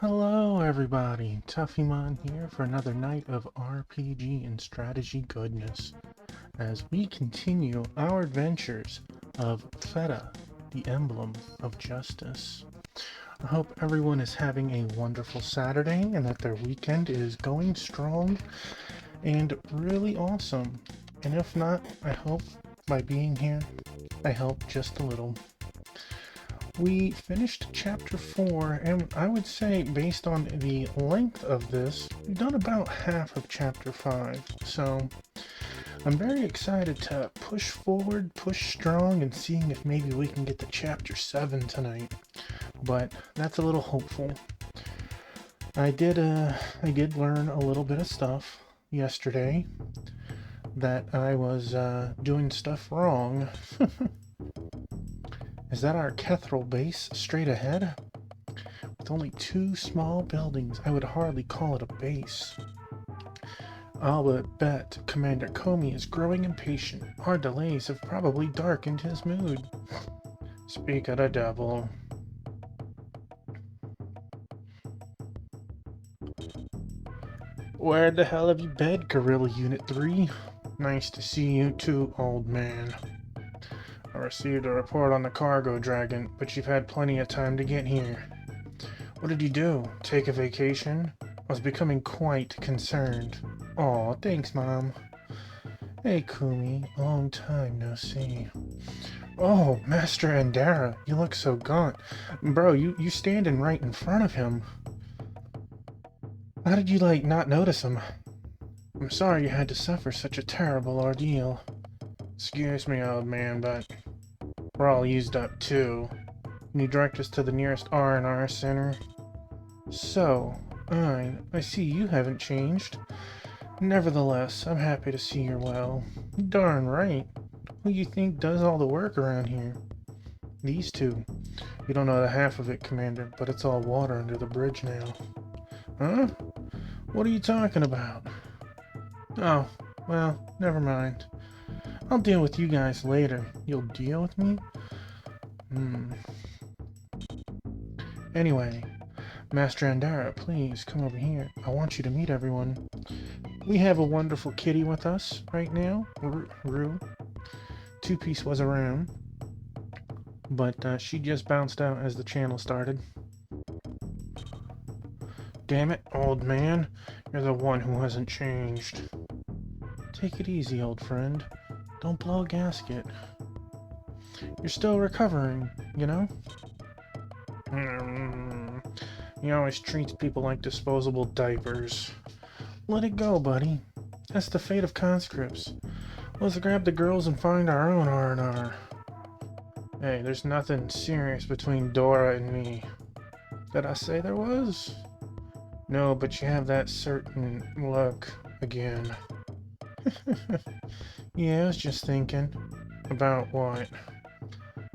Hello everybody, Tuffymon here for another night of RPG and strategy goodness as we continue our adventures of Feda, the Emblem of Justice. I hope everyone is having a wonderful Saturday and that their weekend is going strong and really awesome. And if not, I hope by being here, I help just a little. We finished chapter 4, and I would say, based on the length of this, we've done about half of chapter 5. So I'm very excited to push forward, push strong, and seeing if maybe we can get to chapter 7 tonight. But that's a little hopeful. I did learn a little bit of stuff yesterday that I was doing stuff wrong. Is that our Kethril base straight ahead? With only 2 small buildings, I would hardly call it a base. I'll bet Commander Comey is growing impatient. Our delays have probably darkened his mood. Speak of the devil. Where the hell have you been, Guerrilla Unit 3? Nice to see you too, old man. I received a report on the cargo dragon, but you've had plenty of time to get here. What did you do? Take a vacation? I was becoming quite concerned. Aw, thanks, Mom. Hey, Kumi. Long time no see. Oh, Master Andara, you look so gaunt. Bro, you standing right in front of him. How did you, not notice him? I'm sorry you had to suffer such a terrible ordeal. Excuse me, old man, but we're all used up too. Can you direct us to the nearest R&R center? So, I see you haven't changed. Nevertheless, I'm happy to see you're well. Darn right. Who you think does all the work around here? These two. You don't know the half of it, Commander, but it's all water under the bridge now. Huh? What are you talking about? Oh, well, never mind. I'll deal with you guys later. You'll deal with me? Anyway, Master Andara, please come over here. I want you to meet everyone. We have a wonderful kitty with us right now, Rue. Two-Piece was around, but she just bounced out as the channel started. Damn it, old man. You're the one who hasn't changed. Take it easy, old friend. Don't blow a gasket. You're still recovering, you know? He always treats people like disposable diapers. Let it go, buddy. That's the fate of conscripts. Let's grab the girls and find our own R&R. Hey, there's nothing serious between Dora and me. Did I say there was? No, but you have that certain look again. Yeah, I was just thinking. About what?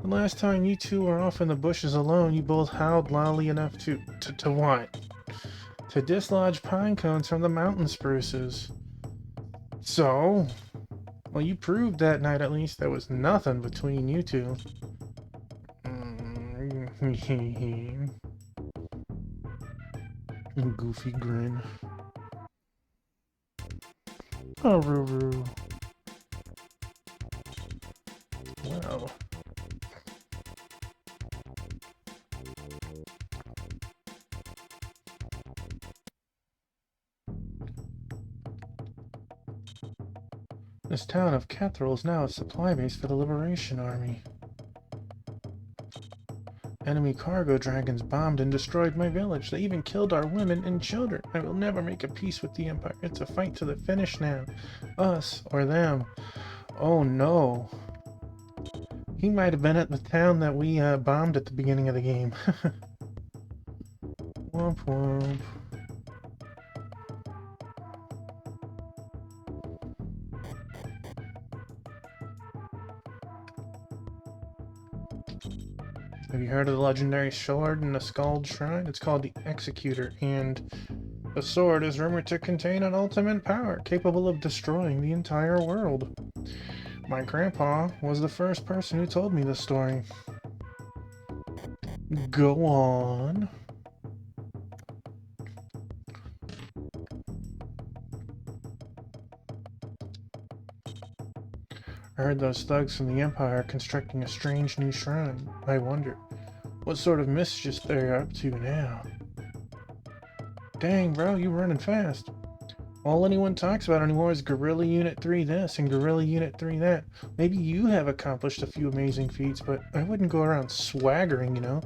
The last time you two were off in the bushes alone, you both howled loudly enough to what? To dislodge pine cones from the mountain spruces. So? Well, you proved that night at least there was nothing between you two. Goofy grin. Oh, Ruru. Well. This town of Kethril is now a supply base for the Liberation Army. Enemy cargo dragons bombed and destroyed my village. They even killed our women and children. I will never make a peace with the Empire. It's a fight to the finish now. Us or them. Oh no. He might have been at the town that we bombed at the beginning of the game. Womp womp. Have you heard of the legendary sword in the Skald Shrine? It's called the Executor, and the sword is rumored to contain an ultimate power capable of destroying the entire world. My grandpa was the first person who told me this story. Go on. I heard those thugs from the Empire are constructing a strange new shrine. I wonder, what sort of mischief they're up to now? Dang, bro, you running fast. All anyone talks about anymore is Guerrilla Unit 3 this and Guerrilla Unit 3 that. Maybe you have accomplished a few amazing feats, but I wouldn't go around swaggering, you know,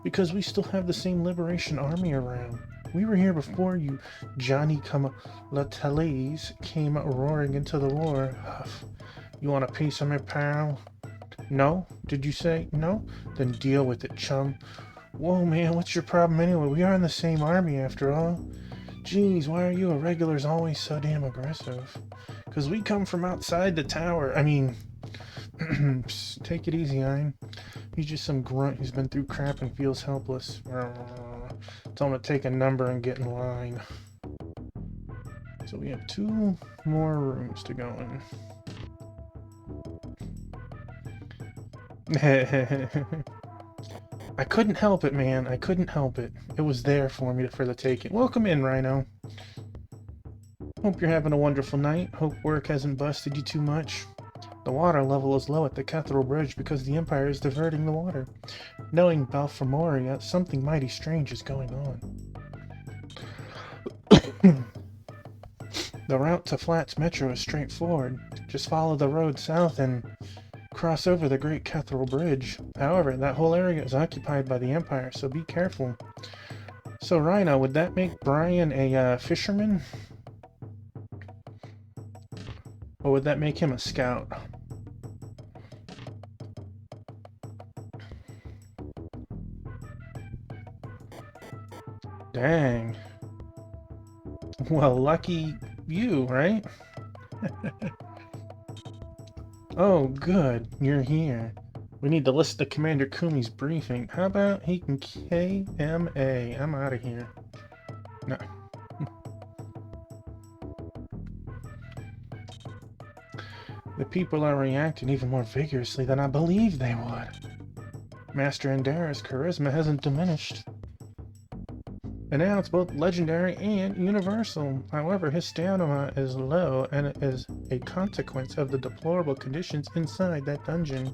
because we still have the same Liberation Army around. We were here before you Johnny-come-la-tellys came roaring into the war. You want a piece of me, pal? No? Did you say no? Then deal with it, chum. Whoa, man, what's your problem anyway? We are in the same army after all. Geez, why are you irregulars always so damn aggressive? Because we come from outside the tower. I mean, take it easy, Ein. He's just some grunt who's been through crap and feels helpless. Tell him to take a number and get in line. So we have 2 more rooms to go in. I couldn't help it, man. I couldn't help it. It was there for me for the taking. Welcome in, Rhino. Hope you're having a wonderful night. Hope work hasn't busted you too much. The water level is low at the Cathedral Bridge because the Empire is diverting the water. Knowing Balfamoria, something mighty strange is going on. The route to Flats Metro is straightforward. Just follow the road south and cross over the Great Cathedral Bridge. However, that whole area is occupied by the Empire, so be careful. So, Rhino, would that make Brian a fisherman? Or would that make him a scout? Dang. Well, lucky you, right? Oh, good. You're here. We need to listen to Commander Kumi's briefing. How about he can KMA? I'm out of here. No. The people are reacting even more vigorously than I believed they would. Master Endara's charisma hasn't diminished. And now it's both legendary and universal. However, his stamina is low, and it is a consequence of the deplorable conditions inside that dungeon.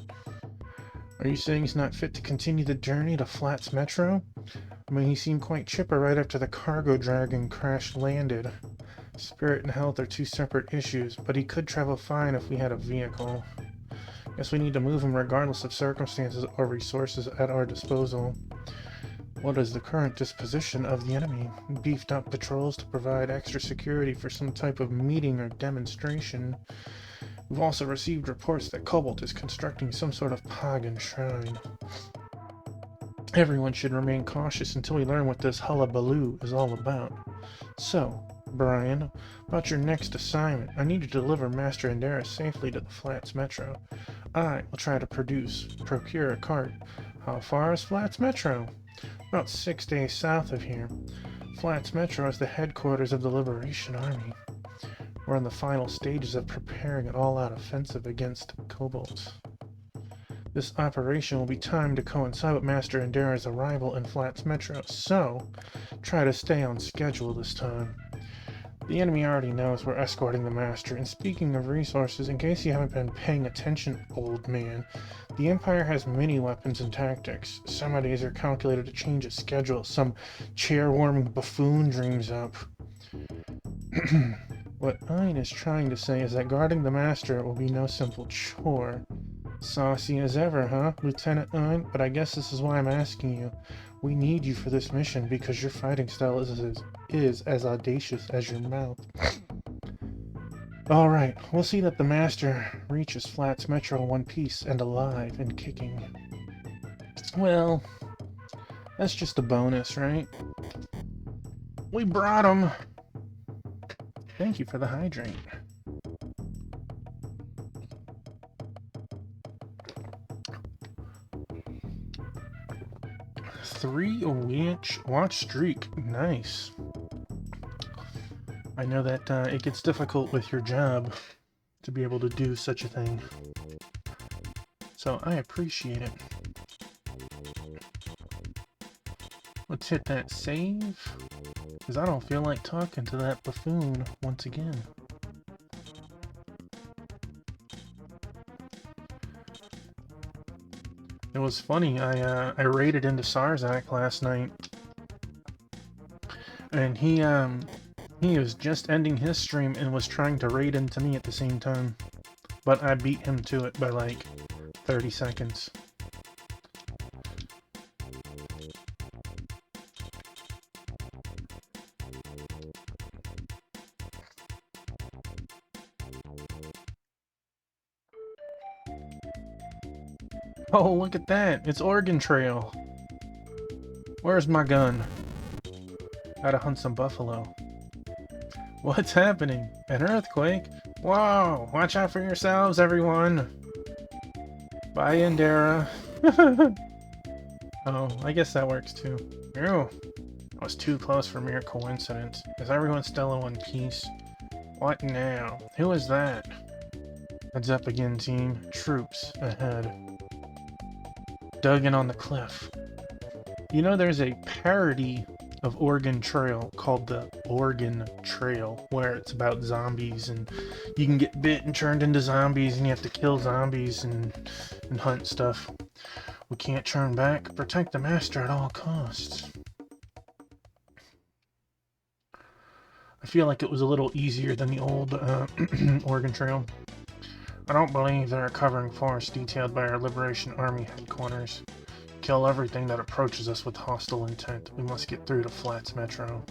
Are you saying he's not fit to continue the journey to Flats Metro? I mean, he seemed quite chipper right after the cargo dragon crash landed. Spirit and health are 2 separate issues, but he could travel fine if we had a vehicle. Guess we need to move him regardless of circumstances or resources at our disposal. What is the current disposition of the enemy? Beefed up patrols to provide extra security for some type of meeting or demonstration. We've also received reports that Cobalt is constructing some sort of pagan shrine. Everyone should remain cautious until we learn what this hullabaloo is all about. So, Brian, about your next assignment, I need you to deliver Master Endara safely to the Flats Metro. I will try to procure a cart. How far is Flats Metro? About 6 days south of here. Flats Metro is the headquarters of the Liberation Army. We're in the final stages of preparing an all-out offensive against Cobalt. This operation will be timed to coincide with Master Endara's arrival in Flats Metro, so try to stay on schedule this time. The enemy already knows we're escorting the Master, and speaking of resources, in case you haven't been paying attention, old man, the Empire has many weapons and tactics. Some of these are calculated to change its schedule. Some chair-warming buffoon dreams up. What Ein is trying to say is that guarding the Master will be no simple chore. Saucy as ever, huh, Lieutenant Ein? But I guess this is why I'm asking you. We need you for this mission because your fighting style is as audacious as your mouth. Alright, we'll see that the Master reaches Flats Metro in one piece and alive and kicking. Well, that's just a bonus, right? We brought him! Thank you for the hydrate. Watch streak. Nice. I know that it gets difficult with your job to be able to do such a thing. So I appreciate it. Let's hit that save, because I don't feel like talking to that buffoon once again. It was funny. I raided into Sarzak last night, and he was just ending his stream and was trying to raid into me at the same time, but I beat him to it by like 30 seconds. Oh, look at that! It's Oregon Trail! Where's my gun? Gotta hunt some buffalo. What's happening? An earthquake? Whoa! Watch out for yourselves, everyone! Bye, Indera. Oh, I guess that works too. Ew. I was too close for mere coincidence. Is everyone still in one piece? What now? Who is that? Heads up again, team. Troops ahead. Dug in on the cliff. You know, there's a parody of Oregon Trail called the Oregon Trail, where it's about zombies and you can get bit and turned into zombies and you have to kill zombies and hunt stuff. We can't turn back. Protect the master at all costs. I feel like it was a little easier than the old Oregon Trail. I don't believe they're a covering force detailed by our Liberation Army headquarters. Kill everything that approaches us with hostile intent. We must get through to Flats Metro.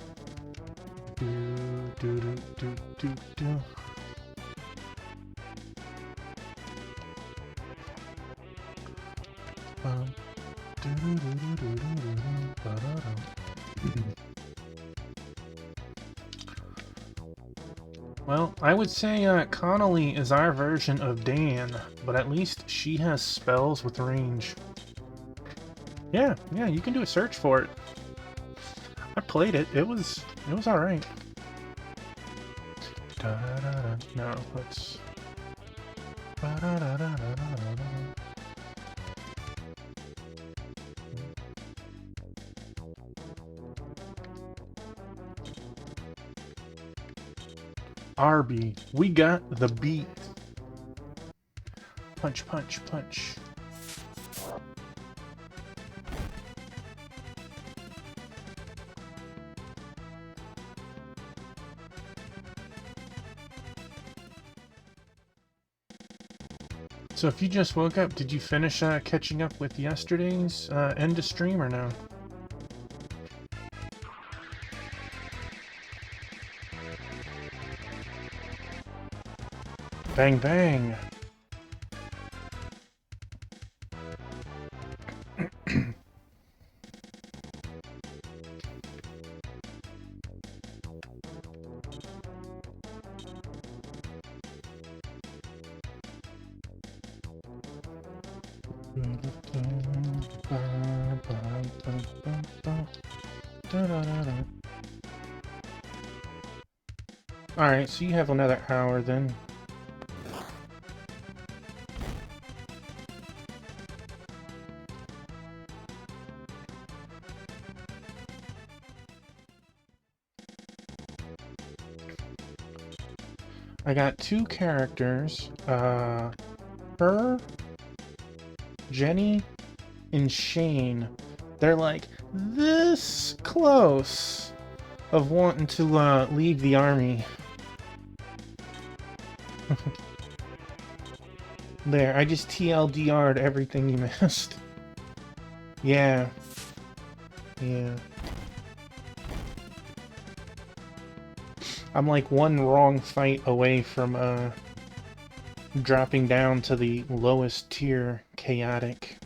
Well, I would say Connolly is our version of Dan, but at least she has spells with range. Yeah, you can do a search for it. I played it. It was alright. No, let's... RB, we got the beat. Punch, punch, punch. So if you just woke up, did you finish catching up with yesterday's end of stream or no? Bang bang! Alright, so you have another hour then. I got two characters, her, Jenny, and Shane. They're like this close of wanting to leave the army. There, I just TLDR'd everything you missed. Yeah. I'm like one wrong fight away from dropping down to the lowest tier chaotic.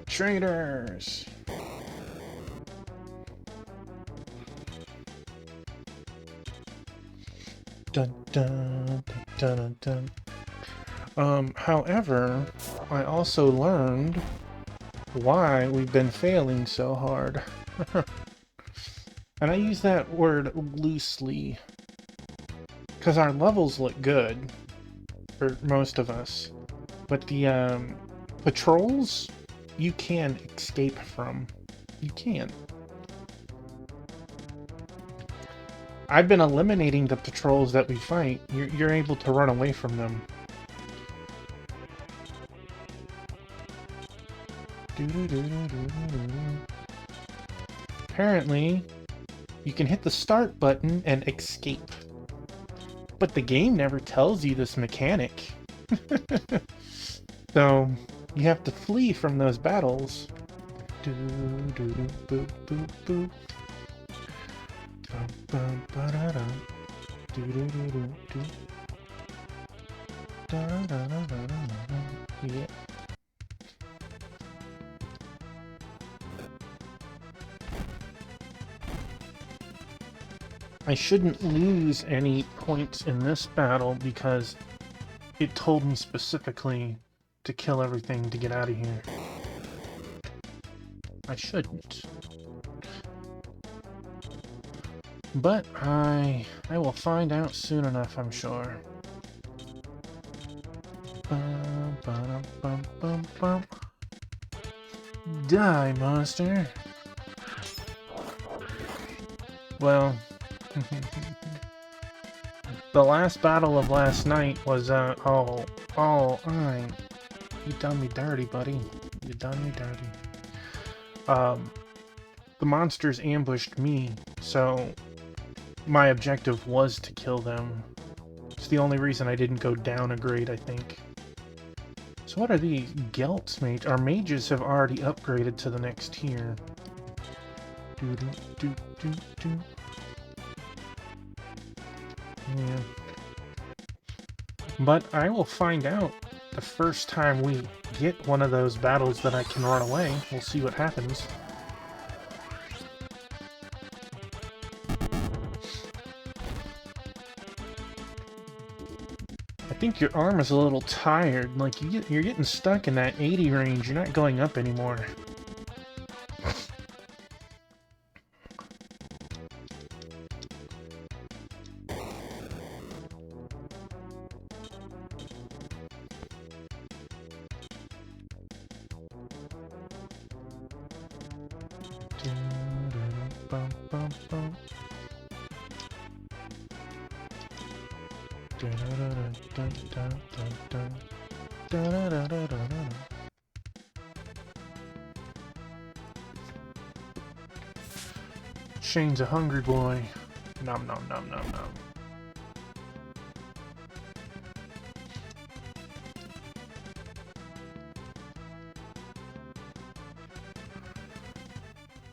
Traitors! Dun dun dun dun dun. However, I also learned why we've been failing so hard. And I use that word loosely, because our levels look good, for most of us, but the patrols, you can escape from. You can. I've been eliminating the patrols that we fight. You're able to run away from them. Apparently, you can hit the start button and escape. But the game never tells you this mechanic. So, you have to flee from those battles. Yeah. I shouldn't lose any points in this battle because it told me specifically to kill everything to get out of here. I shouldn't. But I will find out soon enough, I'm sure. Die, monster! Well, the last battle of last night was, you done me dirty, buddy. You done me dirty. The monsters ambushed me, so my objective was to kill them. It's the only reason I didn't go down a grade, I think. So what are these? Gelt's mage? Our mages have already upgraded to the next tier. Yeah. But I will find out the first time we get one of those battles that I can run away. We'll see what happens. I think your arm is a little tired. Like, you're getting stuck in that 80 range. You're not going up anymore. Shane's a hungry boy. Nom nom nom nom nom.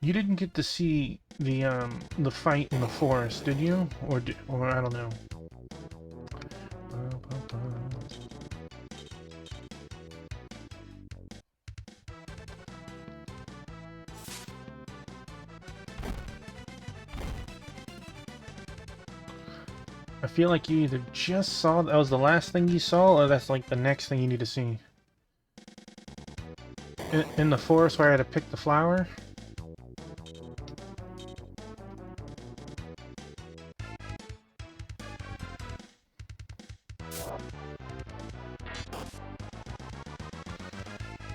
You didn't get to see the fight in the forest, did you? Or I don't know. I feel like you either just saw that was the last thing you saw, or that's like the next thing you need to see. In the forest where I had to pick the flower?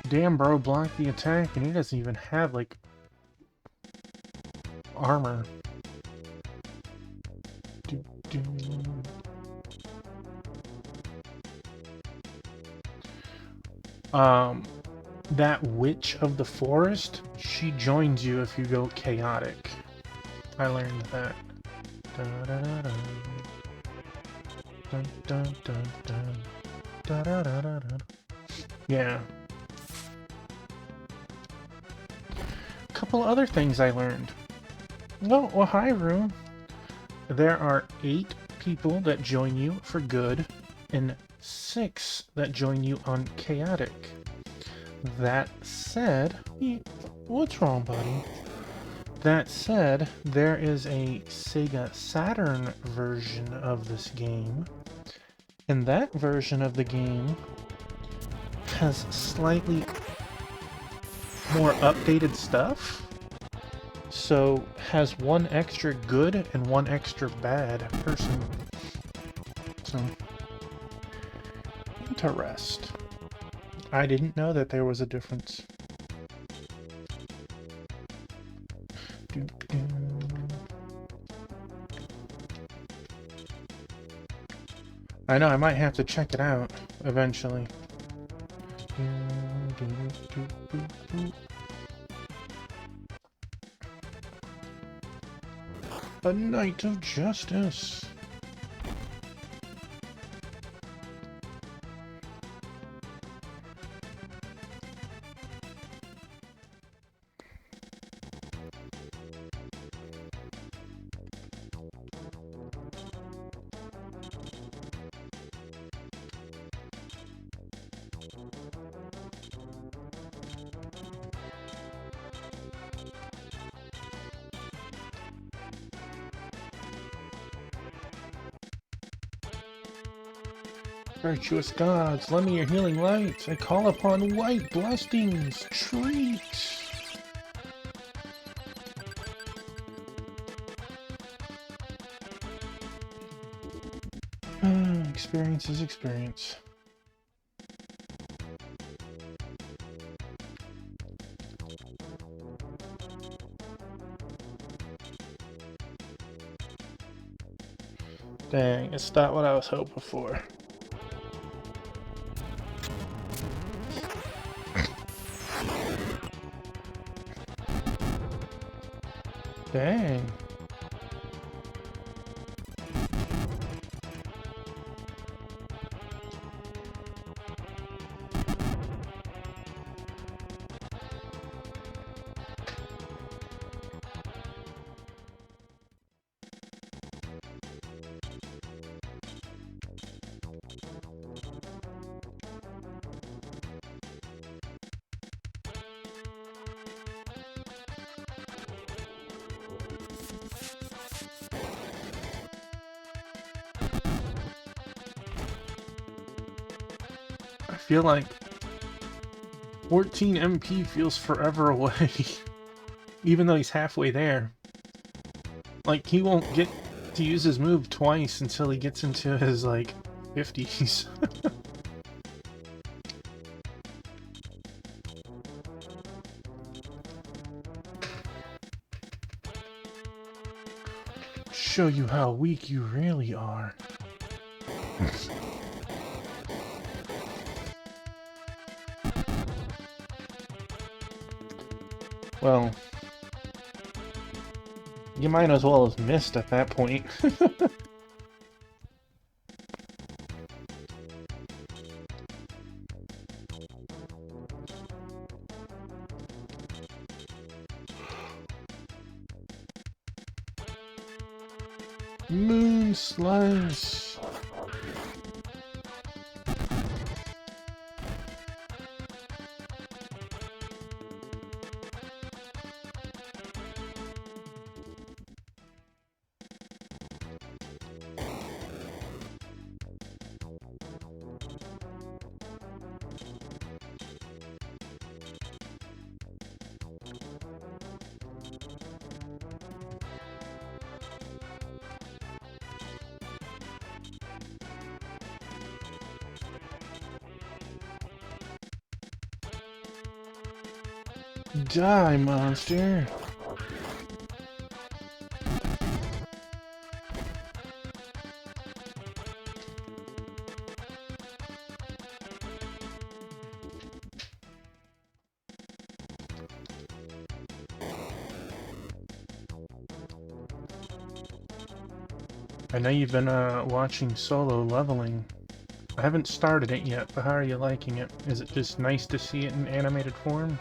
Damn, bro, blocked the attack, and he doesn't even have, like, armor. That witch of the forest, she joins you if you go chaotic. I learned that. Dun, dun, dun, dun. Dun, dun, dun, dun. Dun, dun, dun, dun, dun. Yeah. Couple other things I learned. No, well, hi, Rue. There are 8 people that join you for good, and 6 that join you on chaotic. That said, what's wrong, buddy? That said, there is a Sega Saturn version of this game, and that version of the game has slightly more updated stuff, so has 1 extra good and 1 extra bad person. So, interest. I didn't know that there was a difference. I know, I might have to check it out eventually. A Knight of Justice. Virtuous gods, lend me your healing light. I call upon white blessings. Treat. Experience is experience. Dang, it's not what I was hoping for. Dang. I feel like 14 MP feels forever away, even though he's halfway there. Like, he won't get to use his move twice until he gets into his, like, 50s. Show you how weak you really are. Well, you might as well have missed at that point. Moon Slice! Die, monster! I know you've been watching Solo Leveling. I haven't started it yet, but how are you liking it? Is it just nice to see it in animated form?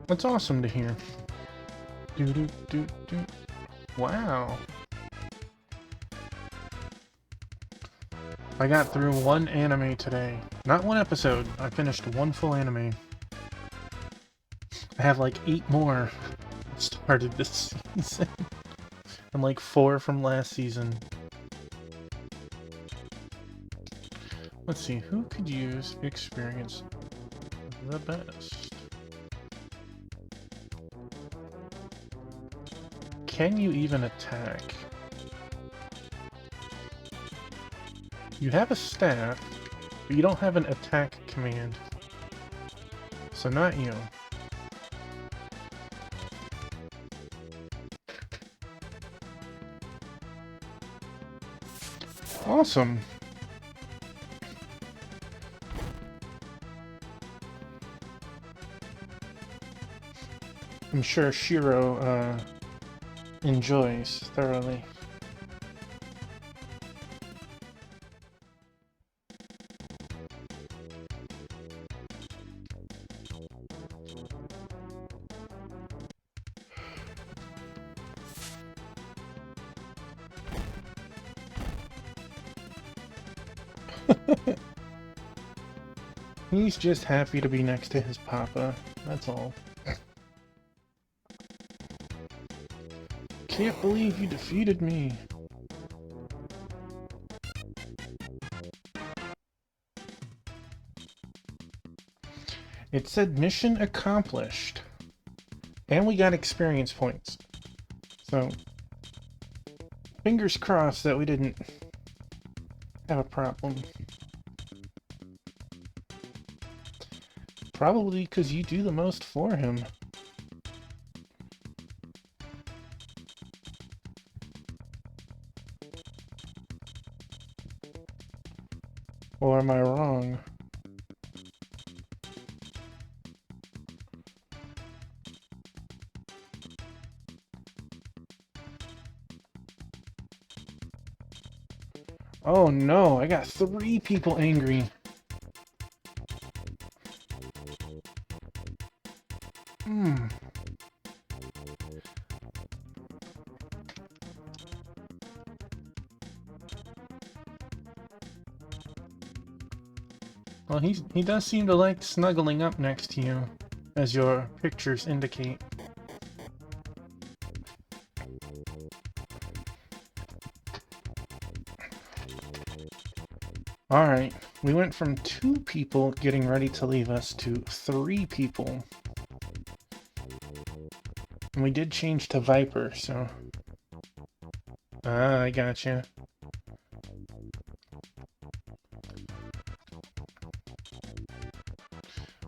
That's awesome to hear. Do. Wow. I got through one anime today. Not one episode. I finished one full anime. I have like 8 more started this season. And like 4 from last season. Let's see, who could use experience the best? Can you even attack? You have a staff, but you don't have an attack command. So not you. Awesome. I'm sure Shiro enjoys thoroughly. He's just happy to be next to his papa, that's all. Can't believe you defeated me. It said mission accomplished. And we got experience points. So, fingers crossed that we didn't have a problem. Probably because you do the most for him. Or am I wrong? Oh no, I got 3 people angry. Well, he does seem to like snuggling up next to you, as your pictures indicate. Alright, we went from 2 people getting ready to leave us to 3 people. And we did change to Viper, so... Ah, I gotcha.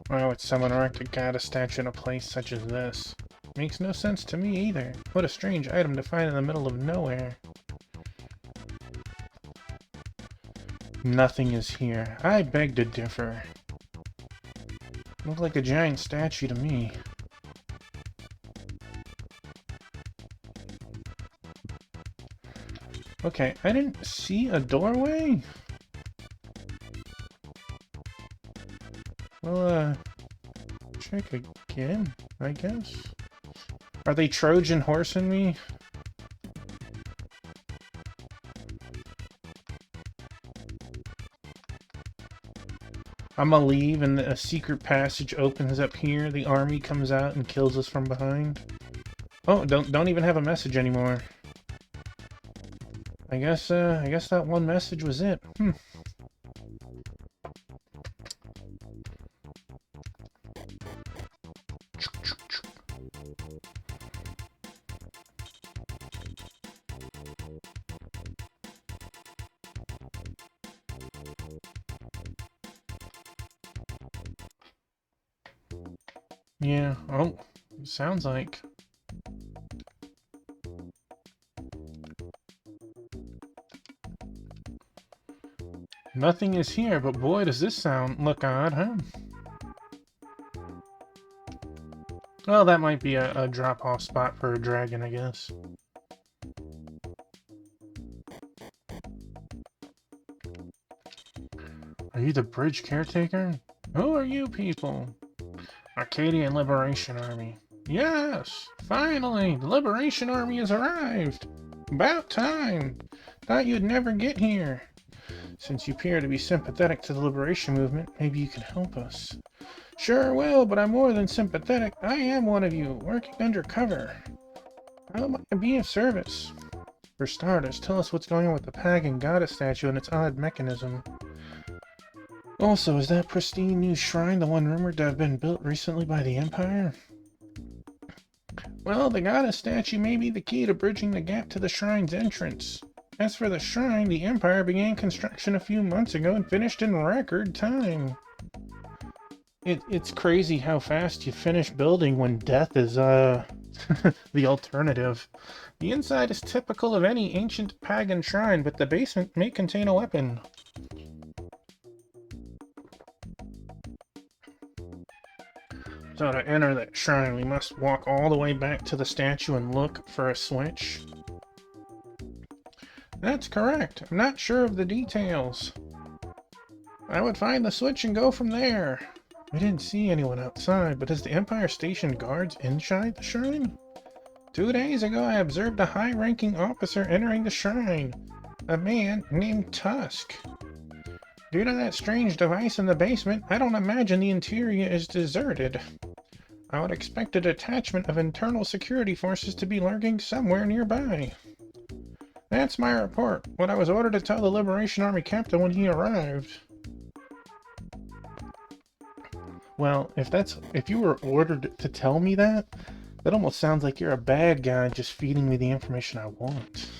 Why would someone erect a goddess statue in a place such as this? Makes no sense to me either. What a strange item to find in the middle of nowhere. Nothing is here. I beg to differ. Looked like a giant statue to me. Okay, I didn't see a doorway? Well, check again, I guess. Are they Trojan horsing me? I'm gonna leave and a secret passage opens up here. The army comes out and kills us from behind. Oh, don't even have a message anymore. I guess that one message was it. Yeah, oh, sounds like. Nothing is here, but boy does this look odd, huh? Well, that might be a drop-off spot for a dragon, I guess. Are you the bridge caretaker? Who are you people? Arcadian Liberation Army. Yes! Finally! The Liberation Army has arrived! About time! Thought you'd never get here. Since you appear to be sympathetic to the liberation movement, maybe you can help us. Sure will, but I'm more than sympathetic. I am one of you, working undercover. How might I be of service? For starters, tell us what's going on with the pagan goddess statue and its odd mechanism. Also, is that pristine new shrine the one rumored to have been built recently by the Empire? Well, the goddess statue may be the key to bridging the gap to the shrine's entrance. As for the shrine, the Empire began construction a few months ago and finished in record time. It's crazy how fast you finish building when death is, the alternative. The inside is typical of any ancient pagan shrine, but the basement may contain a weapon. So to enter that shrine, we must walk all the way back to the statue and look for a switch. That's correct. I'm not sure of the details. I would find the switch and go from there. We didn't see anyone outside, but has the Empire stationed guards inside the shrine? 2 days ago, I observed a high-ranking officer entering the shrine. A man named Tusk. Due to that strange device in the basement, I don't imagine the interior is deserted. I would expect a detachment of internal security forces to be lurking somewhere nearby. That's my report, what I was ordered to tell the Liberation Army captain when he arrived. Well, if you were ordered to tell me that almost sounds like you're a bad guy just feeding me the information I want.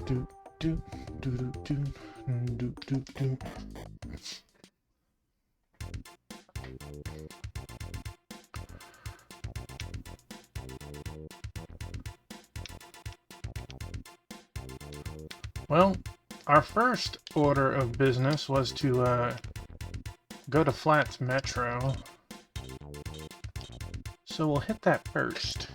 Do do do do do do do do. Well, our first order of business was to go to Flats Metro. So we'll hit that first.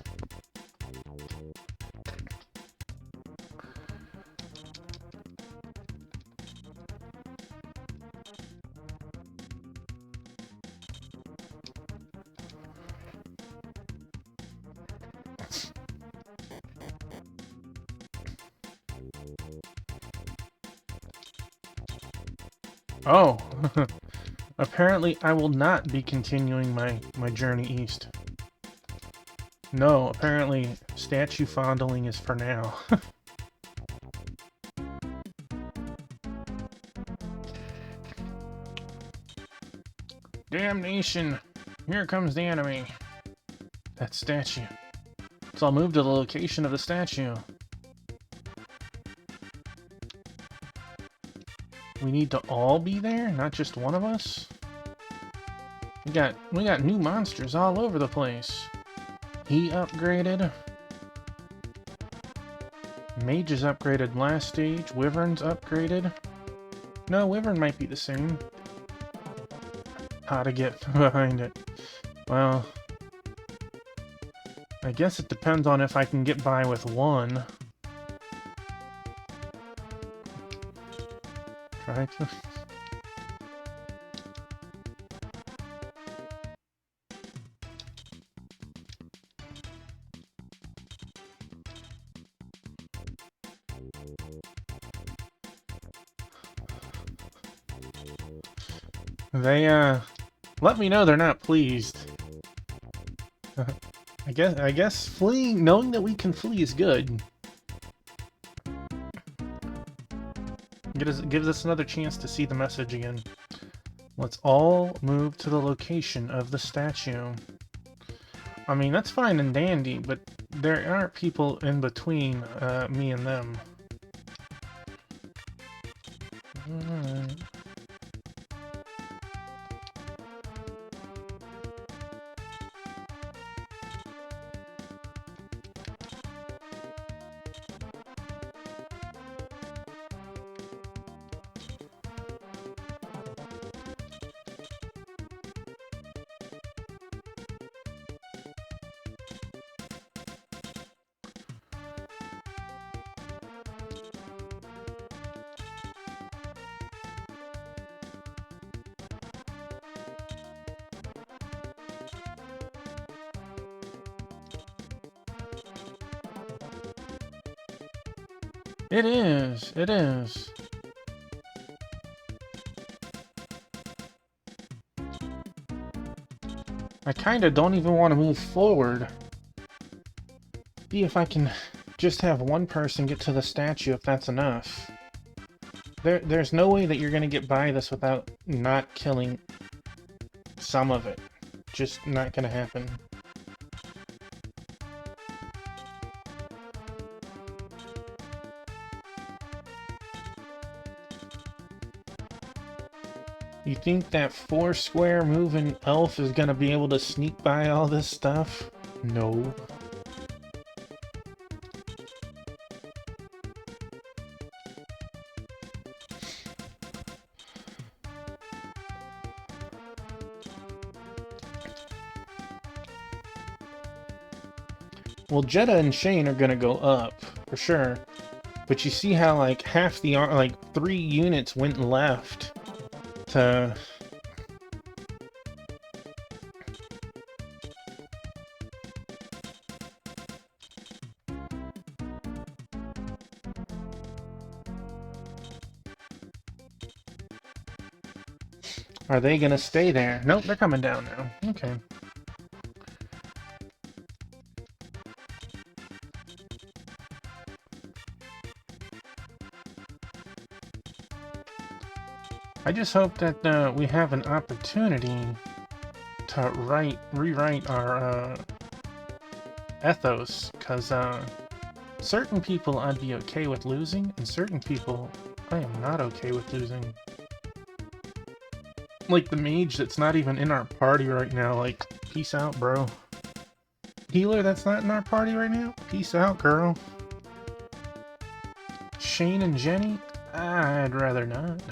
Oh, apparently I will not be continuing my journey east. No, apparently statue fondling is for now. Damnation! Here comes the enemy. That statue. So I'll move to the location of the statue. We need to all be there, not just one of us. We got new monsters all over the place. He upgraded. Mage is upgraded last stage. Wyvern's upgraded. No, Wyvern might be the same. How to get behind it. Well, I guess it depends on if I can get by with one. Try to... They, let me know they're not pleased. I guess fleeing, knowing that we can flee is good. Gives us another chance to see the message again. Let's all move to the location of the statue. I mean, that's fine and dandy, but there aren't people in between me and them. Alright. It is, it is. I kinda don't even want to move forward. See if I can just have one person get to the statue if that's enough. There's no way that you're gonna get by this without not killing some of it. Just not gonna happen. You think that 4 square moving elf is gonna be able to sneak by all this stuff? No. Well, Jeddah and Shane are gonna go up, for sure. But you see how, like, half the, like, 3 units went left to... Are they gonna stay there? Nope, they're coming down now. Okay. I just hope that we have an opportunity to rewrite our ethos, because certain people I'd be okay with losing, and certain people I am not okay with losing. Like the mage that's not even in our party right now, like, peace out, bro. Healer that's not in our party right now, peace out, girl. Shane and Jenny, I'd rather not.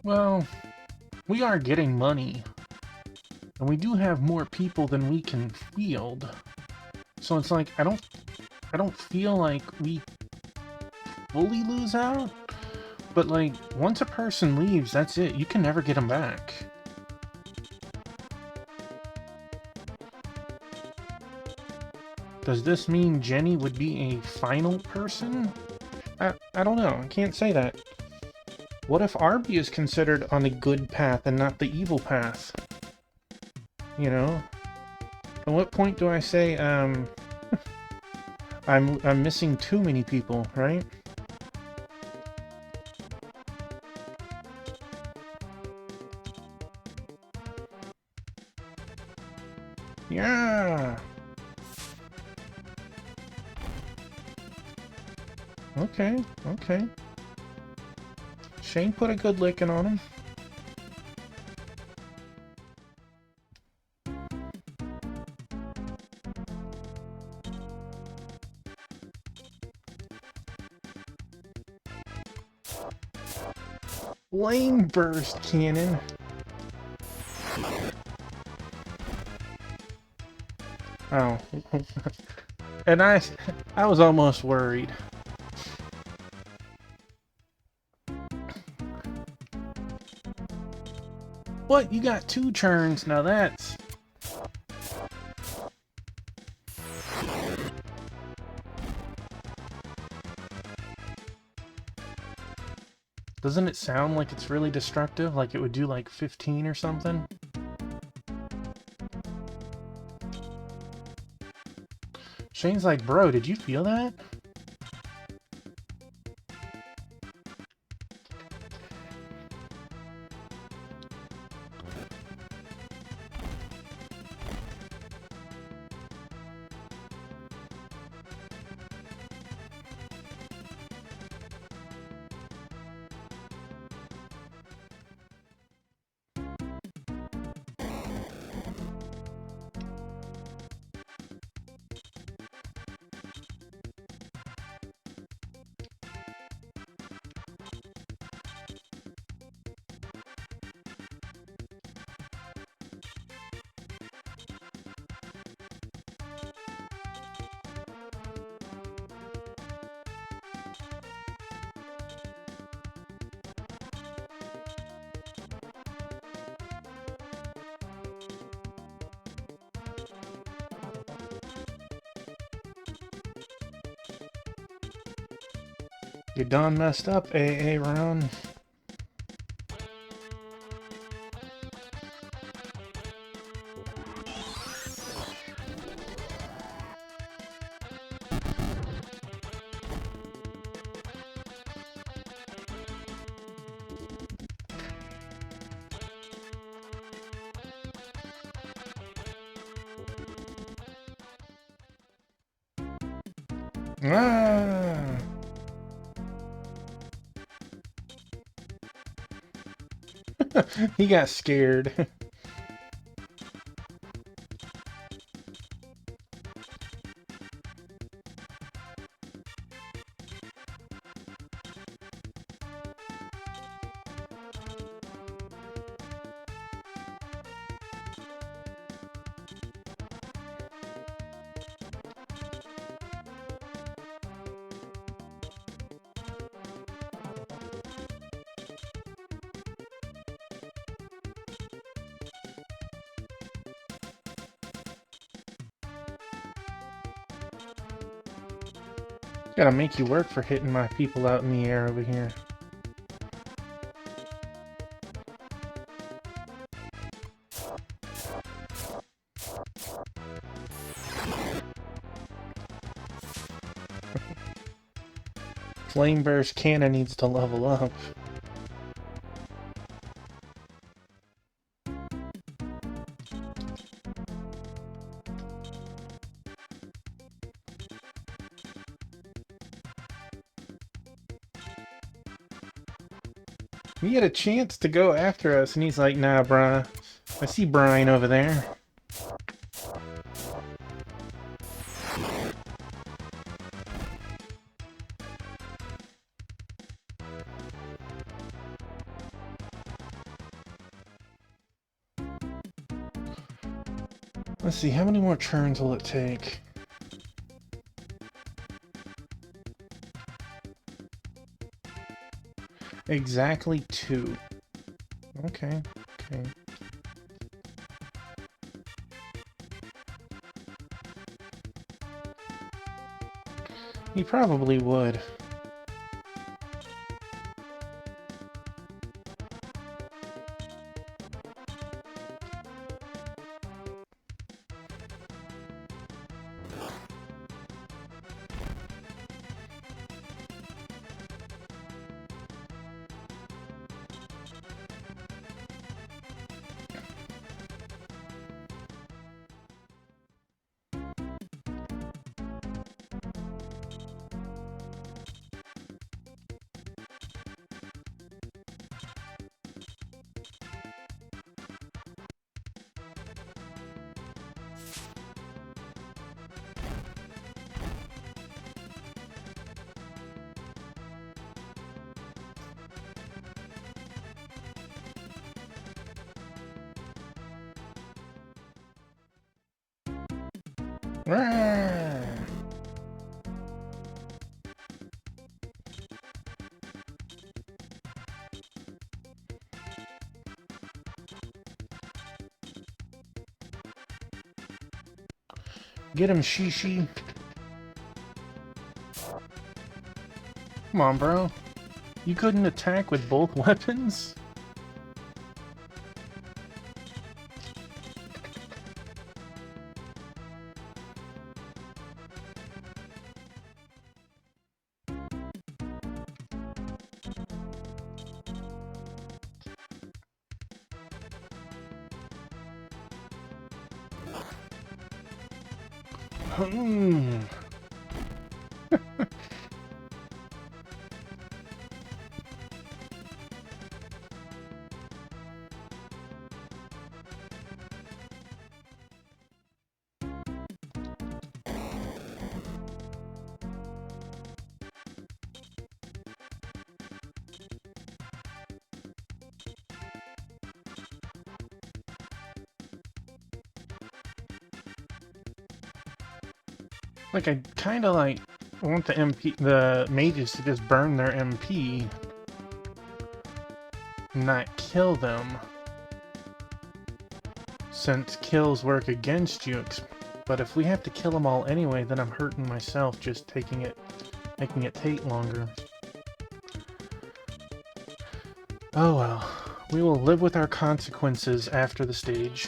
Well, we are getting money, and we do have more people than we can field. So it's like, I don't feel like we fully lose out, but like, once a person leaves, that's it. You can never get them back. Does this mean Jenny would be a final person? I don't know. I can't say that. What if Arby is considered on the good path and not the evil path? You know? At what point do I say, I'm missing too many people, right? Yeah! Okay, okay. Shane put a good licking on him. Flame burst cannon. Oh. And I was almost worried. What? You got 2 turns? Now that's... Doesn't it sound like it's really destructive? Like it would do like 15 or something? Shane's like, bro, did you feel that? You done messed up, AA Ron. Ah! He got scared. Gotta make you work for hitting my people out in the air over here. Flame Burst Cannon needs to level up. He had a chance to go after us, and he's like, nah, bruh. I see Brian over there. Let's see, how many more turns will it take? Exactly 2. Okay, okay. He probably would. Rawr! Get him, Shishi. Come on, bro. You couldn't attack with both weapons? Like, I kinda like want the mages to just burn their MP, not kill them, since kills work against you. But if we have to kill them all anyway, then I'm hurting myself just making it take longer. Oh well. We will live with our consequences after the stage.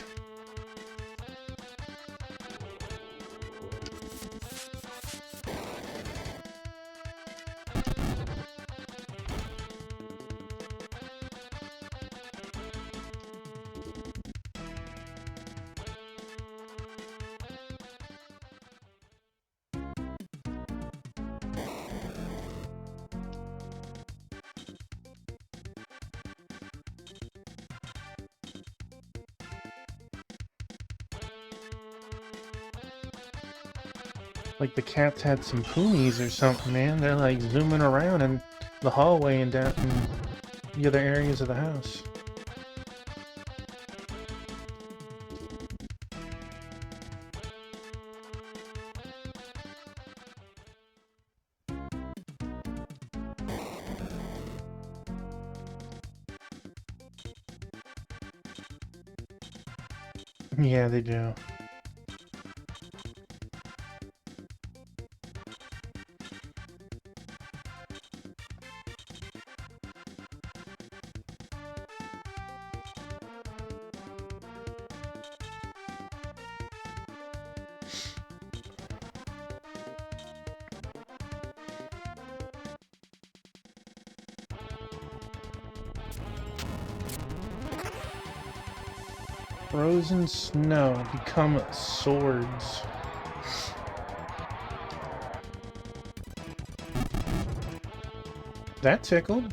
Like the cats had some poomies or something, man. They're like zooming around in the hallway and down in the other areas of the house. Yeah, they do. Frozen snow become swords. That tickled.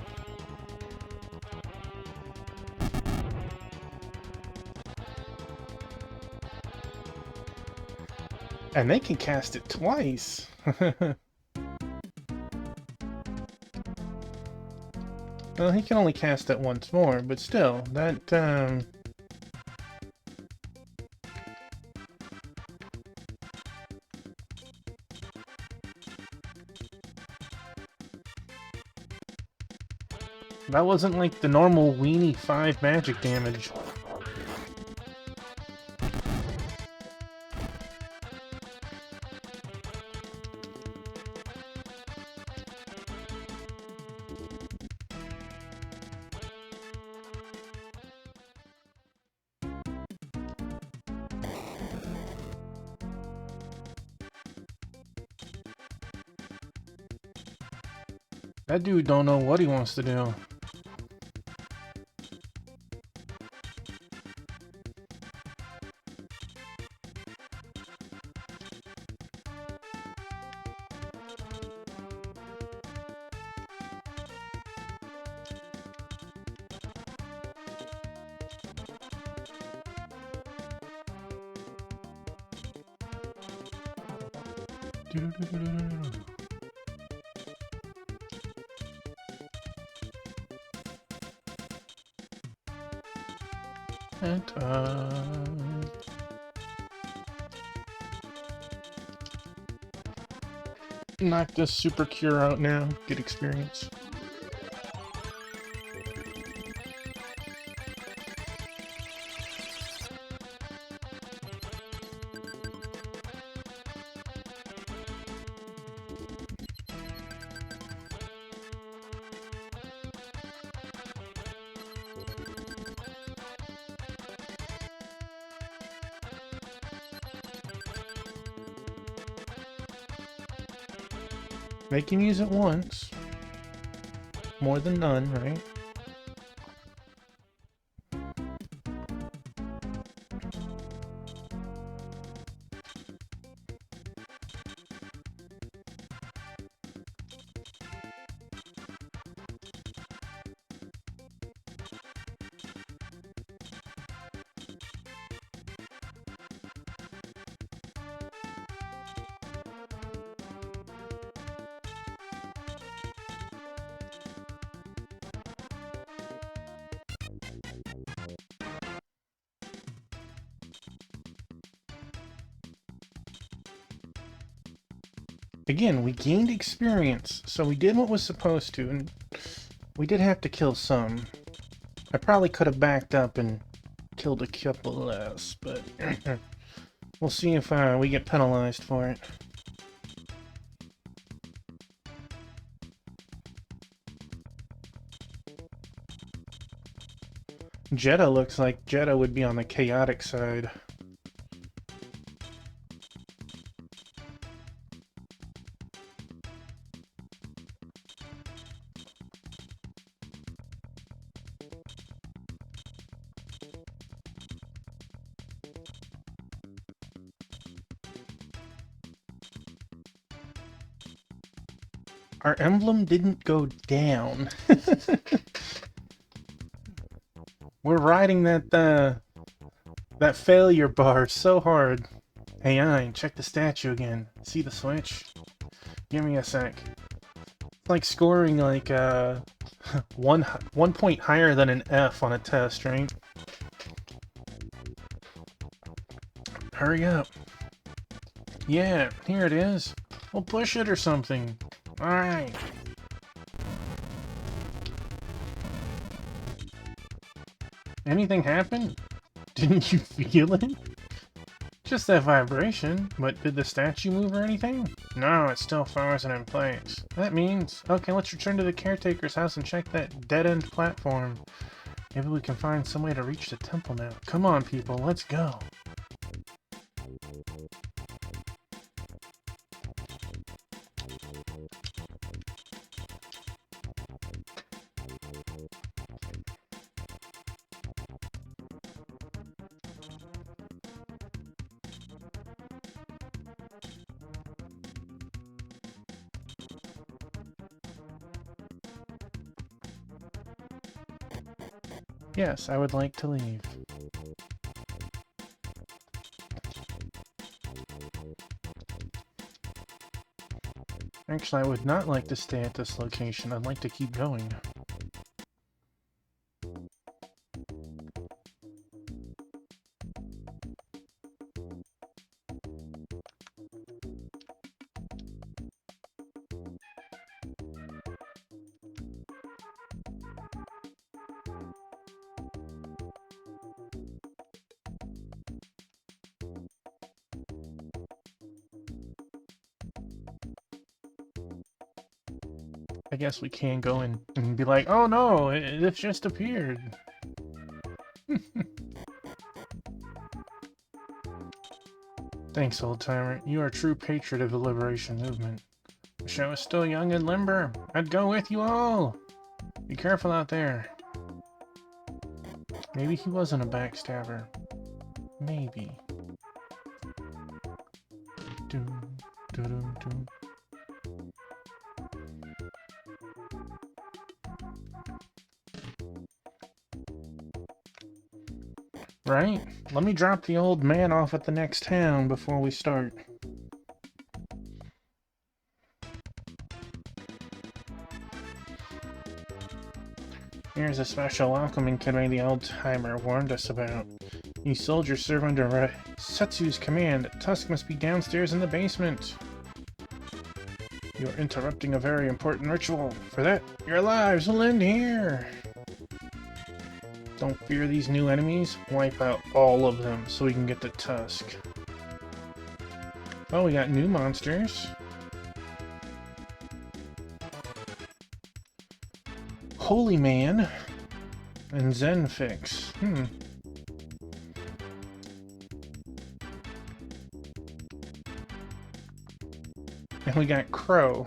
And they can cast it twice. Well, he can only cast it once more, but still, that, that wasn't like the normal weenie 5 magic damage. That dude don't know what he wants to do. And, knock this super cure out now. Get experience. They can use it once. More than none, right? Again, we gained experience, so we did what was supposed to, and we did have to kill some. I probably could have backed up and killed a couple less, but we'll see if we get penalized for it. Jeddah looks like Jeddah would be on the chaotic side. Our emblem didn't go down. We're riding that failure bar so hard. Hey, Ein, check the statue again. See the switch? Give me a sec. It's like scoring like one point higher than an F on a test, right? Hurry up. Yeah, here it is. We'll push it or something. Alright. Anything happen? Didn't you feel it? Just that vibration, but did the statue move or anything? No, it's still frozen in place. That means... Okay, let's return to the caretaker's house and check that dead-end platform. Maybe we can find some way to reach the temple now. Come on, people, let's go. Yes, I would like to leave. Actually, I would not like to stay at this location. I'd like to keep going. I guess we can go in and be like, oh no, it just appeared. Thanks, old-timer. You are a true patriot of the liberation movement. Wish I was still young and limber. I'd go with you all. Be careful out there. Maybe he wasn't a backstabber. Maybe. Doom, doom, doom. Right? Let me drop the old man off at the next town before we start. Here's a special welcoming canoe the old-timer warned us about. You soldiers serve under Setsu's command. Tusk must be downstairs in the basement. You're interrupting a very important ritual. For that, your lives will end here. Don't fear these new enemies. Wipe out all of them so we can get the Tusk. Oh, we got new monsters. Holy Man and Zenfix. And we got Crow.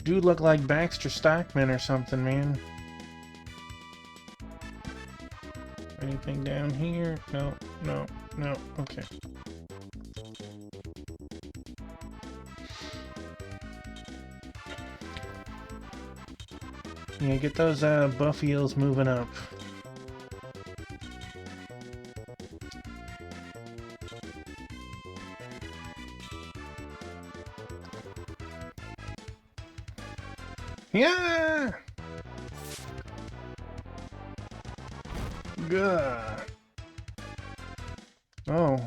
Dude look like Baxter Stockman or something, man. Anything down here? No, no, no. Okay. Yeah, get those buff eels moving up. Yeah! Gah. Oh.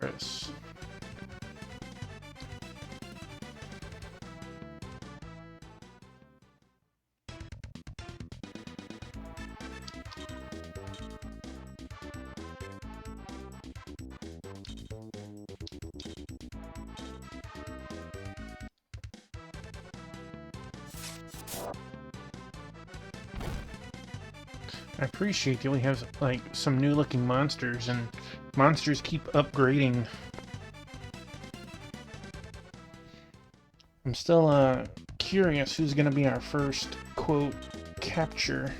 Chris. I appreciate that we have like some new looking monsters, and monsters keep upgrading. I'm still curious who's gonna be our first quote capture.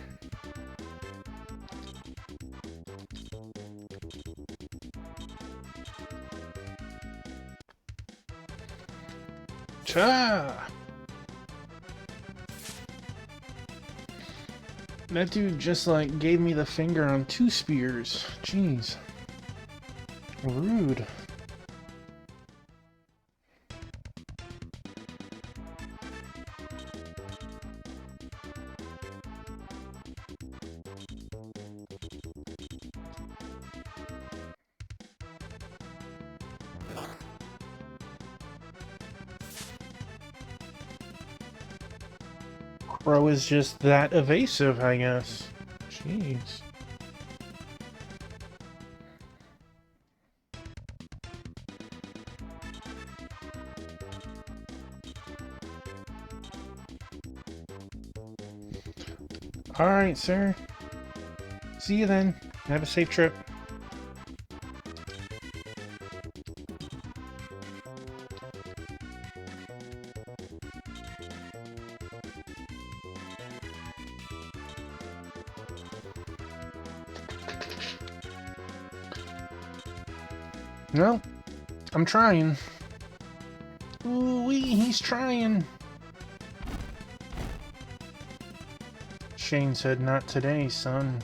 Cha! That dude just like gave me the finger on 2 spears. Jeez. Rude. Crow is just that evasive, I guess. Jeez. Alright, sir. See you then. Have a safe trip. Well, I'm trying. Ooh-wee, he's trying. Shane said, "Not today, son."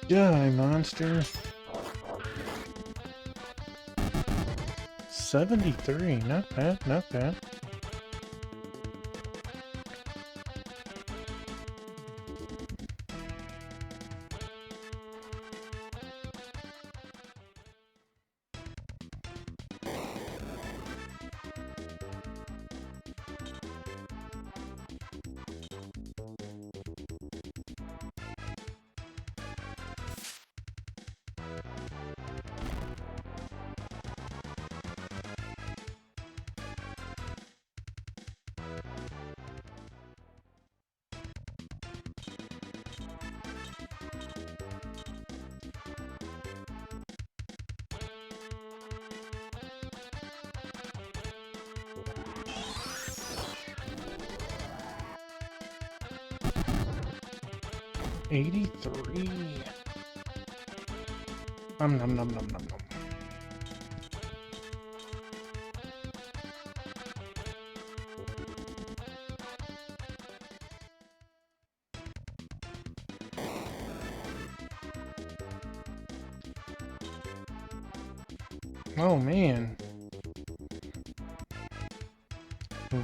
Die, monster. 73, not bad, not bad. $83. Nom nom nom nom nom nom. Oh man.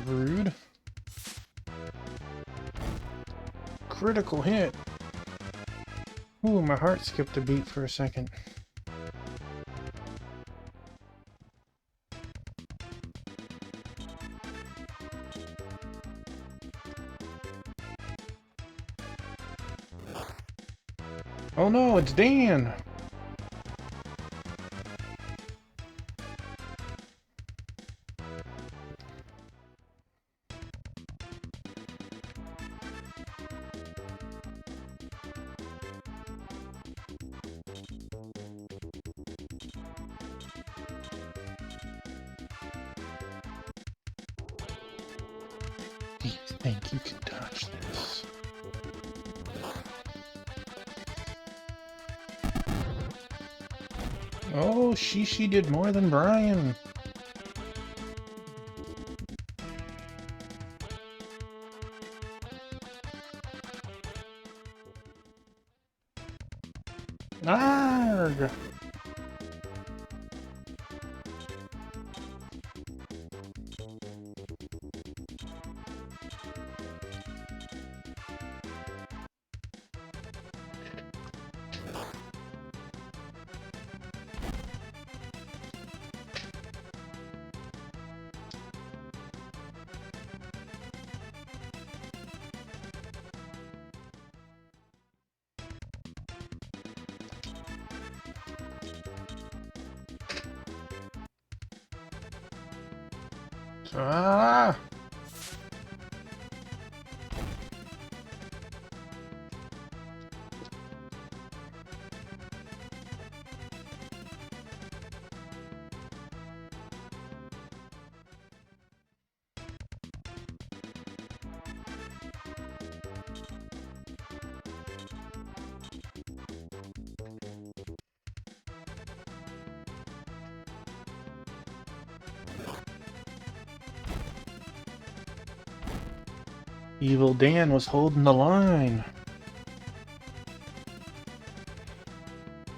Rude. Critical hit. Ooh, my heart skipped a beat for a second. Oh no, it's Dan! Do you think you can dodge this? Oh, Shishi did more than Brian. Arrgh! Ah! Evil Dan was holding the line.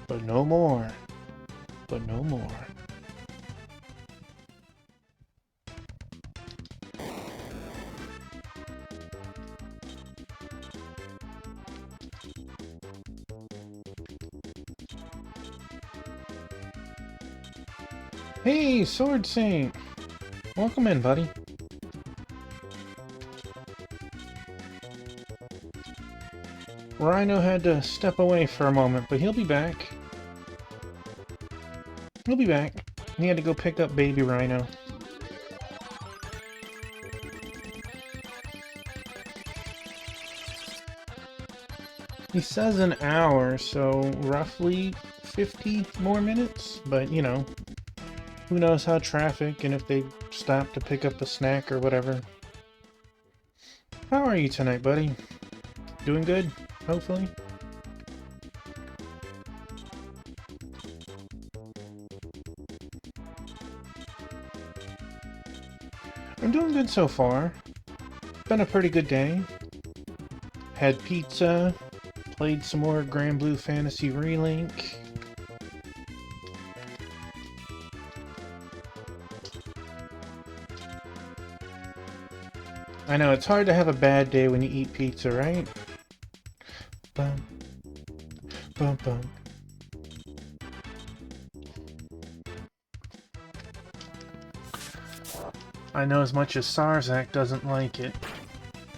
But no more. But no more. Hey, Sword Saint! Welcome in, buddy. Rhino had to step away for a moment, but he'll be back. He'll be back. He had to go pick up baby Rhino. He says an hour, so roughly 50 more minutes, but you know, who knows how traffic and if they stop to pick up a snack or whatever. How are you tonight, buddy? Doing good, hopefully? I'm doing good so far. Been a pretty good day. Had pizza, played some more Grand Blue Fantasy Relink. I know, it's hard to have a bad day when you eat pizza, right? Bum. Bum bum. I know as much as Sarzak doesn't like it.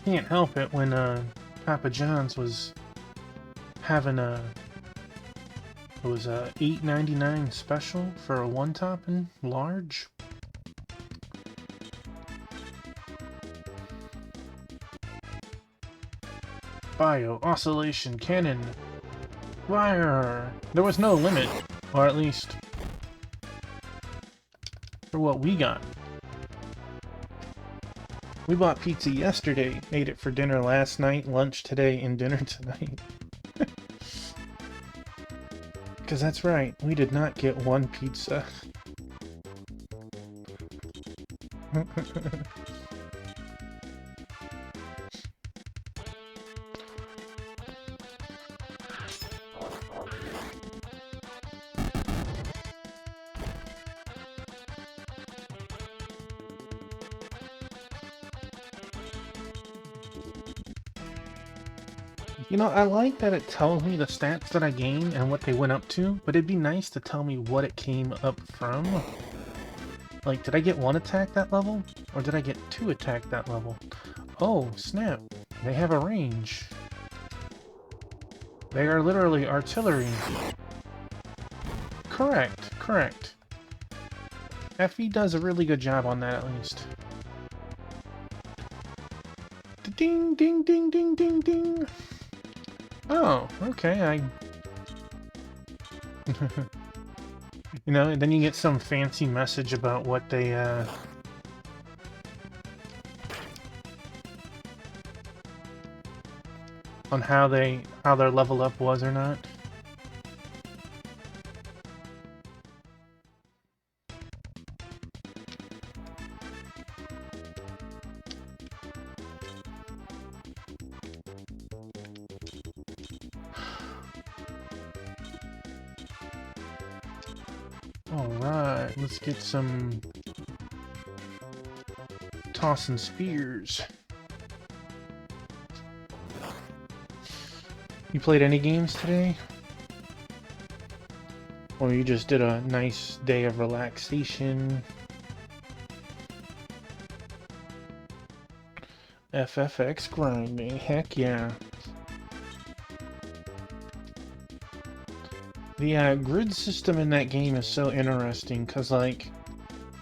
Can't help it when Papa John's was having it was a $8.99 special for a one-topping large. Bio Oscillation Cannon. Fire! There was no limit, or at least for what we got. We bought pizza yesterday, ate it for dinner last night, lunch today, and dinner tonight. Because that's right, we did not get one pizza. You know, I like that it tells me the stats that I gain and what they went up to, but it'd be nice to tell me what it came up from. Like, did I get 1 attack that level? Or did I get 2 attack that level? Oh, snap. They have a range. They are literally artillery. Correct, correct. FE does a really good job on that, at least. Ding, ding, ding, ding, ding, ding. Oh, okay, You know, and then you get some fancy message about what they, on how their level up was or not. Alright, let's get some tossing spears. You played any games today? Or you just did a nice day of relaxation? FFX grinding, heck yeah. The grid system in that game is so interesting, because, like,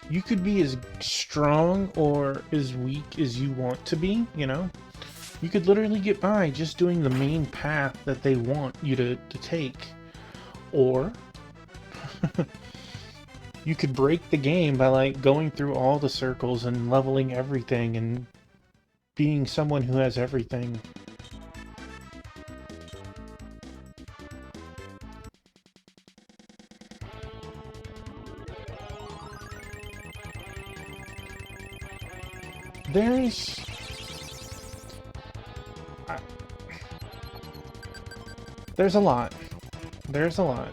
you could be as strong or as weak as you want to be, you know? You could literally get by just doing the main path that they want you to take. Or you could break the game by, like, going through all the circles and leveling everything and being someone who has everything. There's a lot. There's a lot.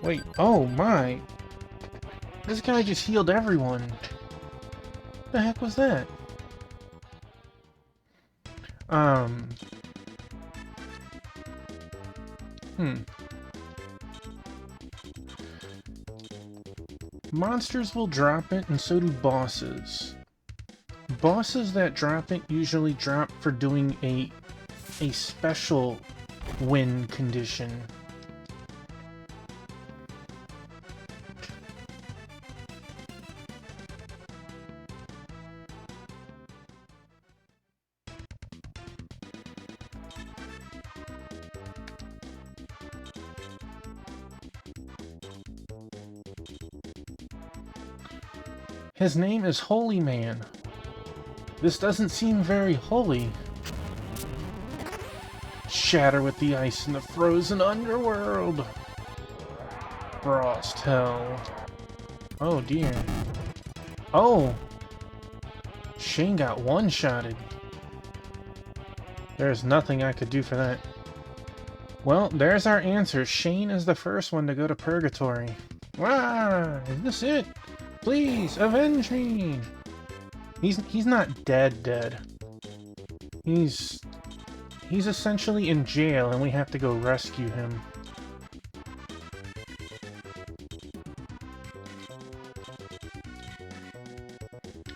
Wait, oh my! This guy just healed everyone! What the heck was that? Monsters will drop it, and so do bosses. Bosses that drop it usually drop for doing a special win condition. His name is Holy Man. This doesn't seem very holy. Shatter with the ice in the frozen underworld. Frost hell. Oh dear. Oh! Shane got one-shotted. There's nothing I could do for that. Well, there's our answer. Shane is the first one to go to purgatory. Ah! Is this it? Please, avenge me! He's not dead. He's essentially in jail and we have to go rescue him.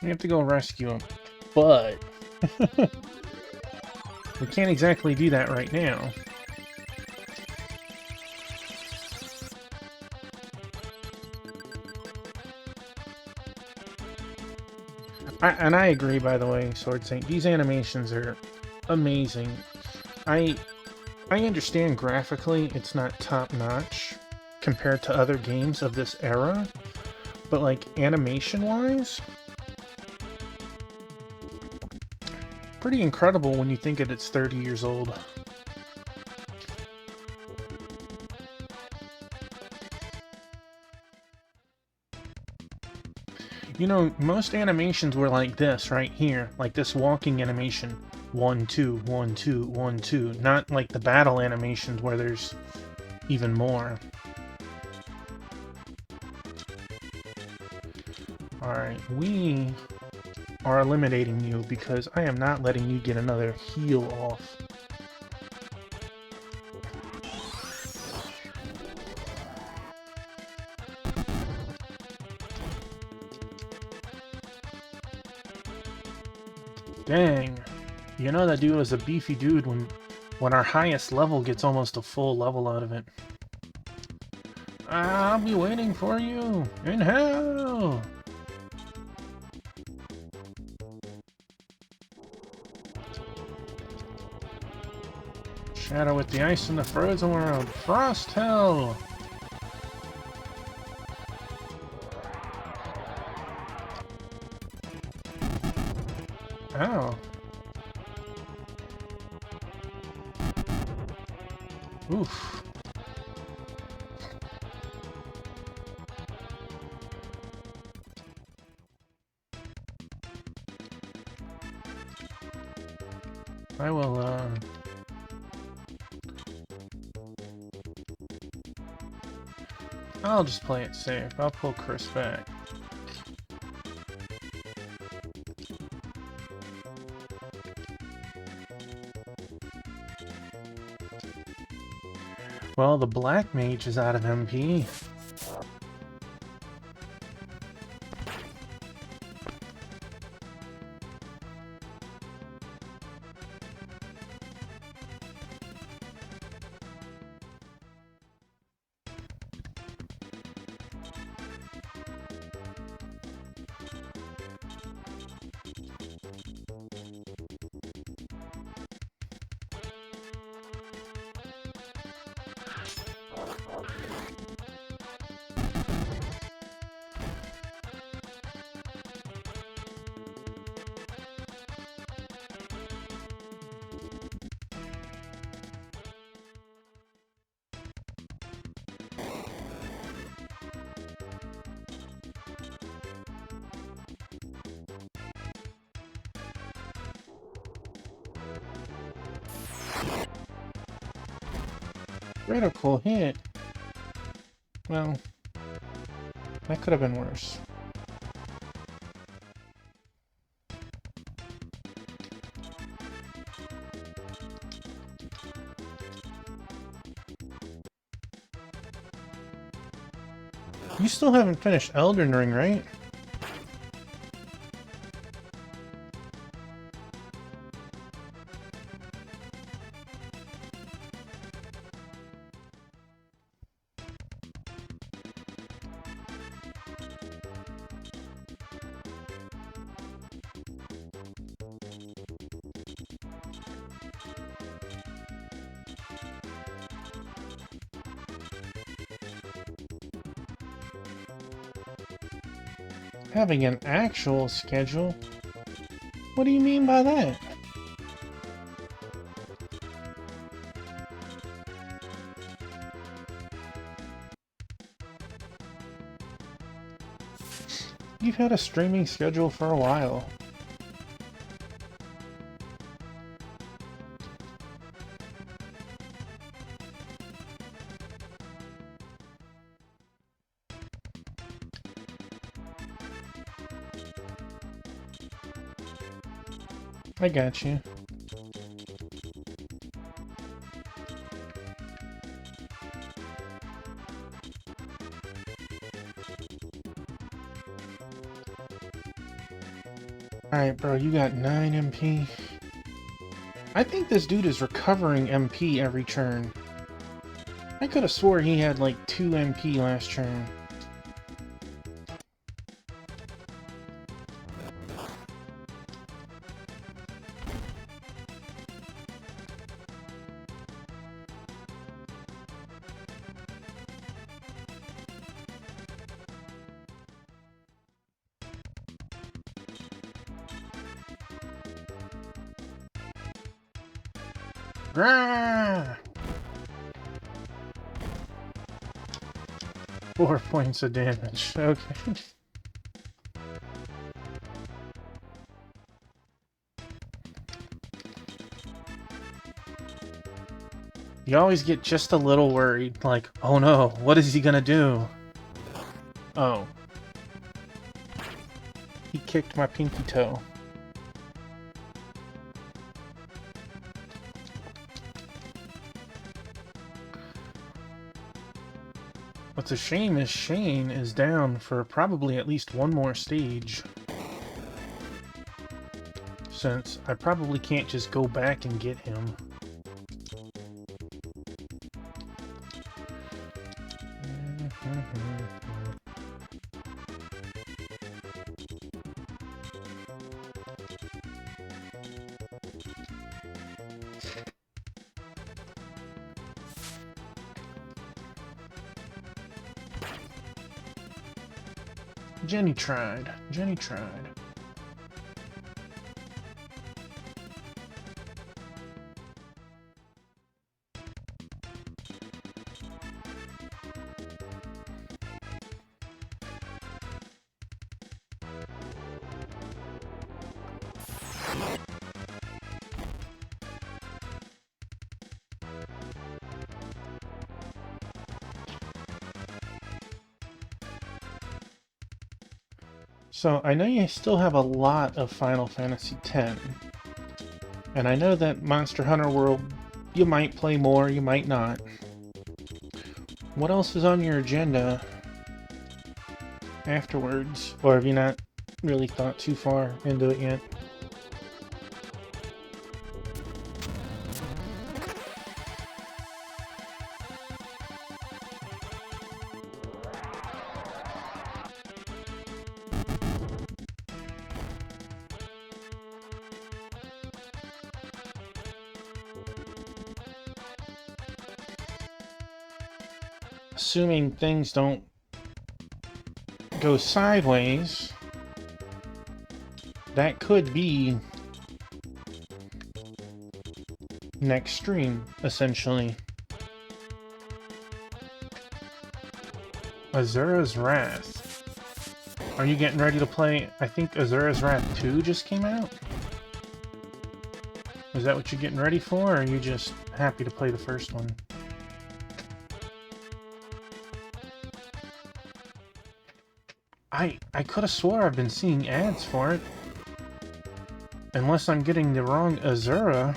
We have to go rescue him. But we can't exactly do that right now. And I agree, by the way, Sword Saint. These animations are amazing. I understand graphically it's not top-notch compared to other games of this era, but like animation-wise, pretty incredible when you think that it's 30 years old. You know, most animations were like this right here, like this walking animation. 1, 2, 1, 2, 1, 2. Not like the battle animations where there's even more. Alright, we are eliminating you because I am not letting you get another heal off. Dang. You know that dude was a beefy dude when our highest level gets almost a full level out of it. I'll be waiting for you in hell! Shadow with the ice in the frozen world. Frost hell! Ow. Oof. I will, I'll just play it safe. I'll pull Chris back. Well, the black mage is out of MP. Critical hit. Well, that could have been worse. You still haven't finished Elden Ring, right? Having an actual schedule? What do you mean by that? You've had a streaming schedule for a while. I got you. Alright, bro, you got 9 MP. I think this dude is recovering MP every turn. I could have swore he had like 2 MP last turn. Grah! 4 points of damage. Okay. You always get just a little worried, like, oh no, what is he gonna do? Oh. He kicked my pinky toe. What's a shame is Shane is down for probably at least one more stage. Since I probably can't just go back and get him. Jenny tried. Jenny tried. So, I know you still have a lot of Final Fantasy X. And I know that Monster Hunter World, you might play more, you might not. What else is on your agenda afterwards? Or have you not really thought too far into it yet? Assuming things don't go sideways, that could be next stream, essentially. Azura's Wrath. Are you getting ready to play? I think Azura's Wrath 2 just came out? Is that what you're getting ready for, or are you just happy to play the first one? I could have swore I've been seeing ads for it. Unless I'm getting the wrong Azura.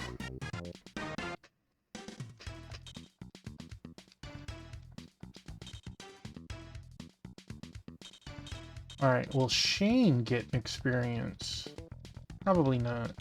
Alright, will Shane get experience? Probably not.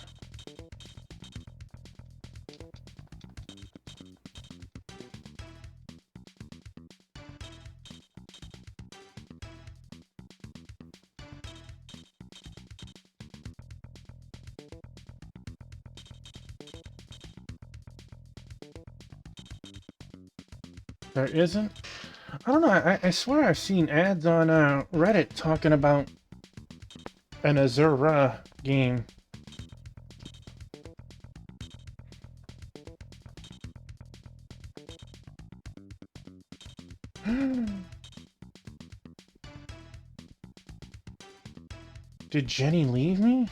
There isn't? I don't know, I swear I've seen ads on Reddit talking about an Azura game. Did Jenny leave me?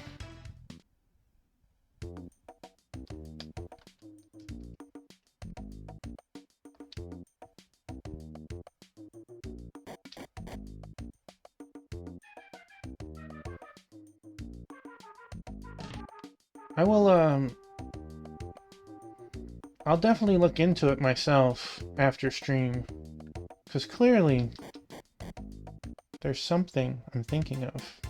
I will, I'll definitely look into it myself after stream. Because clearly, there's something I'm thinking of.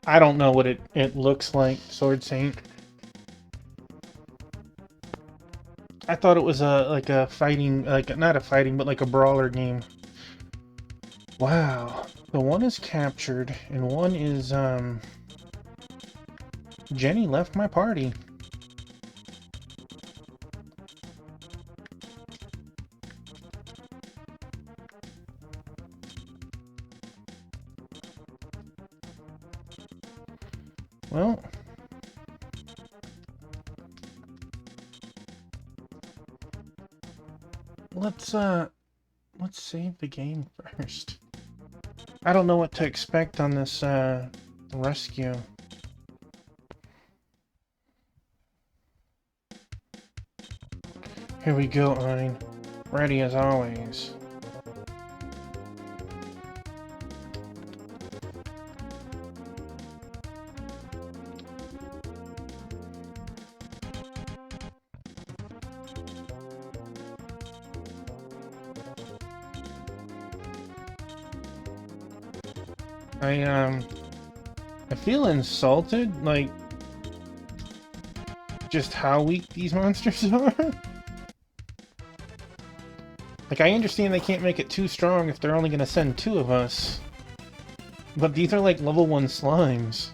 I don't know what it looks like, Sword Saint. I thought it was like a fighting, like not a fighting, but like a brawler game. Wow. The one is captured, and one is, Jenny left my party. Well, let's save the game first. I don't know what to expect on this rescue. Here we go, Ein. Ready as always. I feel insulted, like, just how weak these monsters are. Like, I understand they can't make it too strong if they're only gonna send 2 of us. But these are like level 1 slimes.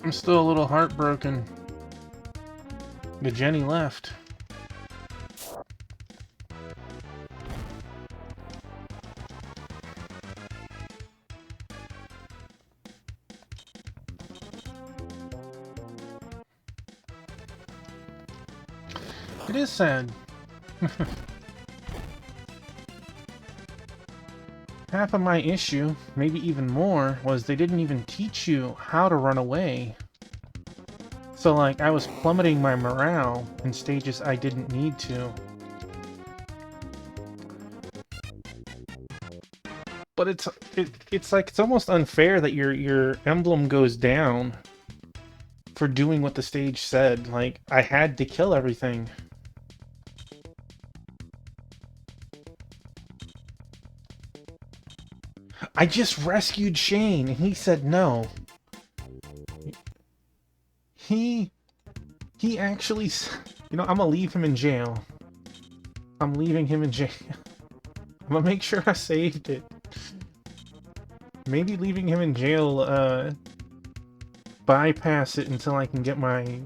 I'm still a little heartbroken. The Jenny left. It is sad. Half of my issue, maybe even more, was they didn't even teach you how to run away. So, like, I was plummeting my morale in stages I didn't need to. But it's like, it's almost unfair that your emblem goes down for doing what the stage said. Like, I had to kill everything. I just rescued Shane, and he said no. He actually... You know, I'm gonna leave him in jail. I'm leaving him in jail. I'm gonna make sure I saved it. Maybe leaving him in jail, bypass it until I can get my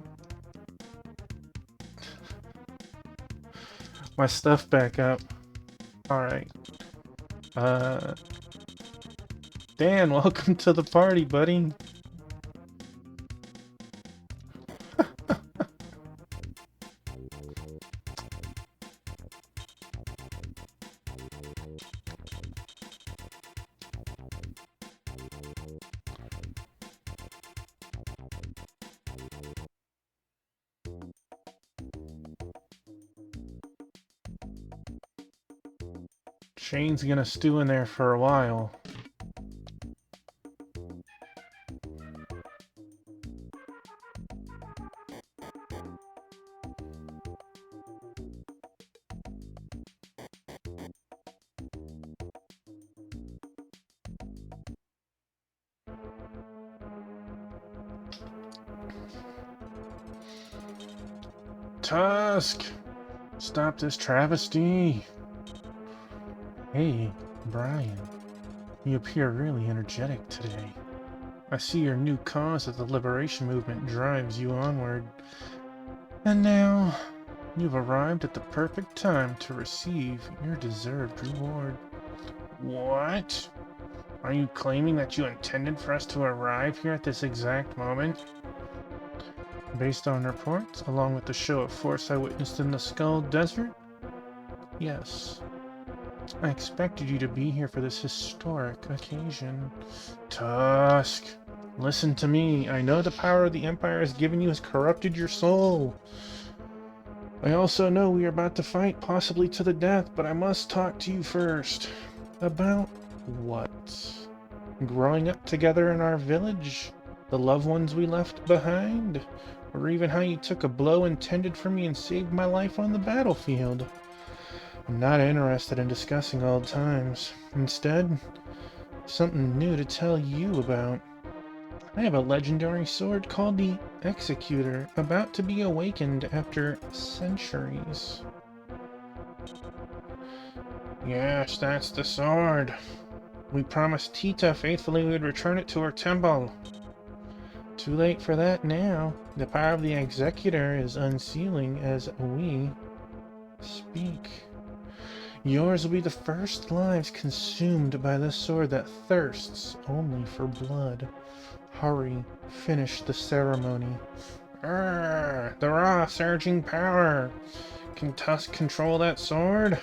stuff back up. Alright. Dan, welcome to the party, buddy. Shane's gonna stew in there for a while. Tusk! Stop this travesty! Hey, Brian. You appear really energetic today. I see your new cause of the liberation movement drives you onward. And now, you've arrived at the perfect time to receive your deserved reward. What? Are you claiming that you intended for us to arrive here at this exact moment? Based on reports, along with the show of force I witnessed in the Skull Desert? Yes. I expected you to be here for this historic occasion. Tusk, listen to me. I know the power the Empire has given you has corrupted your soul. I also know we are about to fight, possibly to the death, but I must talk to you first. About what? Growing up together in our village? The loved ones we left behind? Or even how you took a blow intended for me and saved my life on the battlefield? I'm not interested in discussing old times. Instead, something new to tell you about. I have a legendary sword called the Executor, about to be awakened after centuries. Yes, that's the sword. We promised Tita faithfully we would return it to her temple. Too late for that now. The power of the Executor is unsealing as we speak. Yours will be the first lives consumed by this sword that thirsts only for blood. Hurry, finish the ceremony. The raw, surging power. Can Tusk control that sword?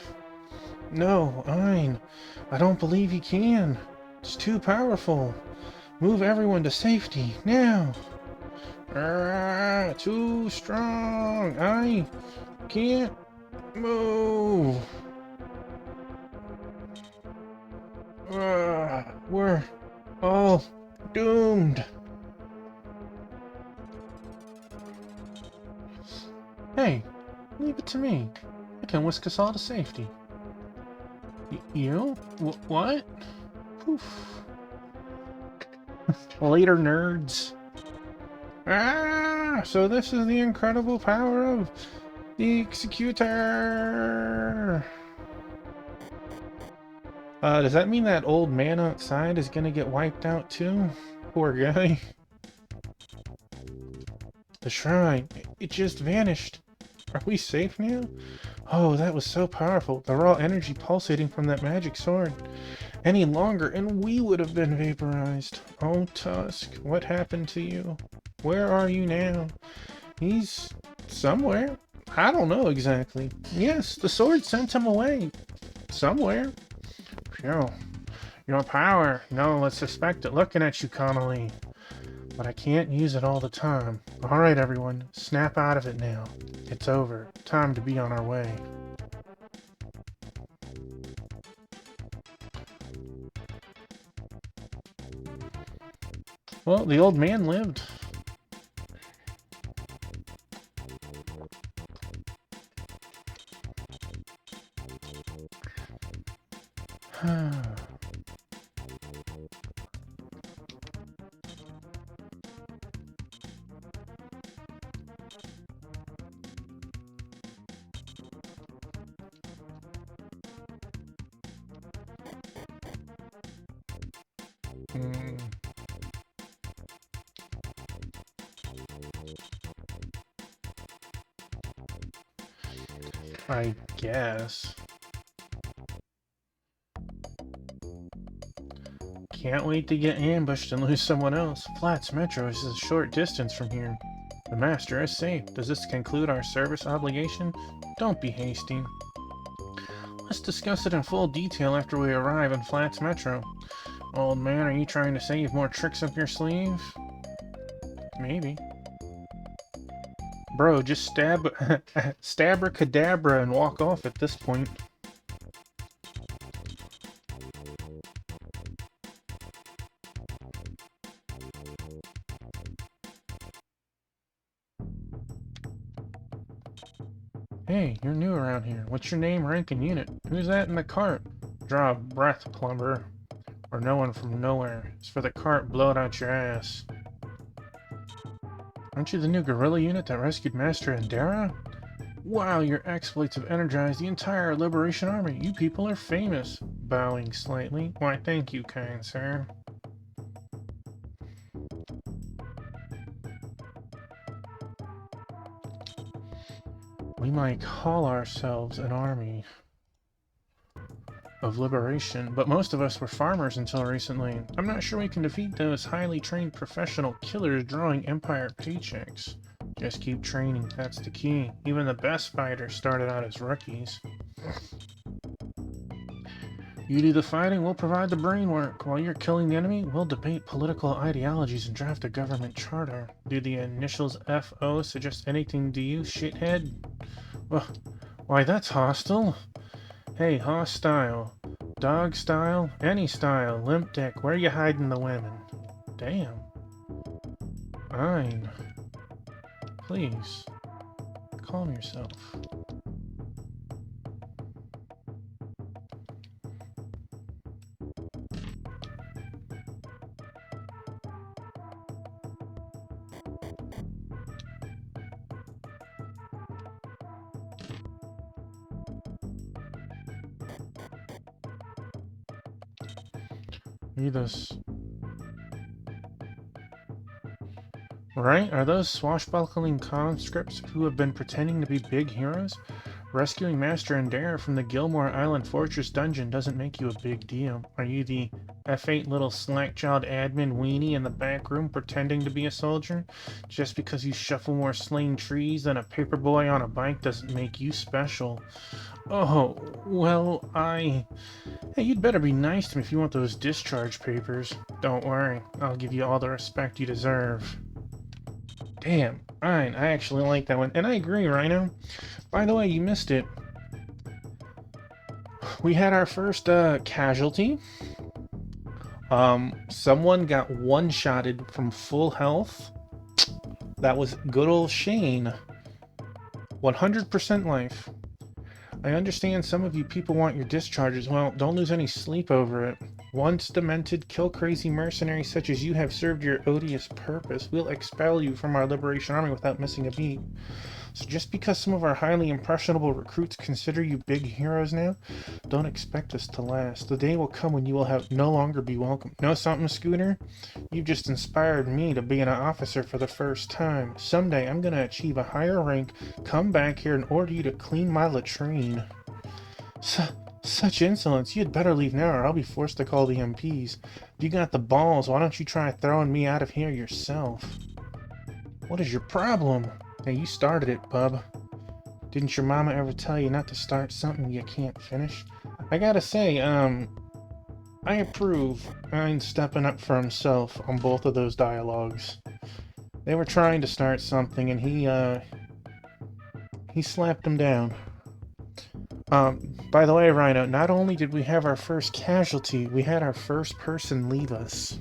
No, Ein. I don't believe he can. It's too powerful. Move everyone to safety, now! Too strong! I can't move! We're all doomed! Hey, leave it to me. I can whisk us all to safety. You? What? Poof. Later, nerds. So this is the incredible power of the Executor! Does that mean that old man outside is gonna get wiped out too? Poor guy. The shrine, it just vanished. Are we safe now? Oh, that was so powerful. The raw energy pulsating from that magic sword. Any longer, and we would have been vaporized. Oh, Tusk, what happened to you? Where are you now? He's somewhere. I don't know exactly. Yes, the sword sent him away. Somewhere. Phew. Your power. No, let's suspect it looking at you, Connolly. But I can't use it all the time. Alright, everyone. Snap out of it now. It's over. Time to be on our way. Well, the old man lived. I guess. Can't wait to get ambushed and lose someone else. Flats Metro is a short distance from here. The Master is safe. Does this conclude our service obligation? Don't be hasty. Let's discuss it in full detail after we arrive in Flats Metro. Old man, are you trying to say you've more tricks up your sleeve? Maybe. Bro, just stab Stabra-cadabra and walk off at this point. Hey, you're new around here. What's your name, rank, and unit? Who's that in the cart? Draw a breath, plumber. Or no one from nowhere. It's for the cart, blow it out your ass. Aren't you the new guerrilla unit that rescued Master Andera? Wow, your exploits have energized the entire Liberation Army. You people are famous. Bowing slightly. Why, thank you, kind sir. We might call ourselves an army of liberation, but most of us were farmers until recently. I'm not sure we can defeat those highly trained professional killers drawing Empire paychecks. Just keep training, that's the key. Even the best fighters started out as rookies. You do the fighting, we'll provide the brain work. While you're killing the enemy, we'll debate political ideologies and draft a government charter. Do the initials FO suggest anything to you, shithead? Why, that's hostile. Hey, hostile. Dog style? Any style. Limp dick. Where you hiding the women? Damn. Fine. Please. Calm yourself. Read this. Right? Are those swashbuckling conscripts who have been pretending to be big heroes? Rescuing Master and Dare from the Gilmore Island Fortress dungeon doesn't make you a big deal. Are you the F8 little slack-jawed admin weenie in the back room pretending to be a soldier? Just because you shuffle more slain trees than a paperboy on a bike doesn't make you special. Oh, well, Hey, you'd better be nice to me if you want those discharge papers. Don't worry, I'll give you all the respect you deserve. Damn, fine, I actually like that one. And I agree, Rhino. By the way, you missed it. We had our first casualty. Someone got one-shotted from full health. That was good old Shane. 100% life. I understand some of you people want your discharges. Well, don't lose any sleep over it. Once demented, kill-crazy mercenaries such as you have served your odious purpose, we'll expel you from our Liberation Army without missing a beat. So just because some of our highly impressionable recruits consider you big heroes now, don't expect us to last. The day will come when you will no longer be welcome. Know something, Scooter? You've just inspired me to be an officer for the first time. Someday I'm gonna achieve a higher rank, come back here and order you to clean my latrine. Such insolence. You'd better leave now or I'll be forced to call the MPs. If you got the balls, why don't you try throwing me out of here yourself? What is your problem? Hey, you started it, bub. Didn't your mama ever tell you not to start something you can't finish? I gotta say, I approve Ryan stepping up for himself on both of those dialogues. They were trying to start something and he slapped them down. By the way, Rhino, not only did we have our first casualty, we had our first person leave us.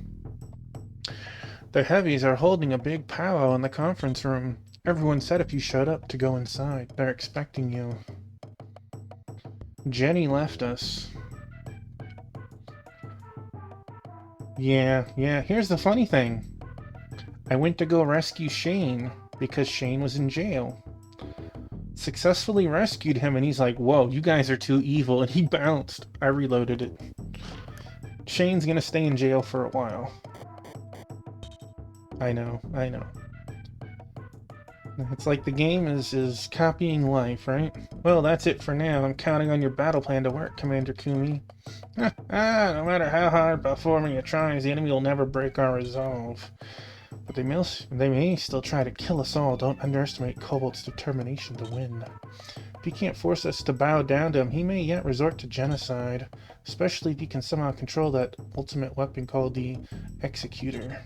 The heavies are holding a big powwow in the conference room. Everyone said if you showed up to go inside. They're expecting you. Jenny left us. Yeah, here's the funny thing. I went to go rescue Shane because Shane was in jail. Successfully rescued him and he's like, whoa, you guys are too evil, and he bounced. I reloaded it. Shane's gonna stay in jail for a while. I know. It's like the game is copying life, right? Well, that's it for now. I'm counting on your battle plan to work, Commander Kumi. No matter how hard before me it tries, the enemy will never break our resolve. But they may still try to kill us all. Don't underestimate Cobalt's determination to win. If he can't force us to bow down to him, he may yet resort to genocide. Especially if he can somehow control that ultimate weapon called the Executor.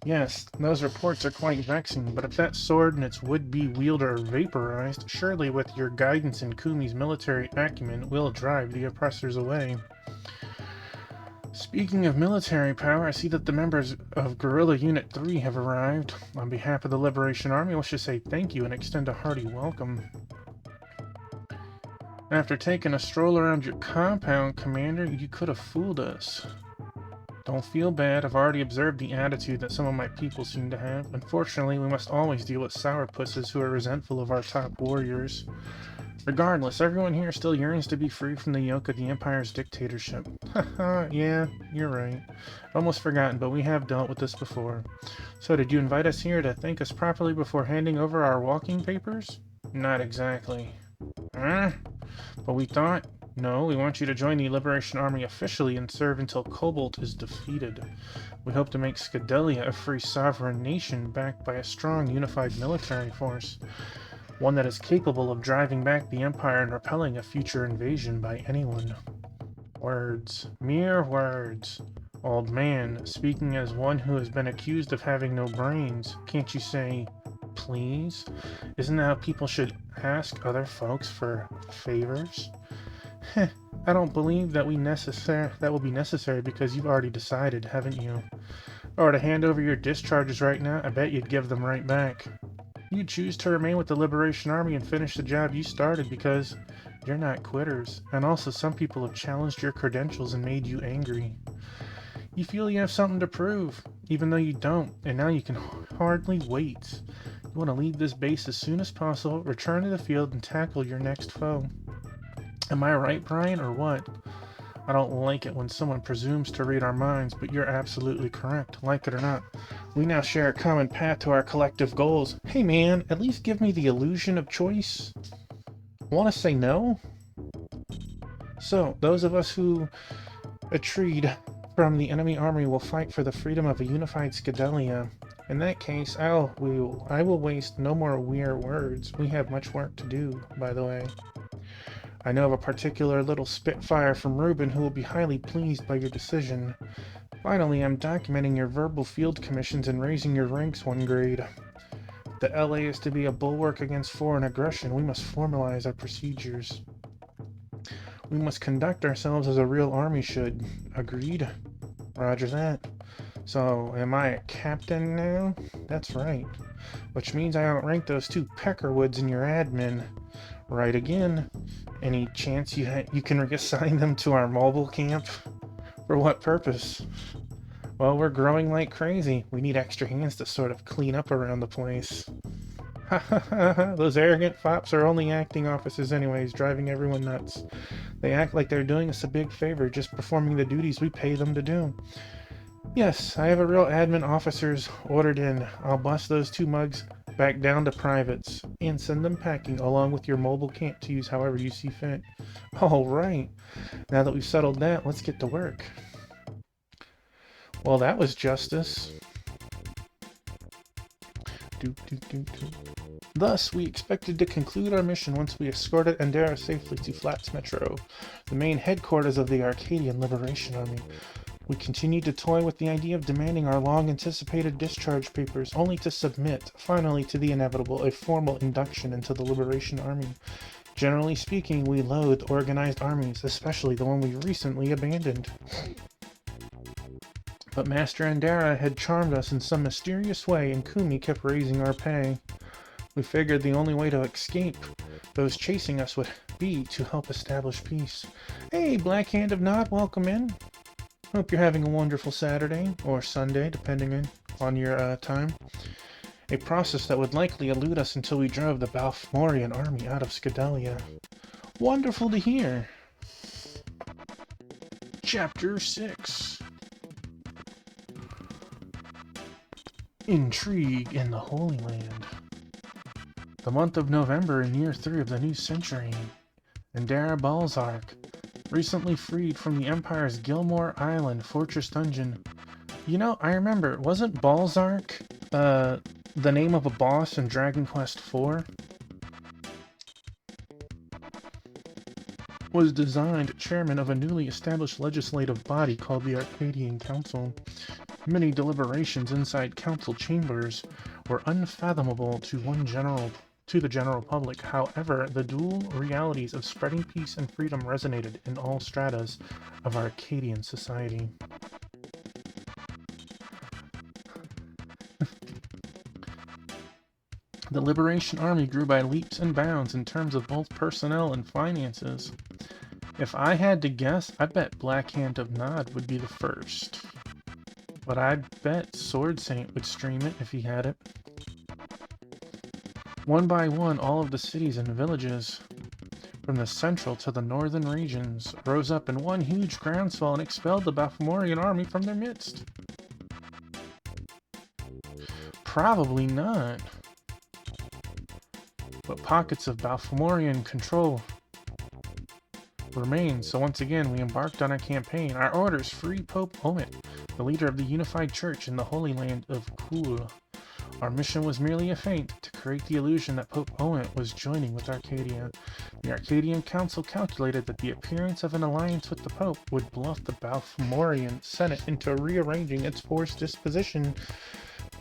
Yes, those reports are quite vexing, but if that sword and its would-be wielder are vaporized, surely with your guidance and Kumi's military acumen, we'll drive the oppressors away. Speaking of military power, I see that the members of Guerrilla Unit 3 have arrived. On behalf of the Liberation Army, I wish to say thank you and extend a hearty welcome. After taking a stroll around your compound, Commander, you could have fooled us. Don't feel bad, I've already observed the attitude that some of my people seem to have. Unfortunately, we must always deal with sourpusses who are resentful of our top warriors. Regardless, everyone here still yearns to be free from the yoke of the Empire's dictatorship. Haha, yeah, you're right. Almost forgotten, but we have dealt with this before. So did you invite us here to thank us properly before handing over our walking papers? Not exactly. Huh? But we thought... No, we want you to join the Liberation Army officially and serve until Cobalt is defeated. We hope to make Scadelia a free sovereign nation backed by a strong unified military force. One that is capable of driving back the Empire and repelling a future invasion by anyone. Words. Mere words. Old man, speaking as one who has been accused of having no brains, can't you say, please? Isn't that how people should ask other folks for favors? Heh, I don't believe that will be necessary because you've already decided, haven't you? If I were to hand over your discharges right now, I bet you'd give them right back. You choose to remain with the Liberation Army and finish the job you started because you're not quitters, and also some people have challenged your credentials and made you angry. You feel you have something to prove, even though you don't, and now you can hardly wait. You want to leave this base as soon as possible, return to the field, and tackle your next foe. Am I right, Brian, or what? I don't like it when someone presumes to read our minds, but you're absolutely correct. Like it or not, we now share a common path to our collective goals. Hey man, at least give me the illusion of choice. Want to say no? So, those of us who retreat from the enemy army will fight for the freedom of a unified Scadelia. In that case, I will waste no more weird words. We have much work to do, by the way. I know of a particular little spitfire from Reuben who will be highly pleased by your decision. Finally, I'm documenting your verbal field commissions and raising your ranks one grade. The LA is to be a bulwark against foreign aggression. We must formalize our procedures. We must conduct ourselves as a real army should. Agreed? Roger that. So, am I a captain now? That's right. Which means I outrank those two Peckerwoods in your admin. Right again. Any chance you can reassign them to our mobile camp? For what purpose? Well, we're growing like crazy. We need extra hands to sort of clean up around the place. Ha ha ha ha! Those arrogant fops are only acting officers anyways, driving everyone nuts. They act like they're doing us a big favor, just performing the duties we pay them to do. Yes, I have a real admin officers ordered in. I'll bust those two mugs back down to privates and send them packing along with your mobile camp to use however you see fit. All right. Now that we've settled that, let's get to work. Well, that was justice. Thus, we expected to conclude our mission once we escorted Andera safely to Flats Metro, the main headquarters of the Arcadian Liberation Army. We continued to toy with the idea of demanding our long-anticipated discharge papers, only to submit, finally, to the inevitable, a formal induction into the Liberation Army. Generally speaking, we loathed organized armies, especially the one we recently abandoned. But Master Andera had charmed us in some mysterious way, and Kumi kept raising our pay. We figured the only way to escape those chasing us would be to help establish peace. Hey, Black Hand of Nod, welcome in. Hope you're having a wonderful Saturday, or Sunday, depending on your time. A process that would likely elude us until we drove the Balfmorian army out of Scadelia. Wonderful to hear. Chapter 6. Intrigue in the Holy Land. The month of November in year 3 of the new century. Andera Balzark, recently freed from the Empire's Gilmore Island fortress dungeon. You know, I remember, wasn't Balzark the name of a boss in Dragon Quest IV? Was designed chairman of a newly established legislative body called the Arcadian Council. Many deliberations inside council chambers were unfathomable to the general public. However, the dual realities of spreading peace and freedom resonated in all stratas of Arcadian society. The Liberation Army grew by leaps and bounds in terms of both personnel and finances. If I had to guess, I bet Black Hand of Nod would be the first. But I'd bet Sword Saint would stream it if he had it. One by one, all of the cities and villages, from the central to the northern regions, rose up in one huge groundswell and expelled the Balfmorian army from their midst. Probably not. But pockets of Balfmorian control remained, so once again we embarked on a campaign. Our orders: free Pope Omet, the leader of the unified church in the Holy Land of Kul. Our mission was merely a feint to create the illusion that Pope Omet was joining with Arcadia. The Arcadian Council calculated that the appearance of an alliance with the Pope would bluff the Balfmorian Senate into rearranging its force disposition,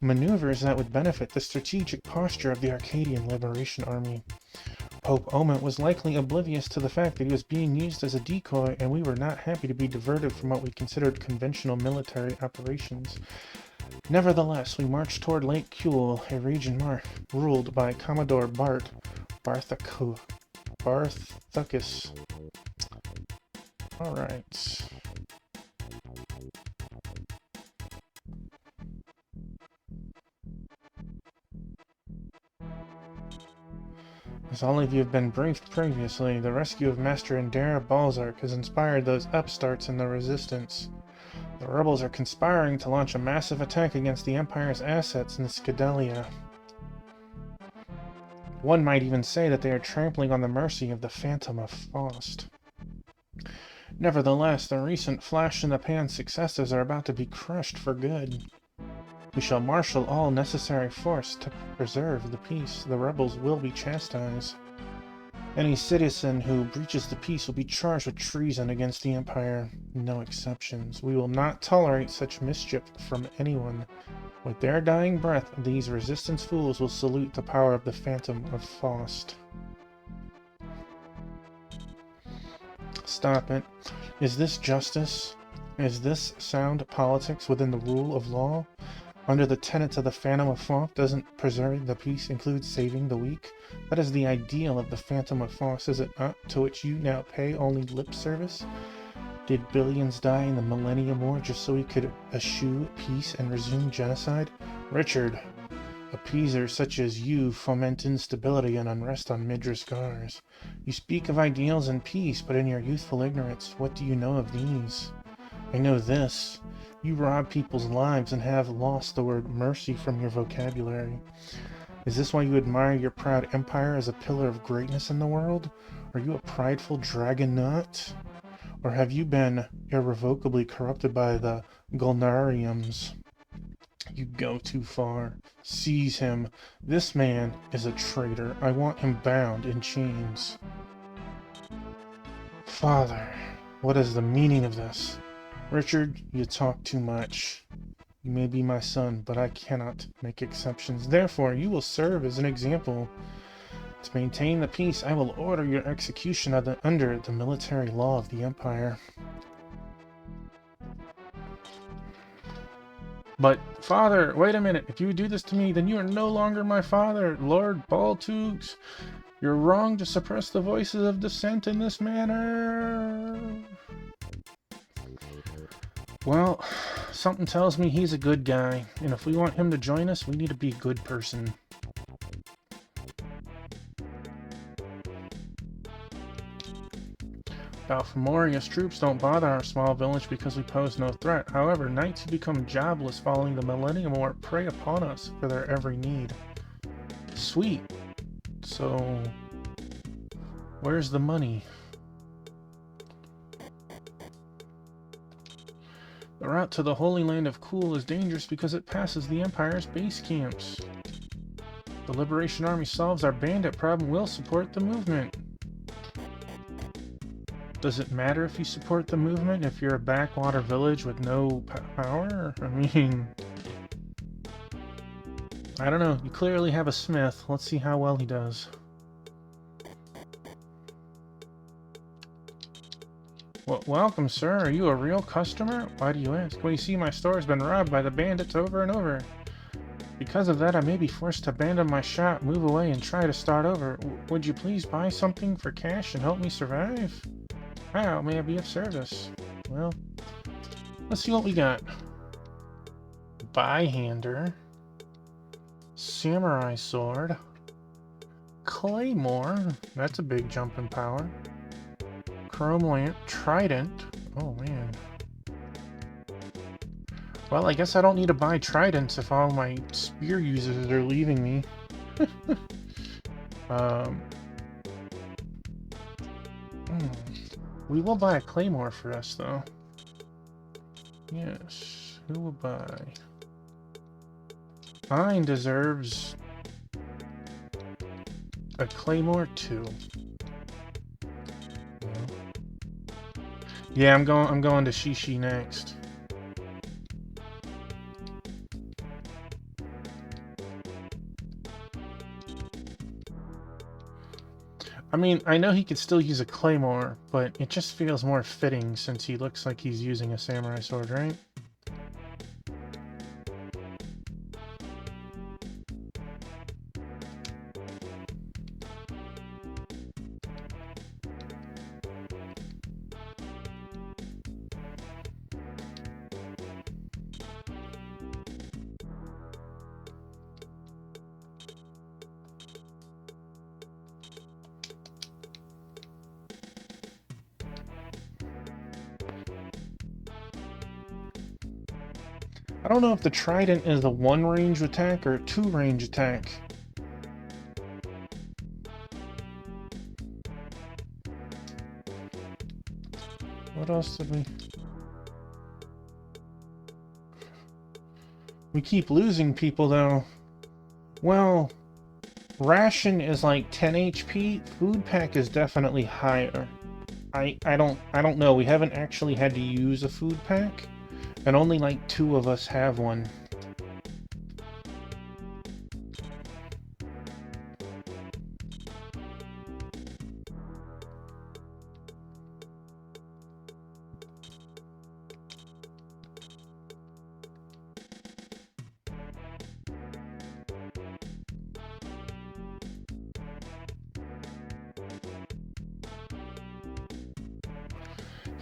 maneuvers that would benefit the strategic posture of the Arcadian Liberation Army. Pope Omet was likely oblivious to the fact that he was being used as a decoy, and we were not happy to be diverted from what we considered conventional military operations. Nevertheless, we marched toward Lake Kuel, a region ruled by Commodore Barthacus. Alright. As all of you have been briefed previously, the rescue of Master Indara Balzark has inspired those upstarts in the Resistance. The rebels are conspiring to launch a massive attack against the Empire's assets in Scadelia. One might even say that they are trampling on the mercy of the Phantom of Faust. Nevertheless, the recent flash-in-the-pan successes are about to be crushed for good. We shall marshal all necessary force to preserve the peace. The rebels will be chastised. Any citizen who breaches the peace will be charged with treason against the Empire. No exceptions. We will not tolerate such mischief from anyone. With their dying breath, these resistance fools will salute the power of the Phantom of Faust. Stop it. Is this justice? Is this sound politics within the rule of law? Under the tenets of the Phantom of Faust, doesn't preserving the peace include saving the weak? That is the ideal of the Phantom of Faust, is it not? To which you now pay only lip service? Did billions die in the Millennium War just so we could eschew peace and resume genocide? Richard, appeasers such as you foment instability and unrest on Midras. You speak of ideals and peace, but in your youthful ignorance, what do you know of these? I know this. You rob people's lives and have lost the word mercy from your vocabulary. Is this why you admire your proud empire as a pillar of greatness in the world? Are you a prideful dragonaut? Or have you been irrevocably corrupted by the Golnariums? You go too far. Seize him. This man is a traitor. I want him bound in chains. Father, what is the meaning of this? Richard, you talk too much. You may be my son, but I cannot make exceptions. Therefore, you will serve as an example. To maintain the peace, I will order your execution under the military law of the Empire. But, Father, wait a minute. If you do this to me, then you are no longer my father, Lord Baltoogs. You're wrong to suppress the voices of dissent in this manner. Well, something tells me he's a good guy, and if we want him to join us, we need to be a good person. Balfamoria's troops don't bother our small village because we pose no threat. However, knights who become jobless following the Millennium War prey upon us for their every need. Sweet. So, where's the money? The route to the Holy Land of Cool is dangerous because it passes the Empire's base camps. The Liberation Army solves our bandit problem, we'll support the movement. Does it matter if you support the movement if you're a backwater village with no power? I mean, I don't know. You clearly have a smith. Let's see how well he does. Well, welcome, sir. Are you a real customer? Why do you ask? Well, you see, my store has been robbed by the bandits over and over. Because of that, I may be forced to abandon my shop, move away, and try to start over. Would you please buy something for cash and help me survive? How may I be of service? Well, let's see what we got. Byhander. Samurai sword. Claymore. That's a big jump in power. Chrome lamp. Trident. Oh, man. Well, I guess I don't need to buy tridents if all my spear users are leaving me. We will buy a claymore for us, though. Yes, who will buy? Mine deserves a claymore too. Yeah, I'm going to Shishi next. I mean, I know he could still use a claymore, but it just feels more fitting since he looks like he's using a samurai sword, right? don't know if the trident is a 1 range attack or a 2 range attack. What else did we... We keep losing people, though. Well, ration is like 10 HP. Food pack is definitely higher. I don't know. We haven't actually had to use a food pack, and only like 2 of us have one.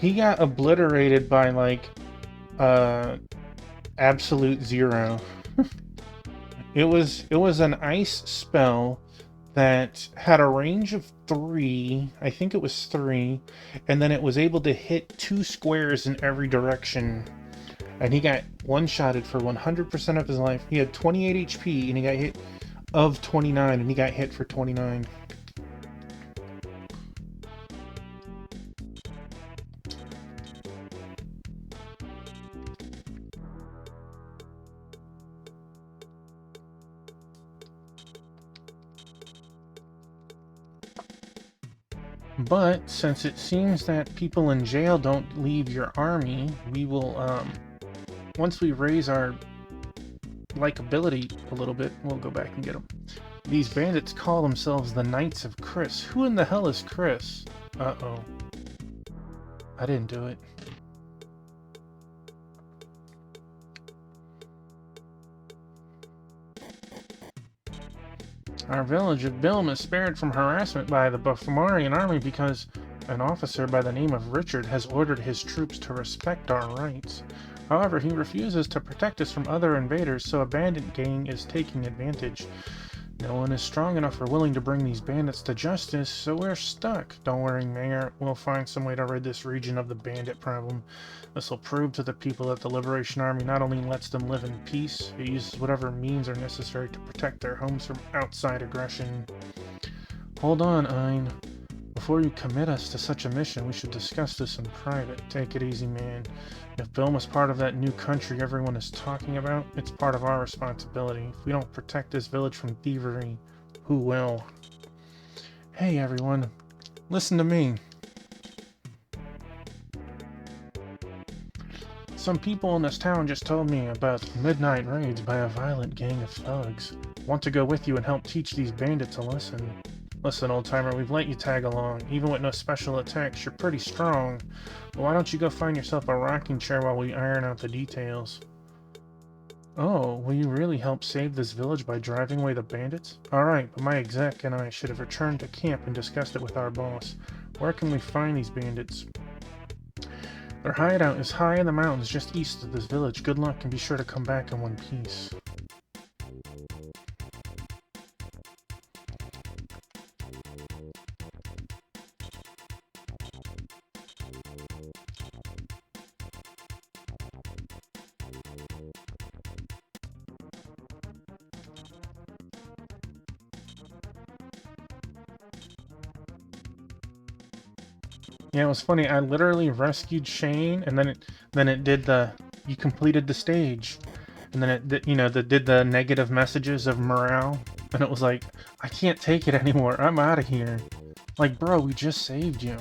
He got obliterated by, like, absolute 0. It was an ice spell that had a range of 3, I think it was 3, and then it was able to hit 2 squares in every direction. And he got one-shotted for 100% of his life. He had 28 HP, and he got hit of 29, and he got hit for 29. But since it seems that people in jail don't leave your army, we will, once we raise our likability a little bit, we'll go back and get them. These bandits call themselves the Knights of Chris. Who in the hell is Chris? Uh-oh. I didn't do it. Our village of Bilm is spared from harassment by the Bafumarian army because an officer by the name of Richard has ordered his troops to respect our rights. However, he refuses to protect us from other invaders, so a bandit gang is taking advantage. No one is strong enough or willing to bring these bandits to justice, so we're stuck. Don't worry, Mayor. We'll find some way to rid this region of the bandit problem. This will prove to the people that the Liberation Army not only lets them live in peace, it uses whatever means are necessary to protect their homes from outside aggression. Hold on, Ein. Before you commit us to such a mission, we should discuss this in private. Take it easy, man. If Bilm is part of that new country everyone is talking about, it's part of our responsibility. If we don't protect this village from thievery, who will? Hey, everyone. Listen to me. Some people in this town just told me about midnight raids by a violent gang of thugs. Want to go with you and help teach these bandits a lesson. Listen, old-timer, we've let you tag along. Even with no special attacks, you're pretty strong. But why don't you go find yourself a rocking chair while we iron out the details? Oh, will you really help save this village by driving away the bandits? Alright, but my exec and I should have returned to camp and discussed it with our boss. Where can we find these bandits? Their hideout is high in the mountains just east of this village. Good luck and be sure to come back in one piece. Yeah, it was funny. I literally rescued Shane, and then it did the you completed the stage, and then it did, did the negative messages of morale, and it was like, I can't take it anymore. I'm out of here. Like, bro, we just saved you.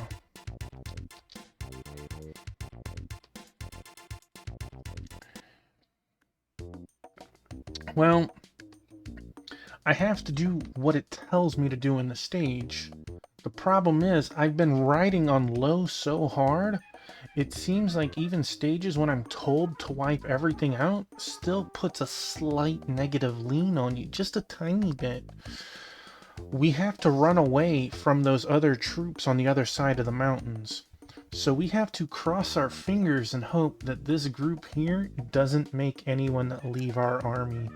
Well, I have to do what it tells me to do in the stage. The problem is, I've been riding on low so hard, it seems like even stages when I'm told to wipe everything out still puts a slight negative lean on you, just a tiny bit. We have to run away from those other troops on the other side of the mountains. So we have to cross our fingers and hope that this group here doesn't make anyone leave our army,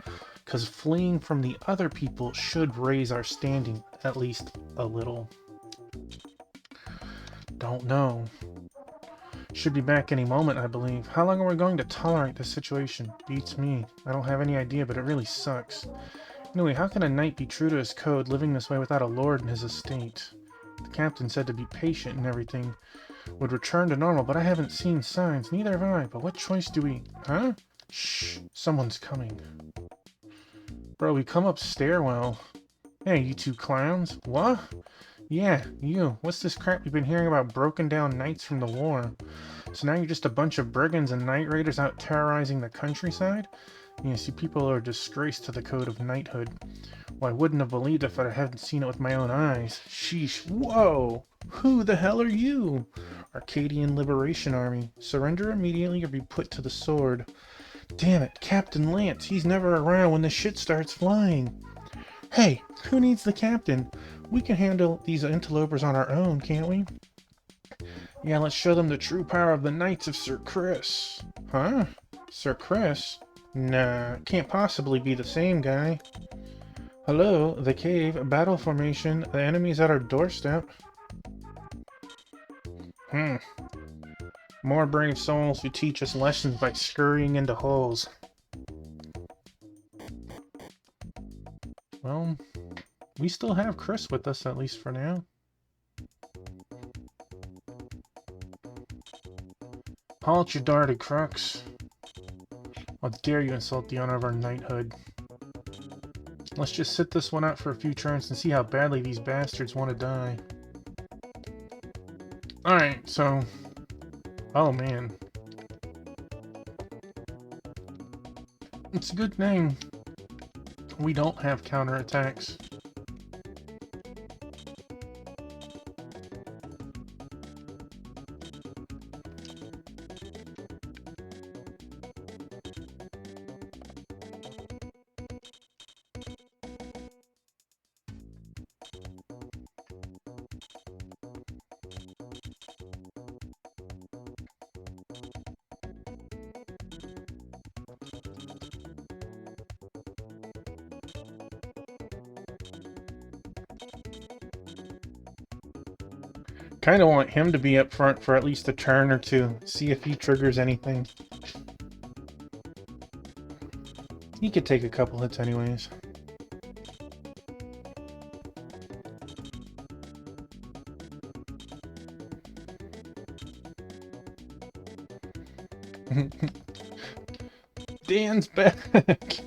because fleeing from the other people should raise our standing at least a little. Don't know. Should be back any moment, I believe. How long are we going to tolerate this situation? Beats me. I don't have any idea, but it really sucks. Anyway, how can a knight be true to his code, living this way without a lord in his estate? The captain said to be patient and everything would return to normal, but I haven't seen signs. Neither have I. But what choice do we... Huh? Shh. Someone's coming. Bro, we come up stairwell. Hey, you two clowns. What? Yeah, you. What's this crap we've been hearing about broken down knights from the war? So now you're just a bunch of brigands and night raiders out terrorizing the countryside? Yes, you people are a disgrace to the code of knighthood. Well, I wouldn't have believed if I hadn't seen it with my own eyes. Sheesh. Whoa! Who the hell are you? Arcadian Liberation Army. Surrender immediately or be put to the sword. Damn it, Captain Lance. He's never around when the shit starts flying. Hey, who needs the captain? We can handle these interlopers on our own, can't we? Yeah, let's show them the true power of the Knights of Sir Chris. Huh? Sir Chris? Nah, can't possibly be the same guy. Hello, the cave, battle formation, the enemy's at our doorstep. More brave souls who teach us lessons by scurrying into holes. Well, we still have Chris with us, at least for now. Halt your darted crooks. How dare you insult the honor of our knighthood. Let's just sit this one out for a few turns and see how badly these bastards want to die. Alright, so... Oh man. It's a good thing we don't have counterattacks. Kind of want him to be up front for at least a turn or two. See if he triggers anything. He could take a couple hits anyways. Dan's back!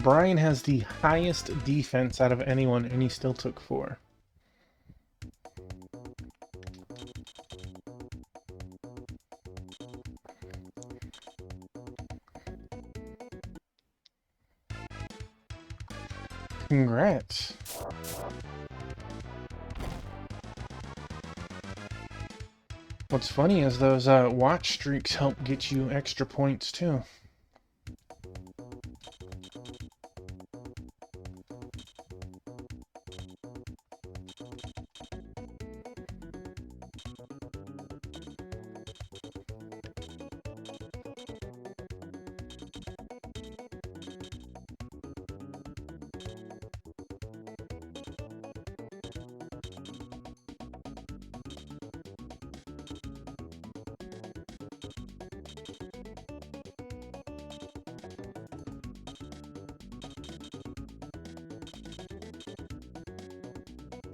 Brian has the highest defense out of anyone, and he still took 4. Congrats. What's funny is those watch streaks help get you extra points too.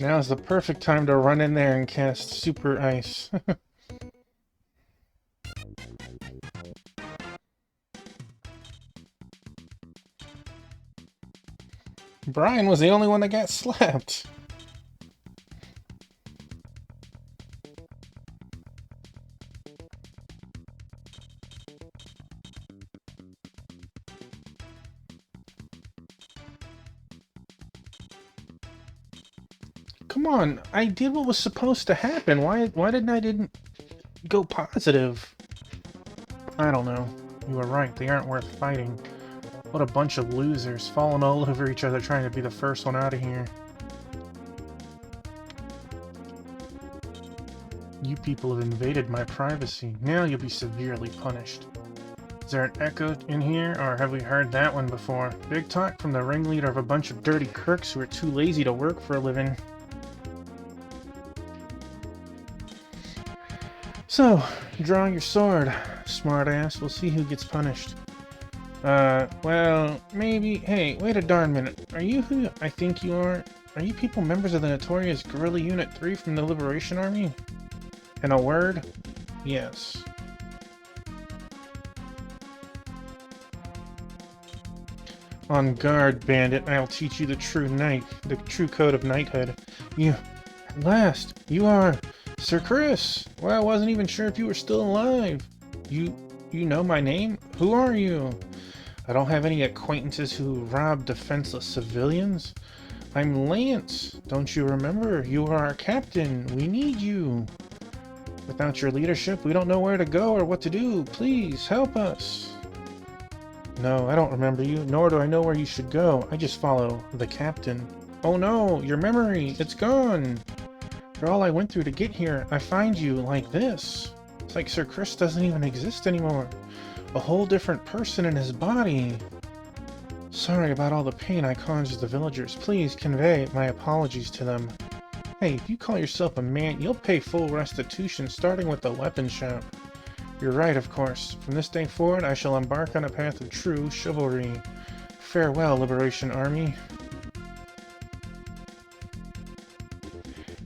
Now's the perfect time to run in there and cast Super Ice. Brian was the only one that got slapped. Come on, I did what was supposed to happen. Why didn't I go positive? I don't know. You are right, they aren't worth fighting. What a bunch of losers, falling all over each other trying to be the first one out of here. You people have invaded my privacy. Now you'll be severely punished. Is there an echo in here, or have we heard that one before? Big talk from the ringleader of a bunch of dirty crooks who are too lazy to work for a living. So, draw your sword, smartass. We'll see who gets punished. Well, maybe... Hey, wait a darn minute. Are you who I think you are? Are you people members of the notorious Guerrilla Unit 3 from the Liberation Army? In a word, yes. On guard, bandit. I'll teach you the true code of knighthood. At last, you are Sir Chris. Well, I wasn't even sure if you were still alive. You know my name? Who are you? I don't have any acquaintances who rob defenseless civilians. I'm Lance. Don't you remember? You are our captain. We need you. Without your leadership, we don't know where to go or what to do. Please, help us. No, I don't remember you, nor do I know where you should go. I just follow the captain. Oh no, your memory, it's gone. For all I went through to get here, I find you like this. It's like Sir Chris doesn't even exist anymore. A whole different person in his body. Sorry about all the pain I caused the villagers. Please convey my apologies to them. Hey, if you call yourself a man, you'll pay full restitution, starting with the weapon shop. You're right, of course. From this day forward, I shall embark on a path of true chivalry. Farewell, Liberation Army.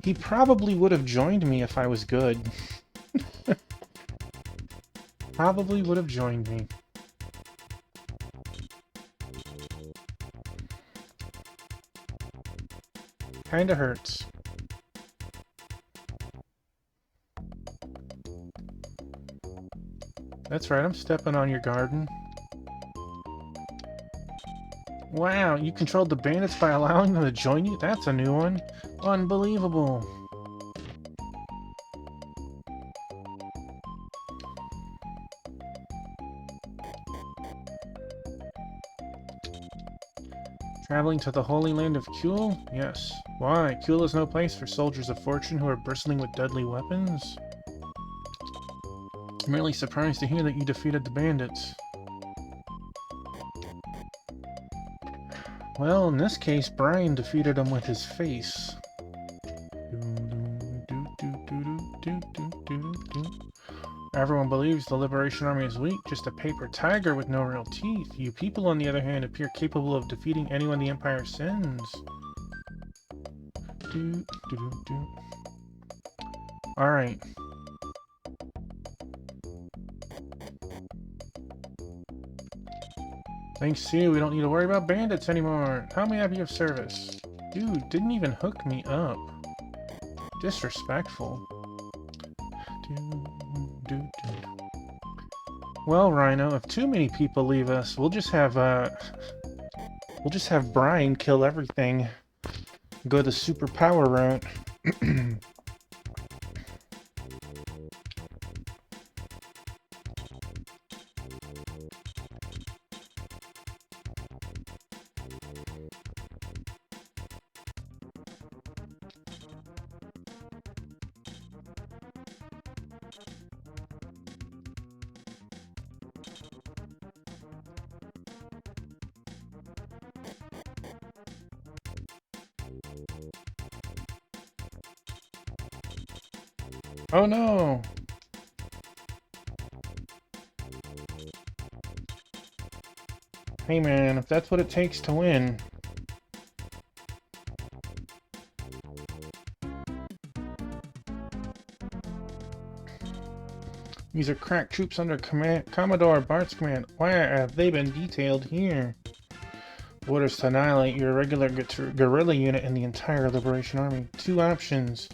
He probably would have joined me if I was good. Probably would have joined me. Kinda hurts. That's right, I'm stepping on your garden. Wow, you controlled the bandits by allowing them to join you? That's a new one. Unbelievable. Traveling to the Holy Land of Kuhl? Yes. Why? Kuhl is no place for soldiers of fortune who are bristling with deadly weapons? I'm really surprised to hear that you defeated the bandits. Well, in this case, Brian defeated them with his face. Everyone believes the Liberation Army is weak, just a paper tiger with no real teeth. You people, on the other hand, appear capable of defeating anyone the Empire sends. Alright. Thanks to you, we don't need to worry about bandits anymore. How may I be of service? Dude, didn't even hook me up. Disrespectful. Well, Rhino, if too many people leave us, we'll just have Brian kill everything. Go the superpower route. Oh no! Hey man, if that's what it takes to win. These are crack troops under Commodore Bart's command. Why have they been detailed here? Orders to annihilate your irregular guerrilla unit and the entire Liberation Army. Two options.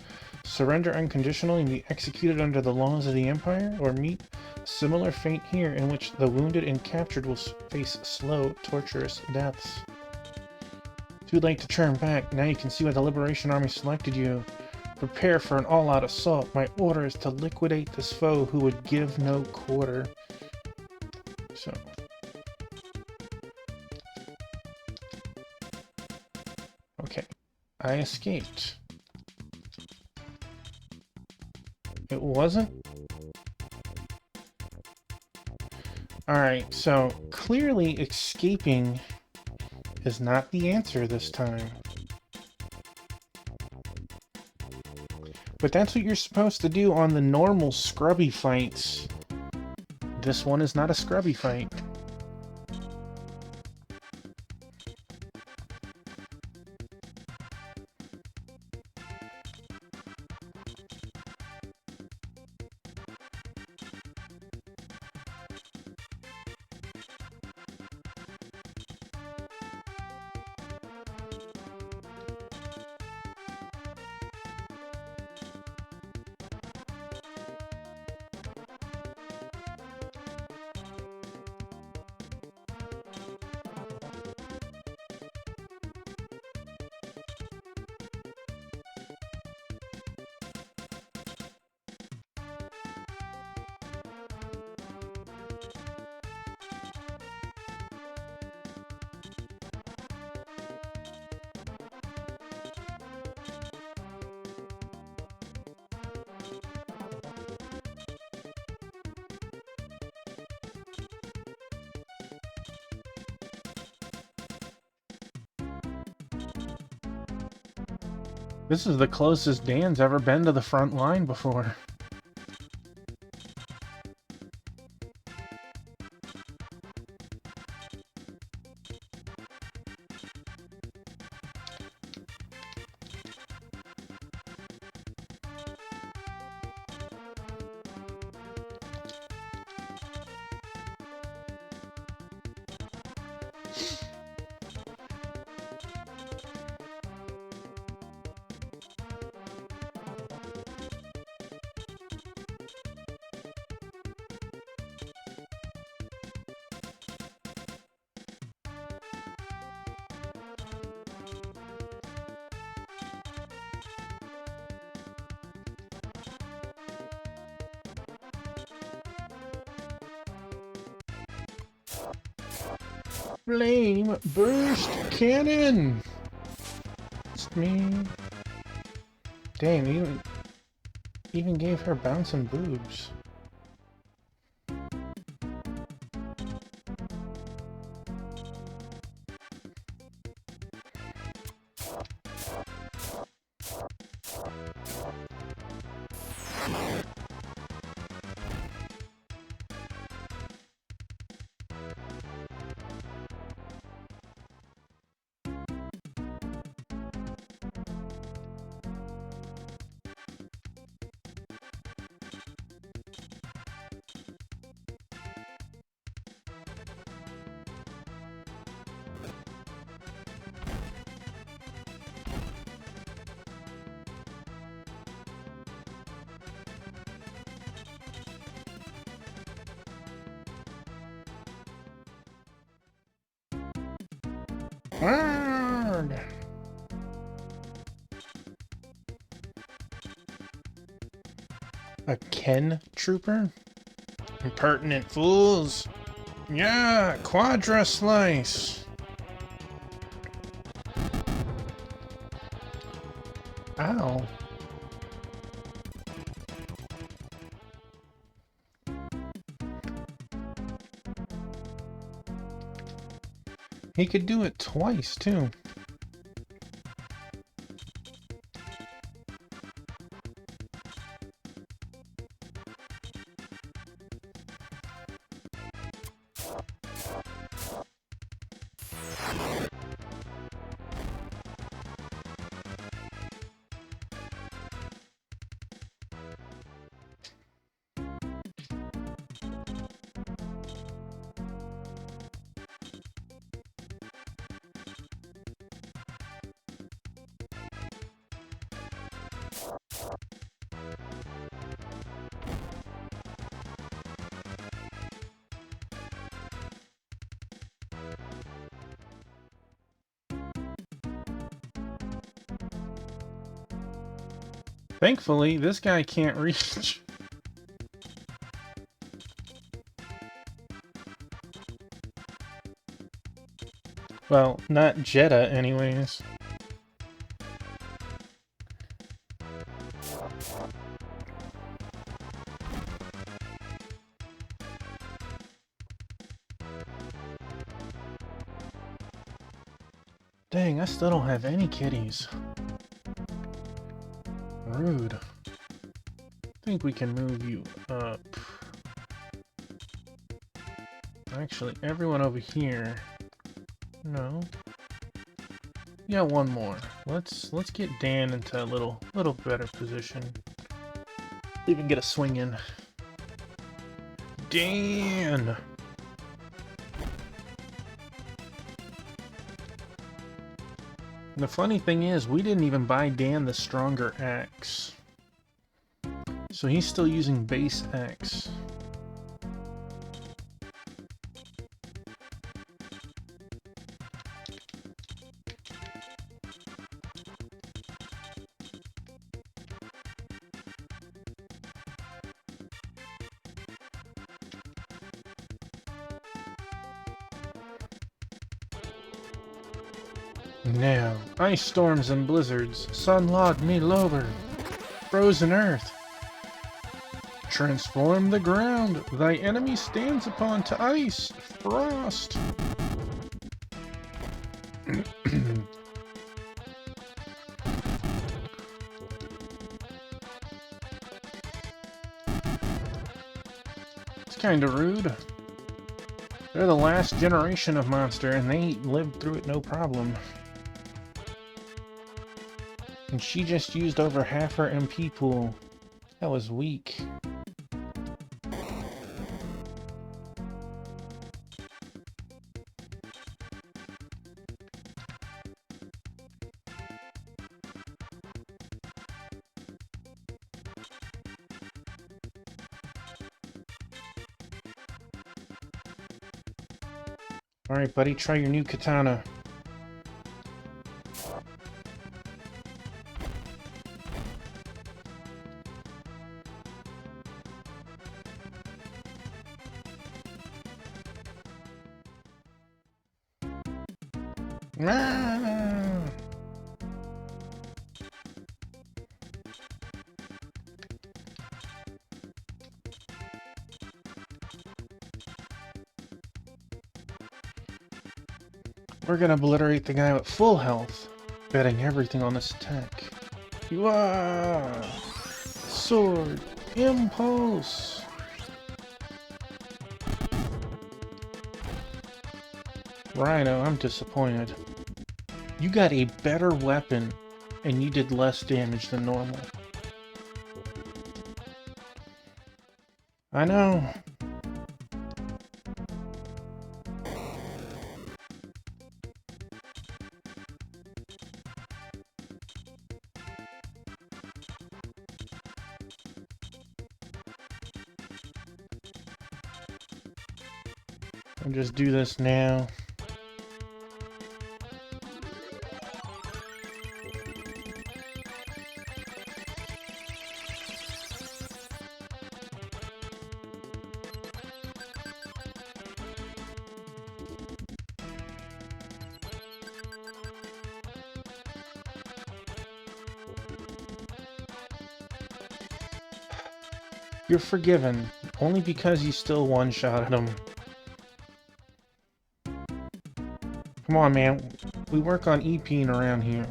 Surrender unconditionally and be executed under the laws of the Empire, or meet similar fate here in which the wounded and captured will face slow, torturous deaths. Too late to turn back. Now you can see why the Liberation Army selected you. Prepare for an all-out assault. My order is to liquidate this foe who would give no quarter. so. Okay, I escaped. It wasn't? Alright, so clearly escaping is not the answer this time. But that's what you're supposed to do on the normal scrubby fights. This one is not a scrubby fight. This is the closest Dan's ever been to the front line before. Flame burst cannon! It's me. Damn, even gave her bouncing boobs. Arrgh! A Ken trooper? Impertinent fools! Yeah, quadra slice! Ow. He could do it twice, too. Thankfully, this guy can't reach. Well, not Jeddah, anyways. Dang, I still don't have any kitties. Rude. I think we can move you up. Actually, everyone over here. No. Yeah, one more. Let's get Dan into a little better position. Even get a swing in. Dan! The funny thing is, we didn't even buy Dan the stronger axe. So he's still using base axe. Now, ice storms and blizzards, sunlod me lower, frozen earth. Transform the ground, thy enemy stands upon to ice, frost. It's kinda rude. They're the last generation of monster, and they lived through it no problem. And she just used over half her MP pool. That was weak. Alright, buddy, try your new katana. Ah! We're gonna obliterate the guy with full health, betting everything on this attack. Wah! Sword! Impulse! Rhino, I'm disappointed. You got a better weapon, and you did less damage than normal. I know. I'll just do this now. You're forgiven, only because you still one-shotted him. Come on, man. We work on EPing around here.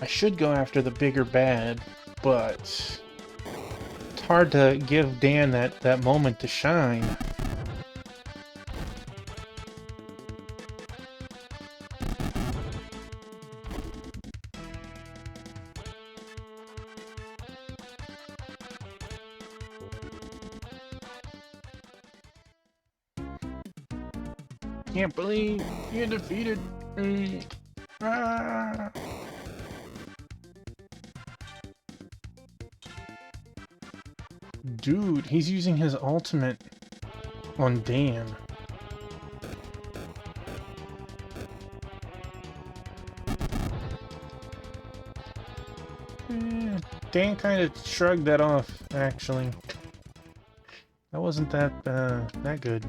I should go after the bigger bad, but it's hard to give Dan that moment to shine. Can't believe you defeated me. Ah. Dude, he's using his ultimate on Dan. Dan kind of shrugged that off, actually. That wasn't that good.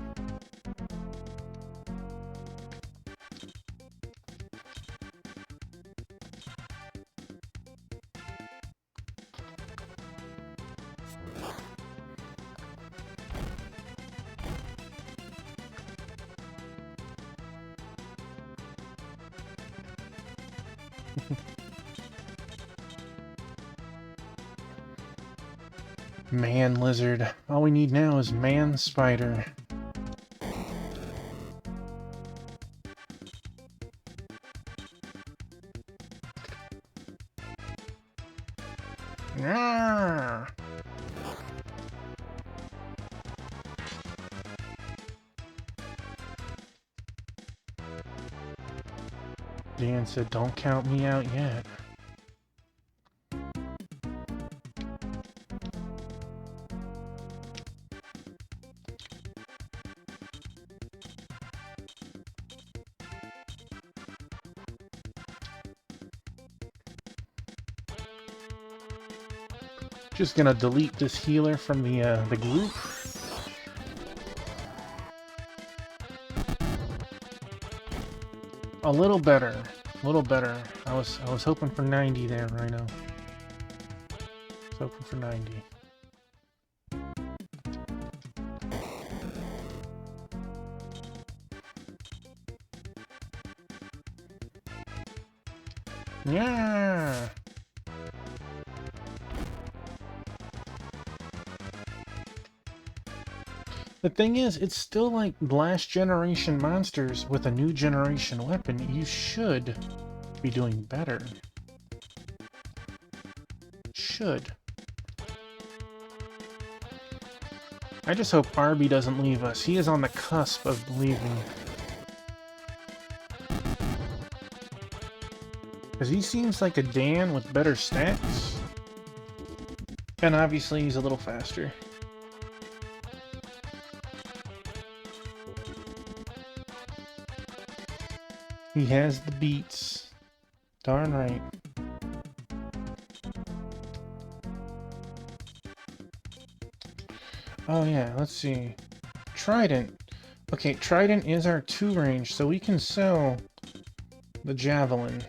Man lizard. All we need now is man spider. Ah! Dan said, "Don't count me out yet." Just gonna delete this healer from the group. A little better, a little better. I was hoping for 90 there, Rhino. I was hoping for 90. Yeah. The thing is, it's still like last generation monsters with a new generation weapon. You should be doing better. Should. I just hope Arby doesn't leave us. He is on the cusp of leaving. Because he seems like a Dan with better stats. And obviously he's a little faster. He has the beats. Darn right. Oh yeah, let's see. Trident. Okay, Trident is our 2 range, so we can sell the Javelin.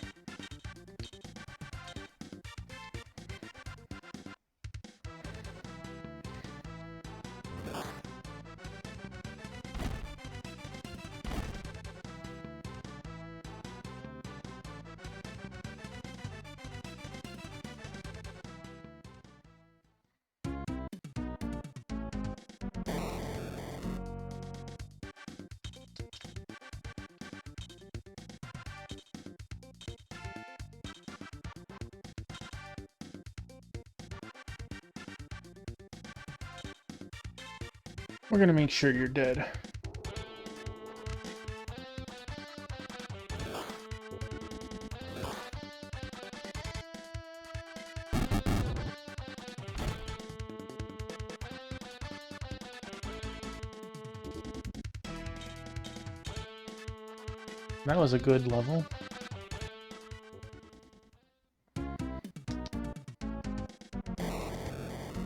We're gonna make sure you're dead. That was a good level.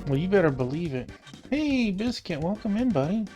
Well, you better believe it. Hey, Biscuit, welcome in, buddy.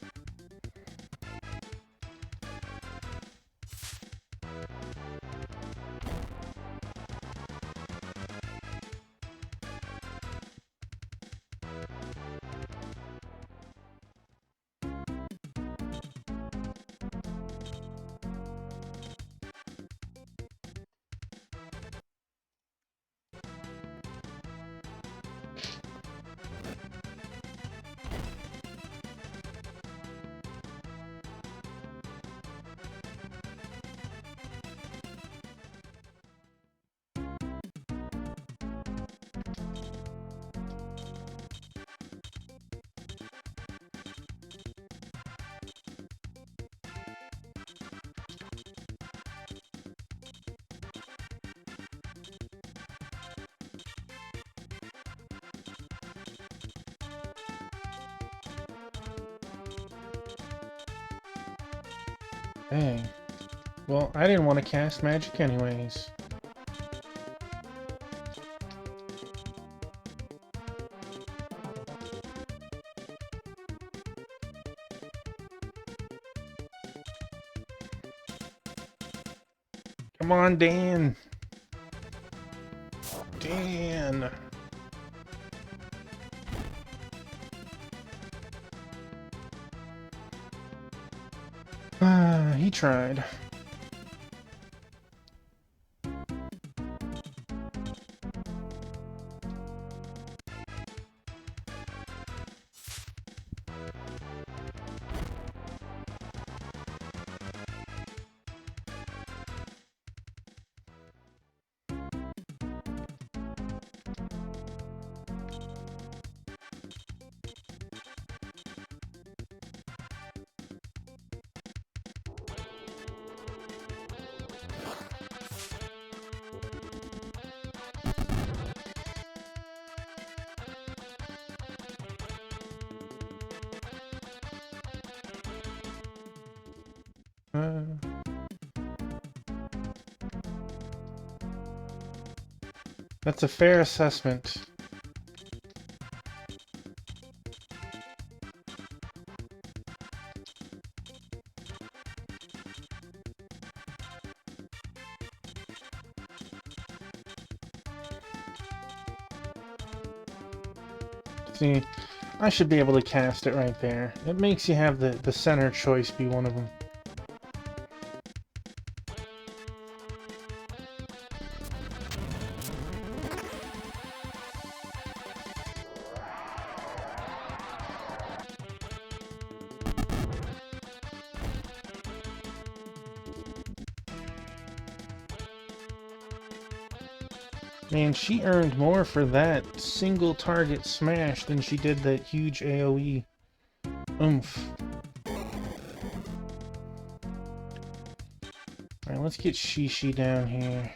Dang. Well, I didn't want to cast magic anyways. Come on, Dan! Dan! He tried. That's a fair assessment. See, I should be able to cast it right there. It makes you have the center choice be one of them. Man, she earned more for that single target smash than she did that huge AoE. Oomph. Alright, let's get Shishi down here.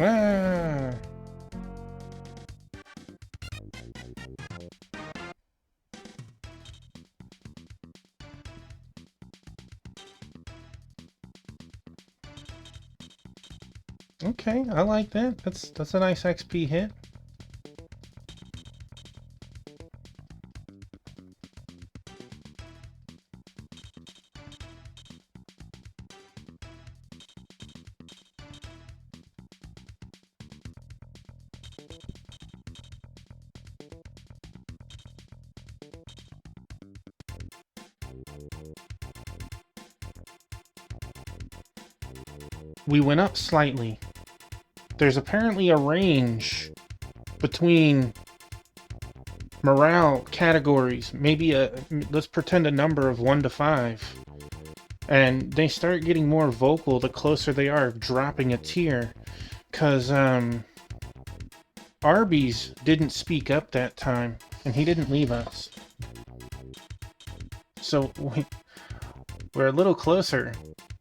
Ah. Okay, I like that. That's a nice XP hit. We went up slightly. There's apparently a range between morale categories. Maybe let's pretend a number of 1 to 5. And they start getting more vocal the closer they are dropping a tier. Because, Arby's didn't speak up that time, and he didn't leave us. So, we're a little closer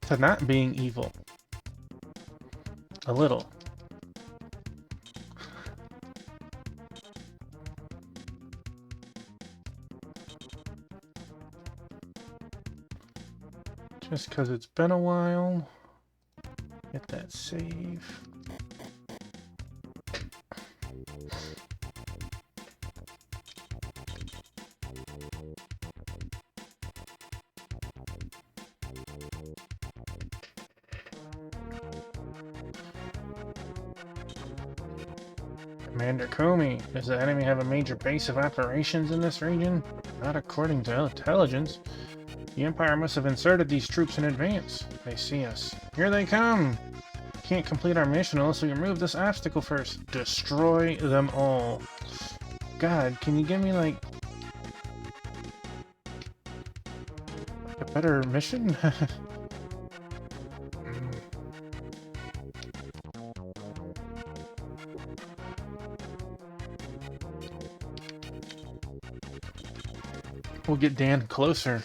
to not being evil. A little. Just because it's been a while. Get that save. Commander Comey, does the enemy have a major base of operations in this region? Not according to intelligence. The Empire must have inserted these troops in advance. They see us. Here they come! Can't complete our mission unless we remove this obstacle first. Destroy them all. God, can you give me, like, a better mission? We'll get Dan closer.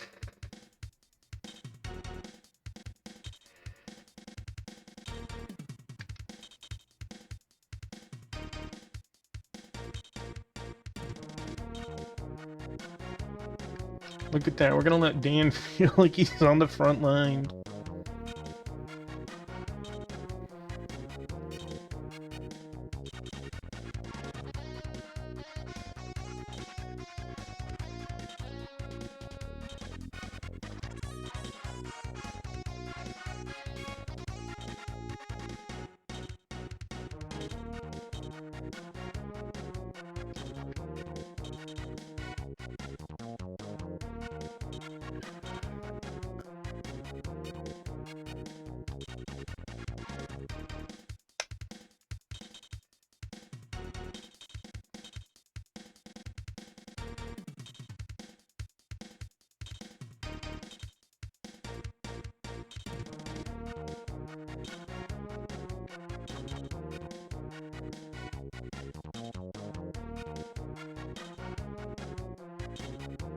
Look at that. We're gonna let Dan feel like he's on the front line.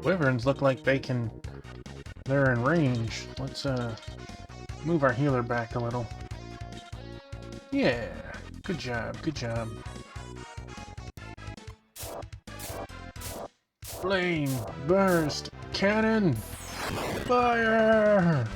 Wyverns look like they're in range. Let's move our healer back a little. Yeah, good job, good job. Flame, burst, cannon, fire!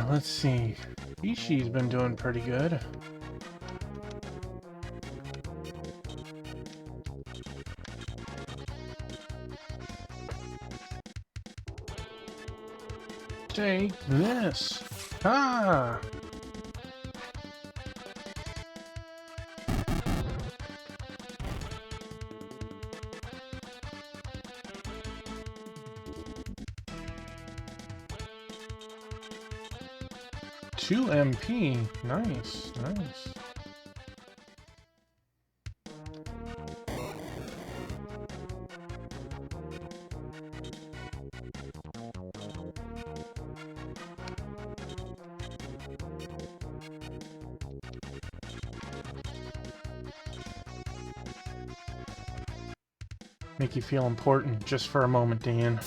Let's see. Ishi's been doing pretty good. Take this! Ah! Two MP. Nice, nice. Make you feel important just for a moment, Dan.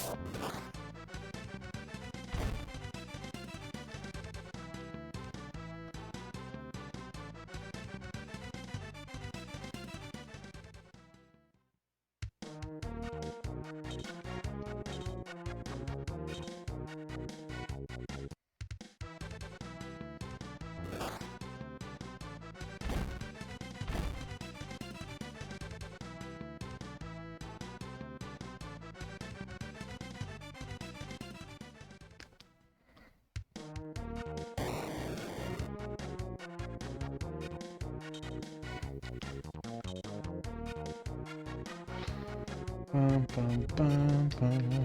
Bum, bum, bum, bum.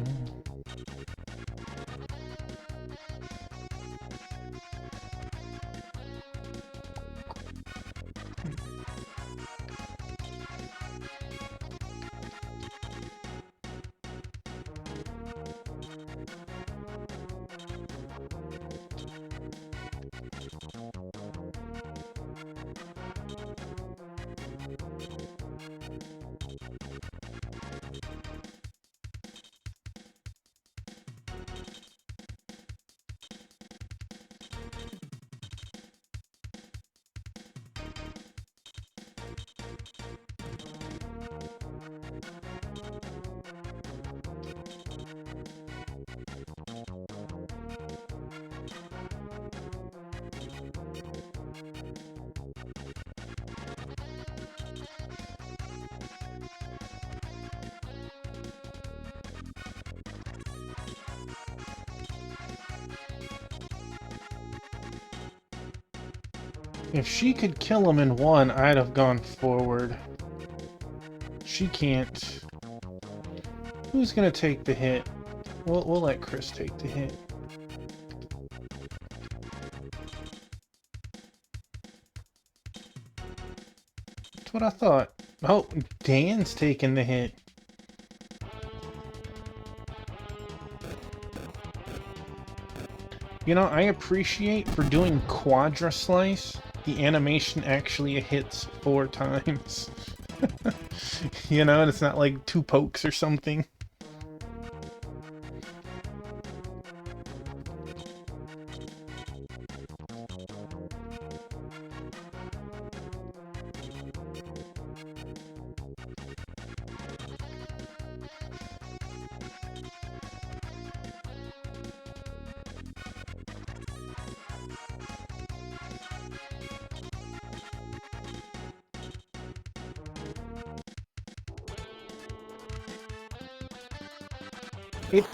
If she could kill him in one, I'd have gone forward. she can't. Who's gonna take the hit? We'll let Chris take the hit. That's what I thought. Oh, Dan's taking the hit. You know, I appreciate for doing Quadra Slice, the animation actually hits 4 times. You know, and it's not like 2 pokes or something.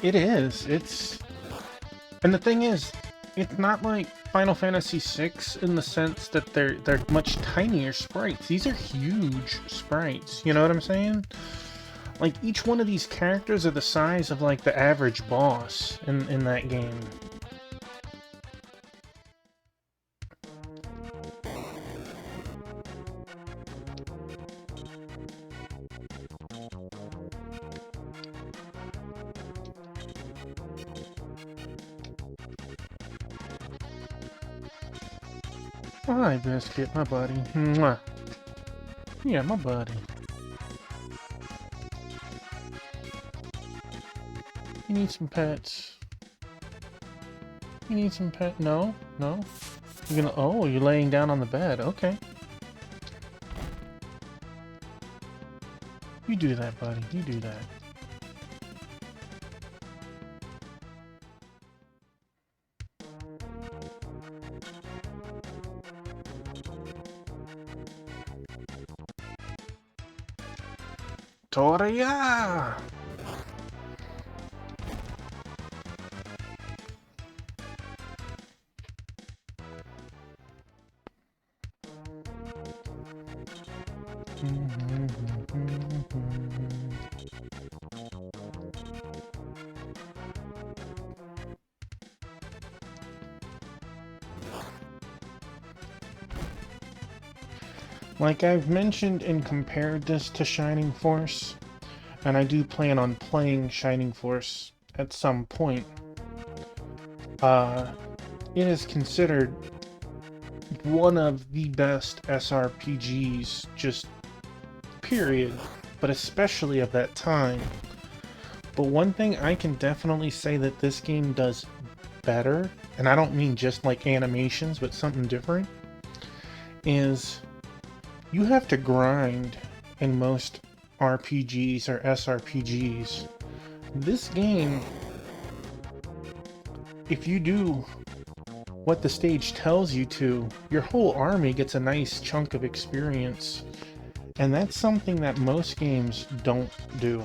It is. It's... And the thing is, it's not like Final Fantasy VI in the sense that they're much tinier sprites. These are huge sprites, you know what I'm saying? Like, each one of these characters are the size of, like, the average boss in that game. Hi, Biscuit, my buddy. Mwah. Yeah, my buddy. You need some pets. You need some pet? No? No? You're gonna... Oh, you're laying down on the bed. Okay. You do that, buddy. You do that. Toria! Like I've mentioned and compared this to Shining Force, and I do plan on playing Shining Force at some point, it is considered one of the best SRPGs, just period, but especially of that time. But one thing I can definitely say that this game does better, and I don't mean just like animations, but something different, is you have to grind in most RPGs or SRPGs. This game, if you do what the stage tells you to, your whole army gets a nice chunk of experience. And that's something that most games don't do.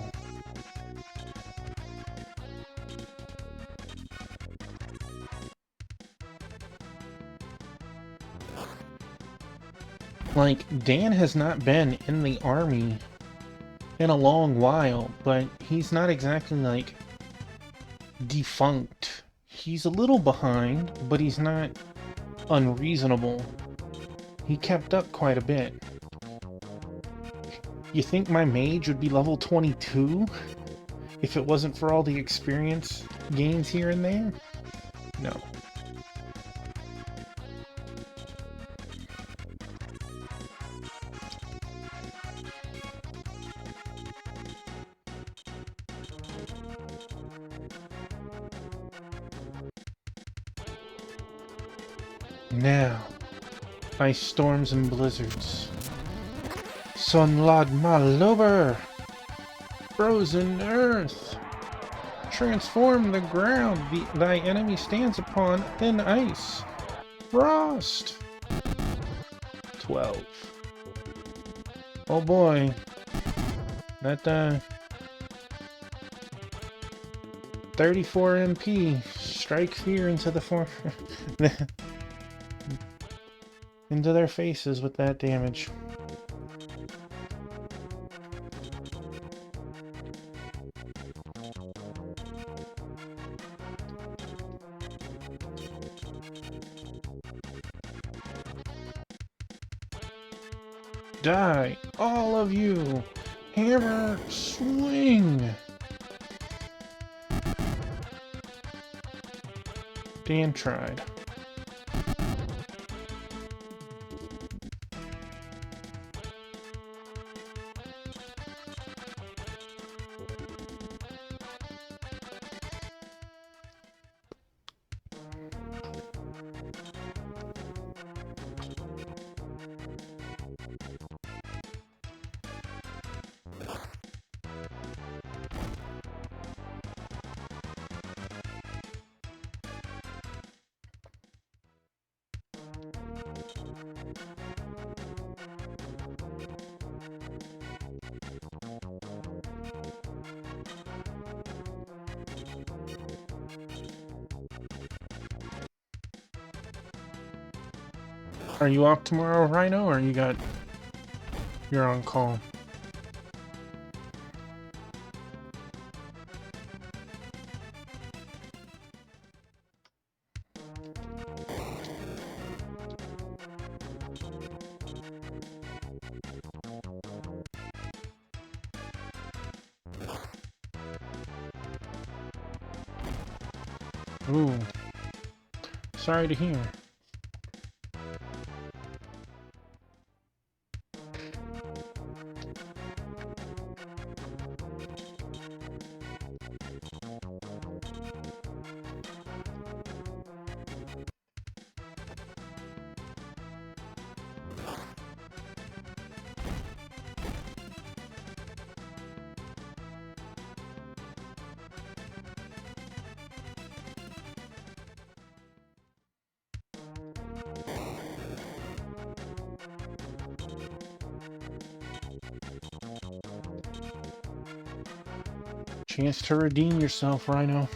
Like, Dan has not been in the army in a long while, but he's not exactly, like, defunct. He's a little behind, but he's not unreasonable. He kept up quite a bit. You think my mage would be level 22 if it wasn't for all the experience gains here and there? No. Now, ice storms and blizzards. Sunlad Malober! Frozen earth! Transform the ground thy enemy stands upon thin ice. Frost! 12. Oh boy. That, 34 MP. Strike fear into the into their faces with that damage. Die! All of you! Hammer, swing! Dan tried. Are you off tomorrow, Rhino, or you're on call? Ooh. Sorry to hear. Chance to redeem yourself, Rhino.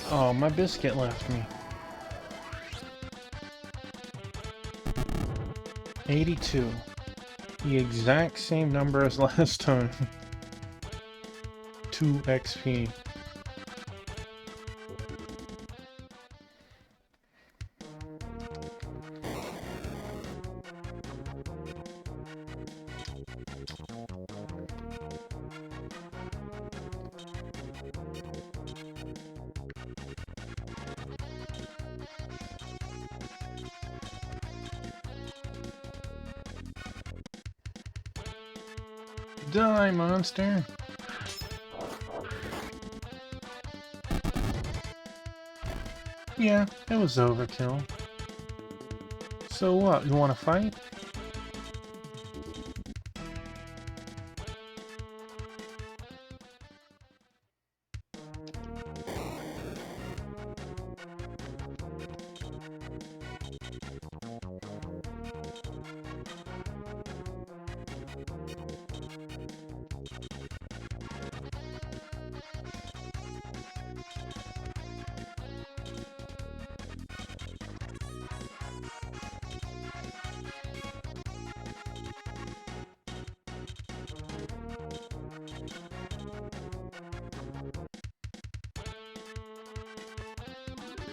Oh, my biscuit left me. 82. The exact same number as last time. 2 XP. Die, monster! Yeah, it was overkill. So what, you wanna fight?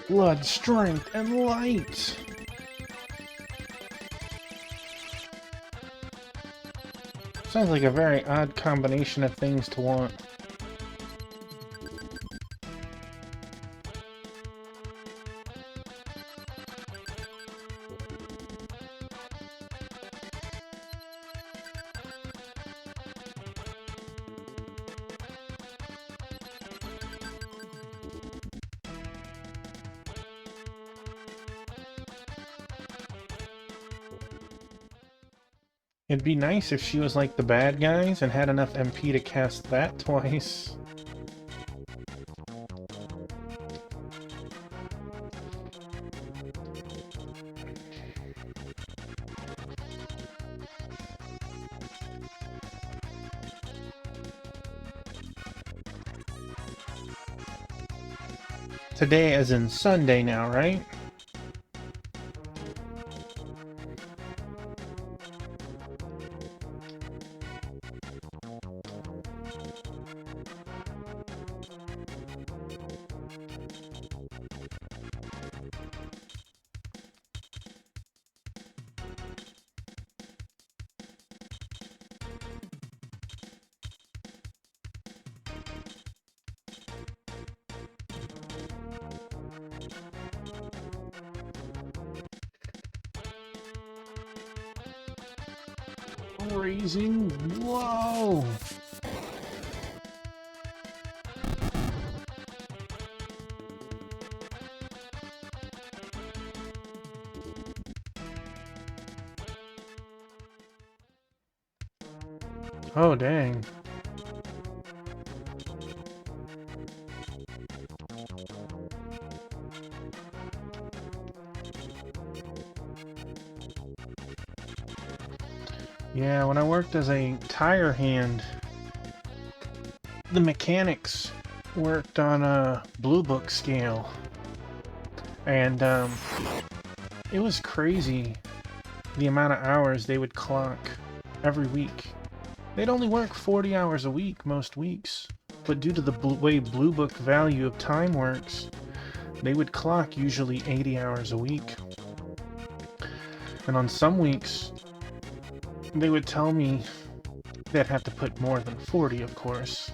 Blood, strength, and light! Sounds like a very odd combination of things to want. It'd be nice if she was like the bad guys and had enough MP to cast that twice. Today as in Sunday now, right? crazy. Whoa! Oh, dang. Yeah, when I worked as a tire hand, the mechanics worked on a Blue Book scale. And it was crazy the amount of hours they would clock every week. They'd only work 40 hours a week most weeks, but due to the way Blue Book value of time works, they would clock usually 80 hours a week. And on some weeks, they would tell me they'd have to put more than 40, of course.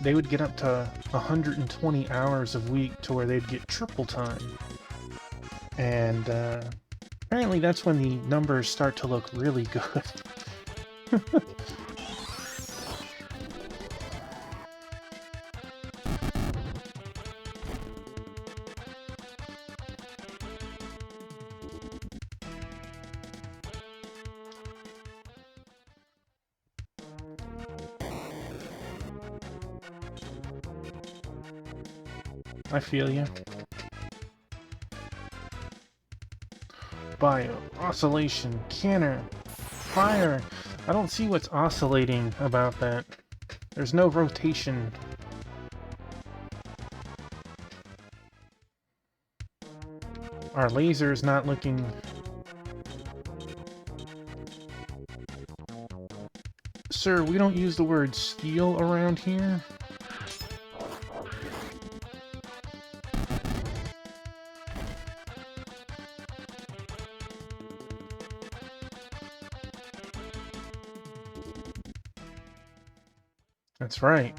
They would get up to 120 hours a week to where they'd get triple time. And apparently that's when the numbers start to look really good. I feel you. Bio, oscillation, canner, fire. I don't see what's oscillating about that. There's no rotation. Our laser is not looking... Sir, we don't use the word steel around here. That's right.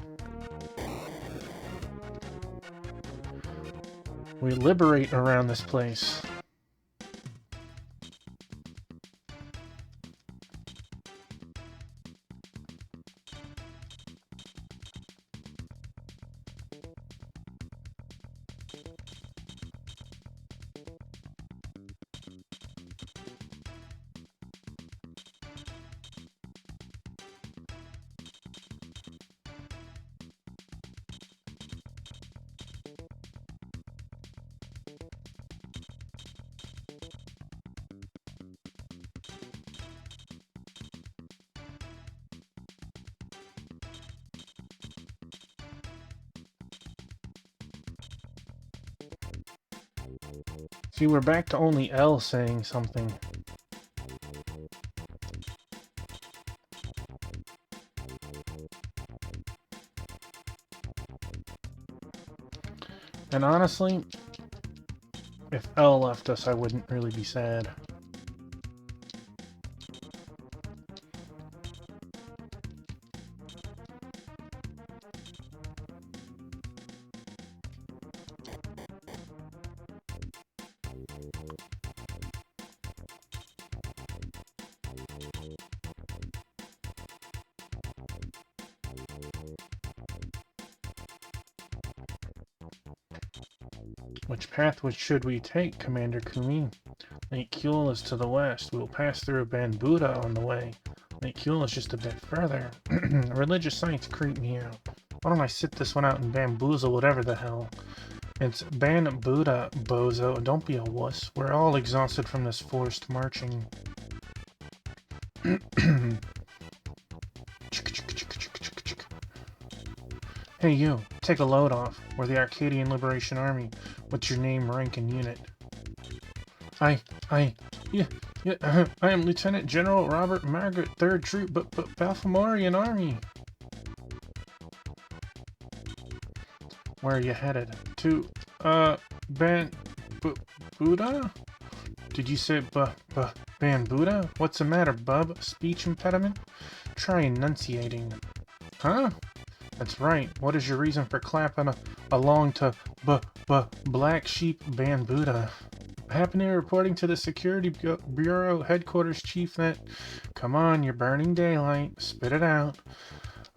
We liberate around this place. See, we're back to only L saying something. And honestly, if L left us, I wouldn't really be sad. Which path should we take, Commander Kumi? Lake Kuel is to the west. We will pass through Banbuda on the way. Lake Kuel is just a bit further. Religious sites creep me out. Why don't I sit this one out and bamboozle whatever the hell? It's Banbuda, bozo. Don't be a wuss. We're all exhausted from this forced marching. Hey you, take a load off. We're the Arcadian Liberation Army. What's your name, rank, and unit? I am Lieutenant General Robert Margaret, 3rd Troop, but Balfamorian Army. Where are you headed? To, Buddha? Did you say Buddha? What's the matter, bub? Speech impediment? Try enunciating. Huh? That's right. What is your reason for clapping along to Black Sheep Buddha? I happen to be reporting to the Security Bureau Headquarters Chief that... Come on, you're burning daylight. Spit it out.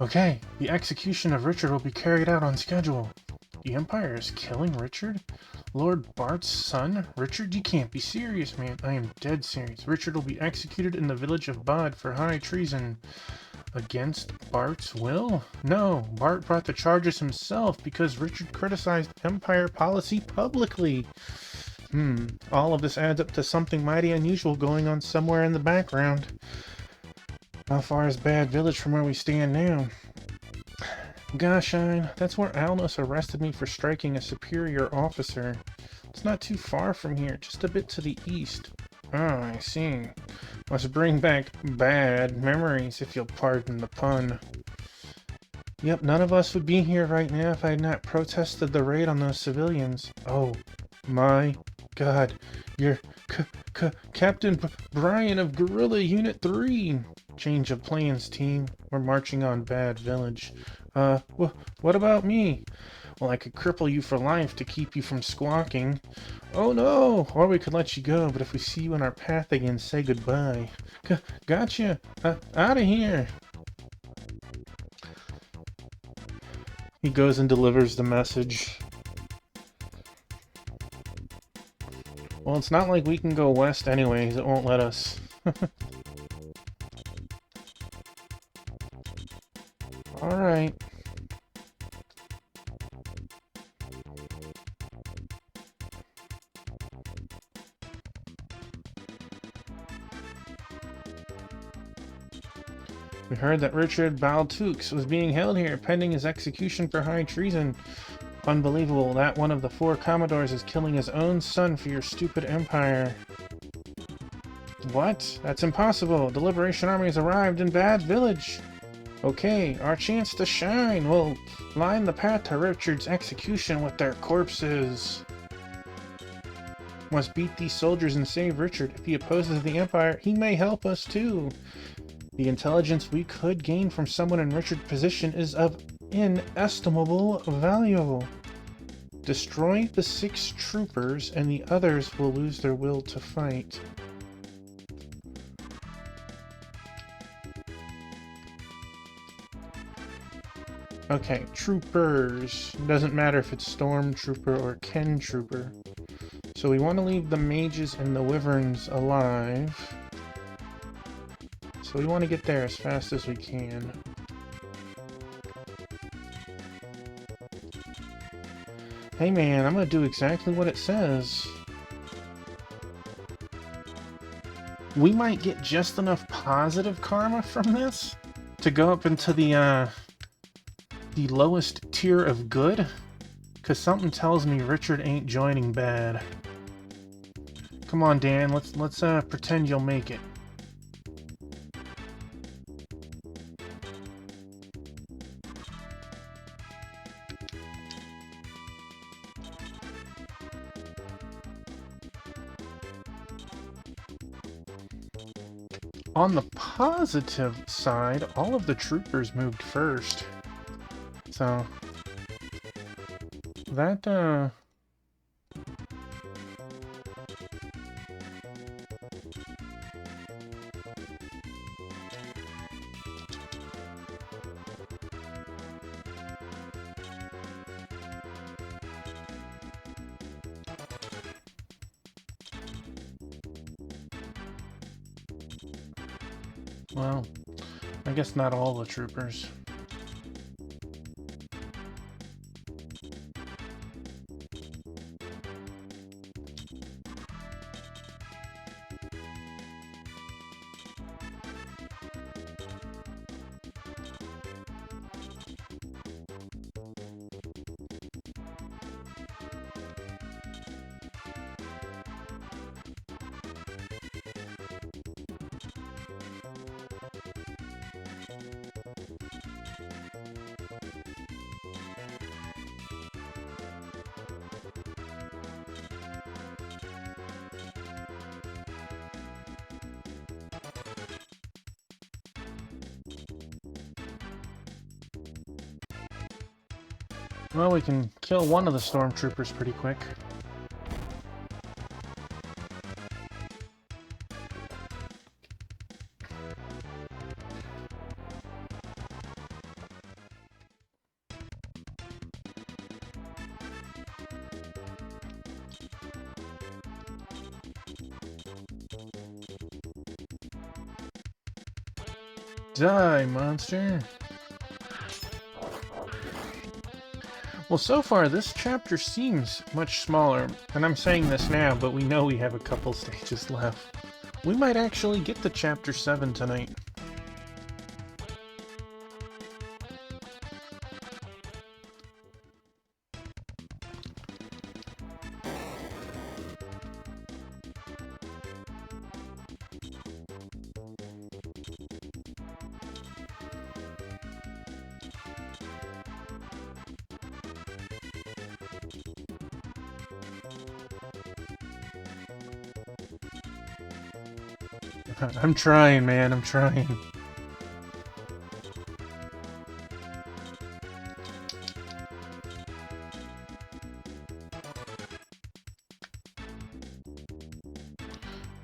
Okay, the execution of Richard will be carried out on schedule. The Empire is killing Richard? Lord Bart's son? Richard, you can't be serious, man. I am dead serious. Richard will be executed in the village of Bod for high treason. Against Bart's will? No, Bart brought the charges himself because Richard criticized Empire policy publicly. All of this adds up to something mighty unusual going on somewhere in the background. How far is Bad Village from where we stand now? Goshine, that's where Alnos arrested me for striking a superior officer. It's not too far from here, just a bit to the east. Oh, I see. Must bring back bad memories, if you'll pardon the pun. Yep, none of us would be here right now if I had not protested the raid on those civilians. Oh, my God. You're Captain Brian of Guerrilla Unit 3. Change of plans, team. We're marching on Bad Village. What about me? Well, I could cripple you for life to keep you from squawking. Oh no! Or we could let you go, but if we see you in our path again, say goodbye. Gotcha! Out of here! He goes and delivers the message. Well, it's not like we can go west anyways, it won't let us. Alright. We heard that Richard Baltux was being held here, pending his execution for high treason. Unbelievable that one of the 4 Commodores is killing his own son for your stupid empire. What? That's impossible. The Liberation Army has arrived in Bad Village. Okay, our chance to shine. We'll line the path to Richard's execution with their corpses. Must beat these soldiers and save Richard. If he opposes the Empire, he may help us too. The intelligence we could gain from someone in Richard's position is of inestimable value. Destroy the 6 troopers and the others will lose their will to fight. Okay, troopers. Doesn't matter if it's Stormtrooper or Ken Trooper. So we want to leave the mages and the wyverns alive. So we want to get there as fast as we can. Hey man, I'm gonna do exactly what it says. We might get just enough positive karma from this to go up into the lowest tier of good, because something tells me Richard ain't joining bad. Come on, Dan, let's pretend you'll make it. On the positive side, all of the troopers moved first. So that well, I guess not all the troopers. Well, we can kill one of the stormtroopers pretty quick. Die, monster! Well, so far, this chapter seems much smaller, and I'm saying this now, but we know we have a couple stages left. We might actually get to Chapter 7 tonight. I'm trying, man, I'm trying.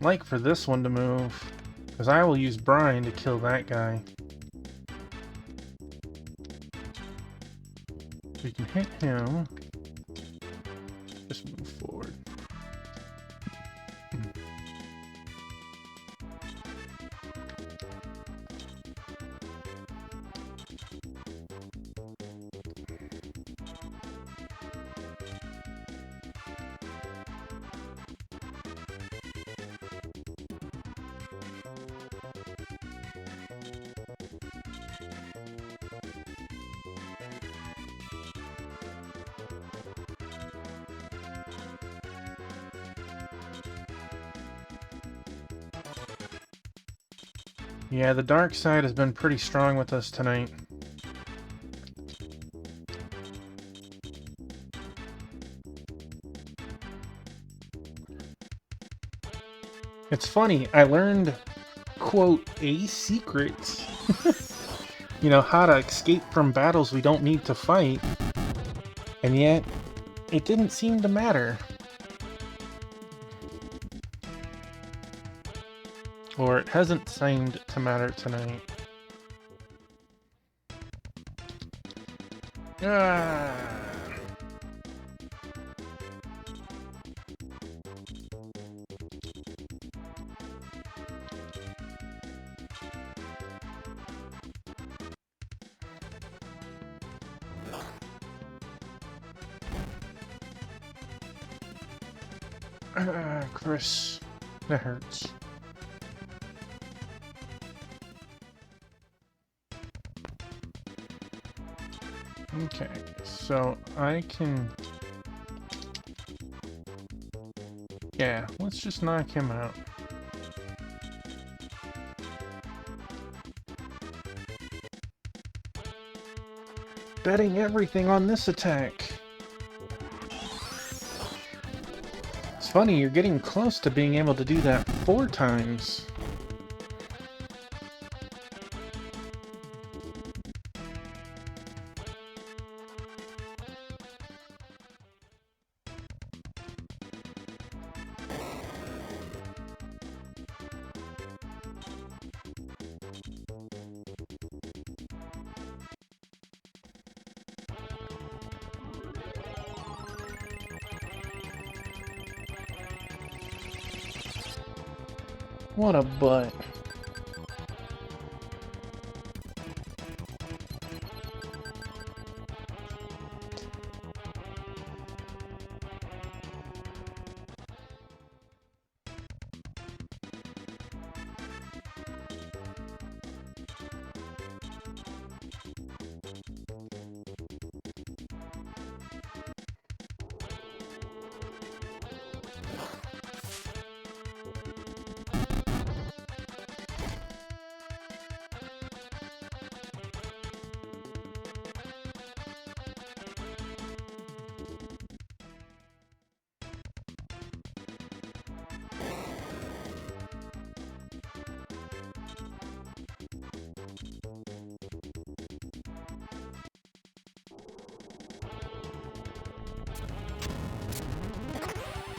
Like for this one to move, because I will use Brian to kill that guy. We can hit him. Just move forward. Yeah, the dark side has been pretty strong with us tonight. It's funny, I learned, quote, a secret. You know, how to escape from battles we don't need to fight. And yet, it didn't seem to matter. Or it hasn't seemed to matter tonight. Ah. Chris, that hurts. Okay, so I can... Yeah, let's just knock him out. Betting everything on this attack. It's funny, you're getting close to being able to do that 4 times. What a butt.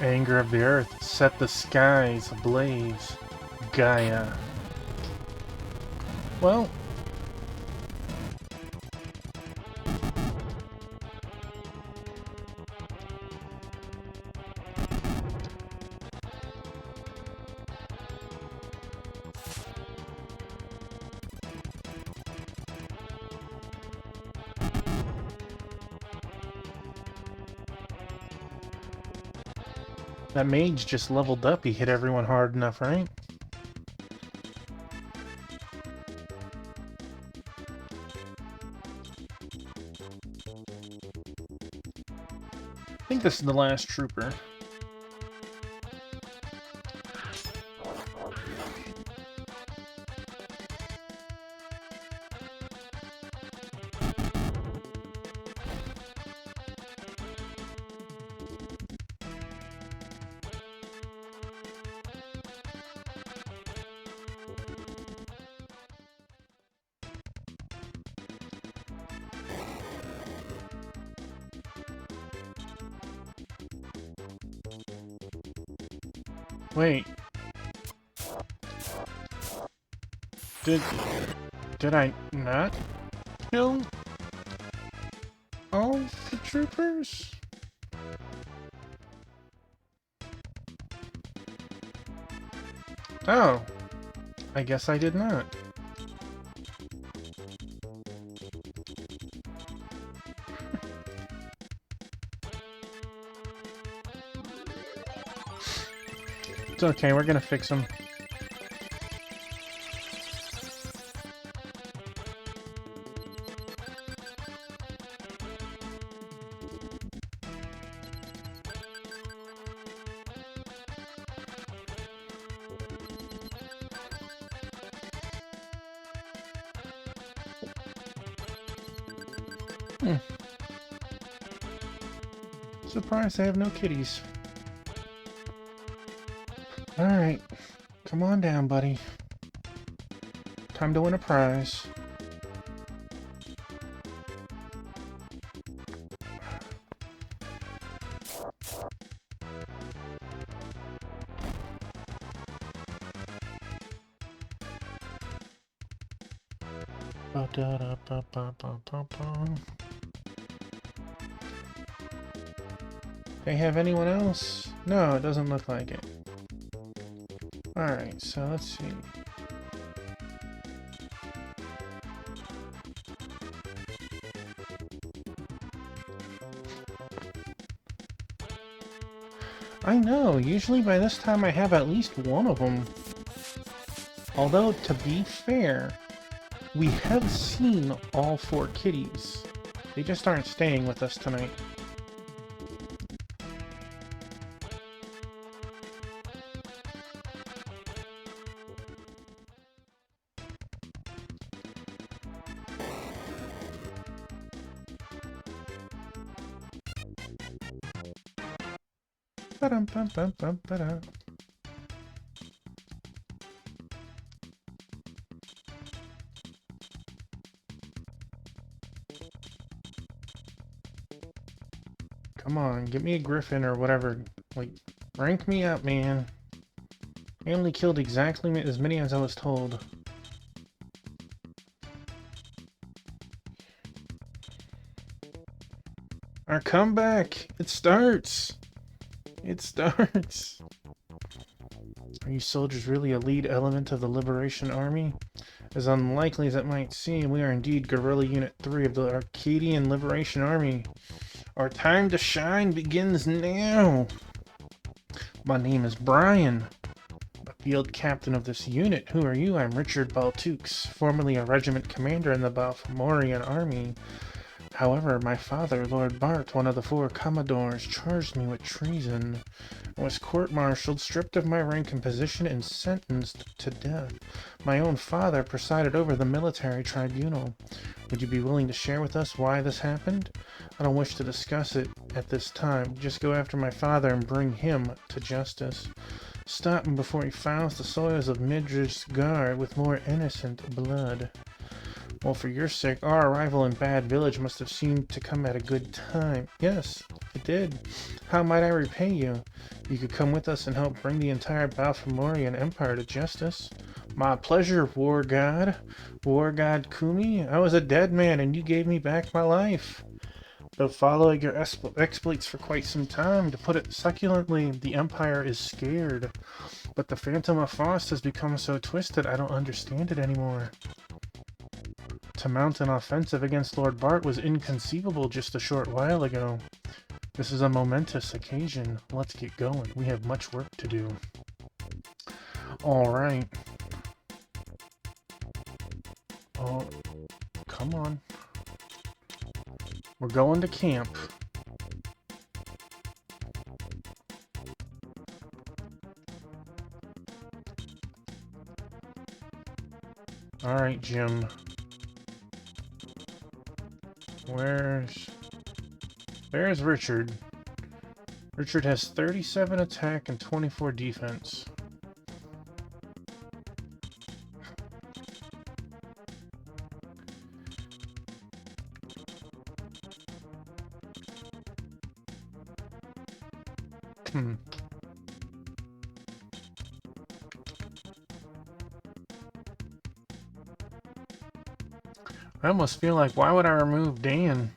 Anger of the earth, set the skies ablaze. Gaia. Well... That mage just leveled up. He hit everyone hard enough, right? I think this is the last trooper. Wait. Did I not kill all the troopers? Oh. I guess I did not. It's okay, we're gonna fix them. Surprised I have no kitties. Alright. Come on down, buddy. Time to win a prize. They have anyone else? No, it doesn't look like it. Alright, so let's see. I know, usually by this time I have at least one of them. Although, to be fair, we have seen all 4 kitties. They just aren't staying with us tonight. Ba-dum-bum-bum-bum-ba-dum. Come on, get me a griffin or whatever. Like, rank me up, man. I only killed exactly as many as I was told. Our comeback! It starts! It starts! Are you soldiers really a lead element of the Liberation Army? As unlikely as it might seem, we are indeed Guerrilla Unit 3 of the Arcadian Liberation Army. Our time to shine begins now! My name is Brian, the field captain of this unit. Who are you? I'm Richard Baltux, formerly a regiment commander in the Balfamorian Army. However, my father, Lord Bart, one of the 4 commodores, charged me with treason. I was court-martialed, stripped of my rank and position, and sentenced to death. My own father presided over the military tribunal. Would you be willing to share with us why this happened? I don't wish to discuss it at this time. Just go after my father and bring him to justice. Stop him before he fouls the soils of Midrid's Guard with more innocent blood. Well, for your sake, our arrival in Bad Village must have seemed to come at a good time. Yes, it did. How might I repay you? You could come with us and help bring the entire Balfamorian Empire to justice. My pleasure, War God. War God Kumi, I was a dead man and you gave me back my life. Though following your exploits for quite some time, to put it succulently, the Empire is scared. But the Phantom of Faust has become so twisted I don't understand it anymore. To mount an offensive against Lord Bart was inconceivable just a short while ago. This is a momentous occasion. Let's get going. We have much work to do. Alright. Oh, come on. We're going to camp. Alright, Jim. Where's Richard? Richard has 37 attack and 24 defense. I almost feel like, why would I remove Dan?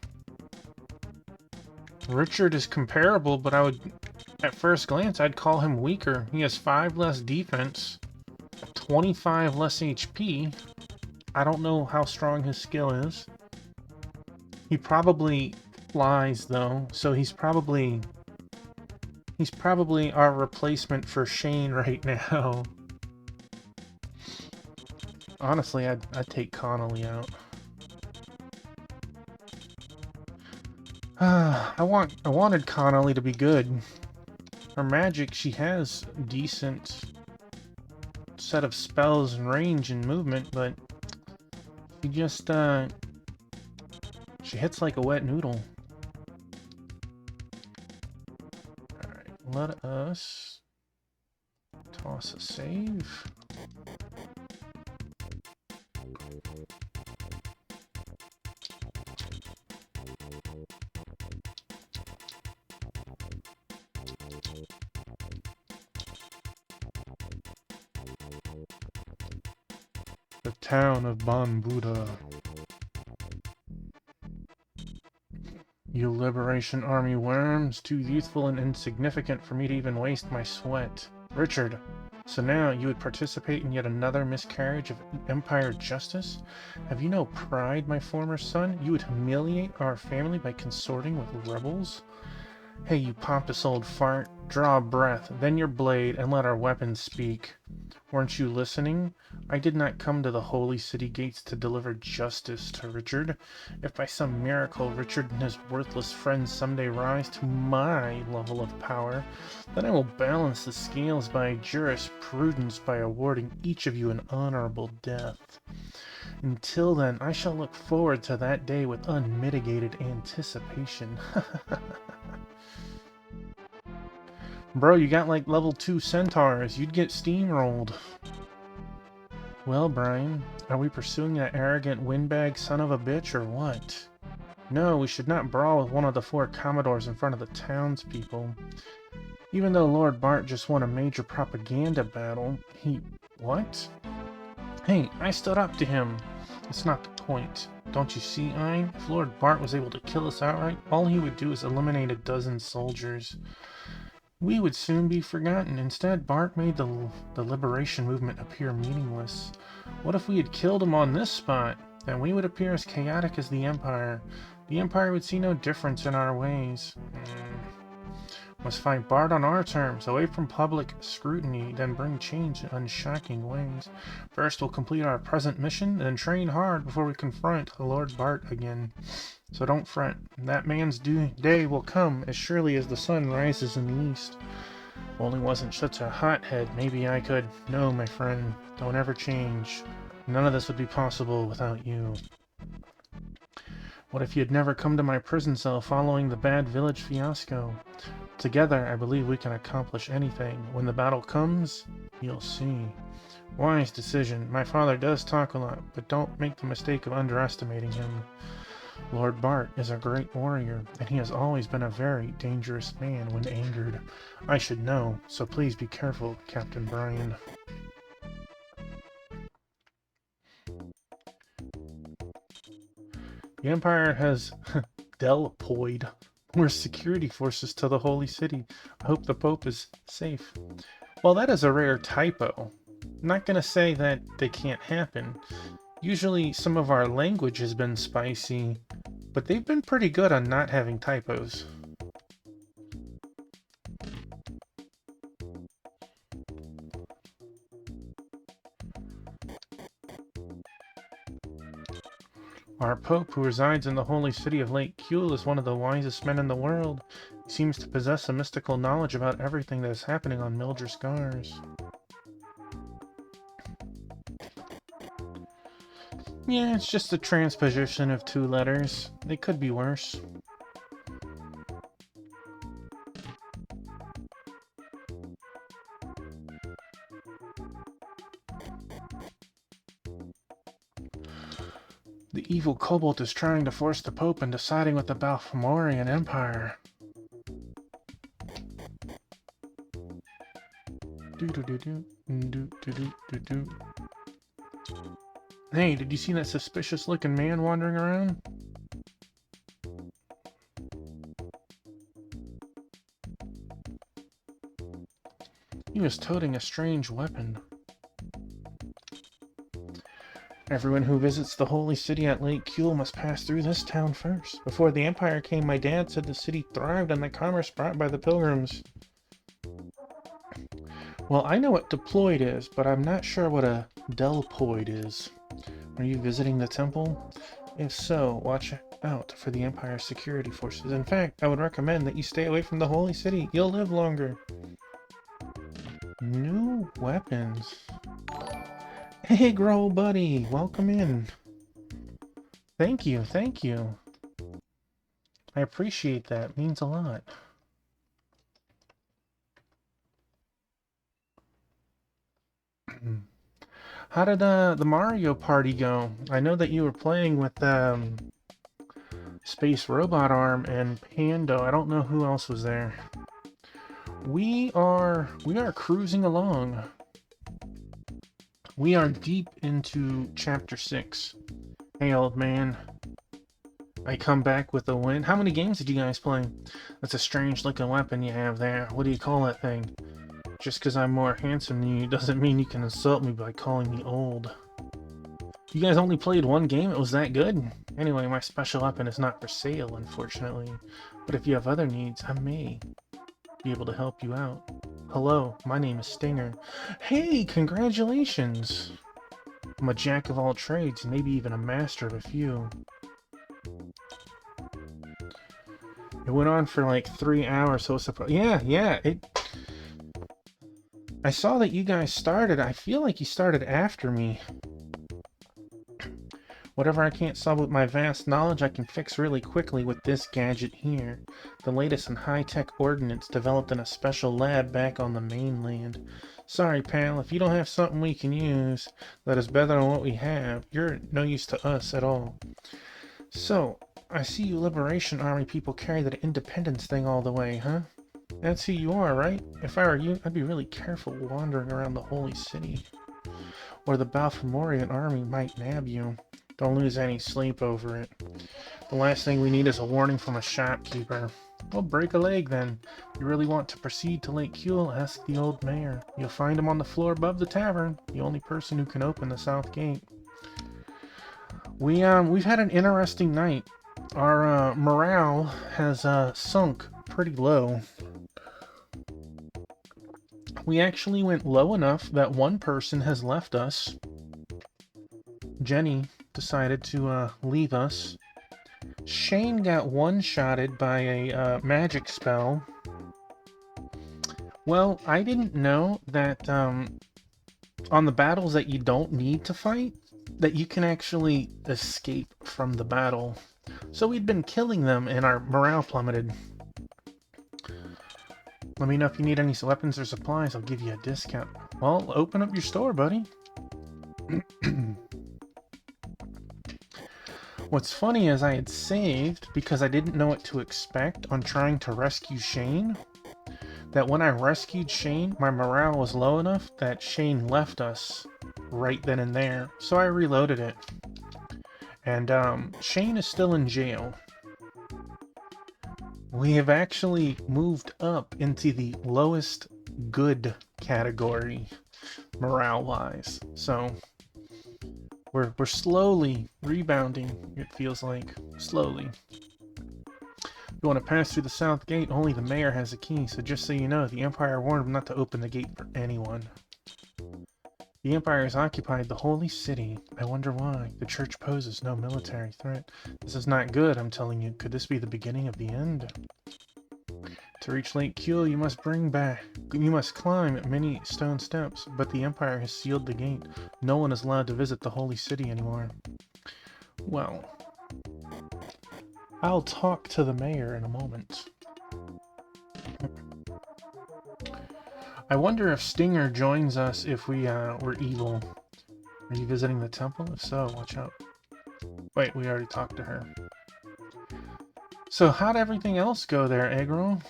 Richard is comparable, but I would, at first glance, I'd call him weaker. He has 5 less defense, 25 less HP. I don't know how strong his skill is. He probably flies, though, so he's probably our replacement for Shane right now. Honestly, I'd take Connolly out. I wanted Connolly to be good. Her magic, she has decent set of spells and range and movement, but she just she hits like a wet noodle. Alright, let us toss a save. The town of Bon Buddha. You Liberation Army worms, too youthful and insignificant for me to even waste my sweat. Richard, so now you would participate in yet another miscarriage of Empire justice? Have you no pride, my former son? You would humiliate our family by consorting with rebels? Hey, you pompous old fart, draw a breath, then your blade, and let our weapons speak. Weren't you listening? I did not come to the holy city gates to deliver justice to Richard. If by some miracle Richard and his worthless friends someday rise to my level of power, then I will balance the scales by jurisprudence by awarding each of you an honorable death. Until then, I shall look forward to that day with unmitigated anticipation. Bro, you got like level 2 centaurs. You'd get steamrolled. Well, Brian, are we pursuing that arrogant windbag son of a bitch or what? No, we should not brawl with one of the 4 commodores in front of the townspeople. Even though Lord Bart just won a major propaganda battle, he... What? Hey, I stood up to him. It's not the point. Don't you see, Ein? If Lord Bart was able to kill us outright, all he would do is eliminate a dozen soldiers. We would soon be forgotten. Instead, Bart made the liberation movement appear meaningless. What if we had killed him on this spot? Then we would appear as chaotic as the Empire. The Empire would see no difference in our ways. Must fight Bart on our terms, away from public scrutiny, then bring change in unshocking ways. First, we'll complete our present mission, then train hard before we confront Lord Bart again. So don't fret. That man's day will come as surely as the sun rises in the east. If only wasn't such a hothead, maybe I could... No, my friend, don't ever change. None of this would be possible without you. What if you had never come to my prison cell following the Bad Village fiasco? Together, I believe we can accomplish anything. When the battle comes, you'll see. Wise decision. My father does talk a lot, but don't make the mistake of underestimating him. Lord Bart is a great warrior, and he has always been a very dangerous man when angered. I should know, so please be careful, Captain Brian. The Empire has deployed more security forces to the Holy City. I hope the Pope is safe. Well, that is a rare typo. I'm not gonna say that they can't happen. Usually some of our language has been spicy, but they've been pretty good on not having typos. Our Pope, who resides in the holy city of Lake Kuel, is one of the wisest men in the world. He seems to possess a mystical knowledge about everything that is happening on Mildred Scars. Yeah, it's just a transposition of 2 letters. It could be worse. The evil kobold is trying to force the Pope into siding with the Balfamorian Empire. Hey, did you see that suspicious-looking man wandering around? He was toting a strange weapon. Everyone who visits the holy city at Lake Kuel must pass through this town first. Before the Empire came, my dad said the city thrived on the commerce brought by the pilgrims. Well, I know what deployed is, but I'm not sure what a delpoid is. Are you visiting the temple? If so, watch out for the Empire's security forces. In fact, I would recommend that you stay away from the holy city. You'll live longer. New weapons. Hey, Grow buddy, welcome in. Thank you, thank you. I appreciate that. It means a lot. How did the Mario Party go? I know that you were playing with Space Robot Arm and Pando. I don't know who else was there. We are cruising along. We are deep into Chapter 6. Hey, old man. I come back with a win. How many games did you guys play? That's a strange looking weapon you have there. What do you call that thing? Just because I'm more handsome than you doesn't mean you can insult me by calling me old. You guys only played 1 game? It was that good? Anyway, my special weapon is not for sale, unfortunately. But if you have other needs, I may be able to help you out. Hello, my name is Stinger. Hey, congratulations! I'm a jack of all trades, maybe even a master of a few. It went on for like 3 hours, so yeah, I saw that you guys started. I feel like you started after me. Whatever I can't solve with my vast knowledge, I can fix really quickly with this gadget here. The latest in high-tech ordnance developed in a special lab back on the mainland. Sorry, pal, if you don't have something we can use that is better than what we have, you're no use to us at all. So, I see you Liberation Army people carry that independence thing all the way, huh? That's who you are, right? If I were you, I'd be really careful wandering around the holy city. Or the Balfamorian army might nab you. Don't lose any sleep over it. The last thing we need is a warning from a shopkeeper. Well, break a leg then. If you really want to proceed to Lake Kuel, ask the old mayor. You'll find him on the floor above the tavern, the only person who can open the south gate. We've had an interesting night. Our morale has sunk pretty low. We actually went low enough that one person has left us. Jenny decided to leave us. Shane got one-shotted by a magic spell. Well, I didn't know that on the battles that you don't need to fight, that you can actually escape from the battle. So we'd been killing them and our morale plummeted. Let me know if you need any weapons or supplies. I'll give you a discount. Well, open up your store, buddy. What's funny is I had saved because I didn't know what to expect on trying to rescue Shane. That when I rescued Shane, my morale was low enough that Shane left us right then and there. So I reloaded it. And Shane is still in jail. We have actually moved up into the lowest good category, morale-wise. So we're slowly rebounding, it feels like. Slowly. You want to pass through the south gate, only the mayor has a key, so just so you know, the Empire warned him not to open the gate for anyone. The Empire has occupied the holy city. I wonder why. The church poses no military threat. This is not good, I'm telling you. Could this be the beginning of the end? To reach Lake Kuel, you must climb many stone steps, but the Empire has sealed the gate. No one is allowed to visit the holy city anymore. Well, I'll talk to the mayor in a moment. I wonder if Stinger joins us if we were evil. Are you visiting the temple? If so, watch out. Wait, we already talked to her. So how'd everything else go there, Egro?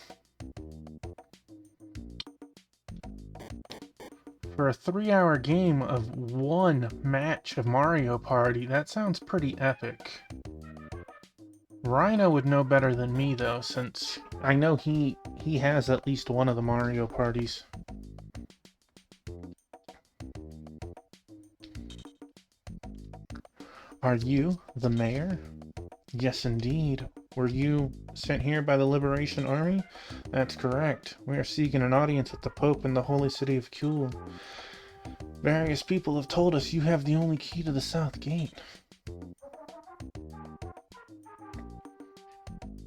For a 3-hour game of one match of Mario Party, that sounds pretty epic. Rhino would know better than me, though, since I know he has at least one of the Mario Parties. Are you the mayor? Yes, indeed. Were you sent here by the Liberation Army? That's correct. We are seeking an audience with the Pope in the holy city of Kuel. Various people have told us you have the only key to the South Gate.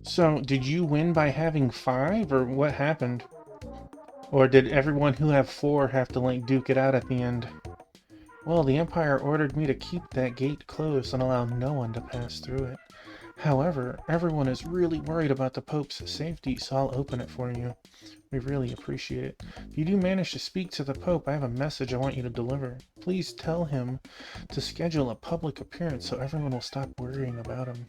So, did you win by having 5, or what happened? Or did everyone who have 4 have to, like, duke it out at the end? Well, the Empire ordered me to keep that gate closed and allow no one to pass through it. However, everyone is really worried about the Pope's safety, so I'll open it for you. We really appreciate it. If you do manage to speak to the Pope, I have a message I want you to deliver. Please tell him to schedule a public appearance so everyone will stop worrying about him.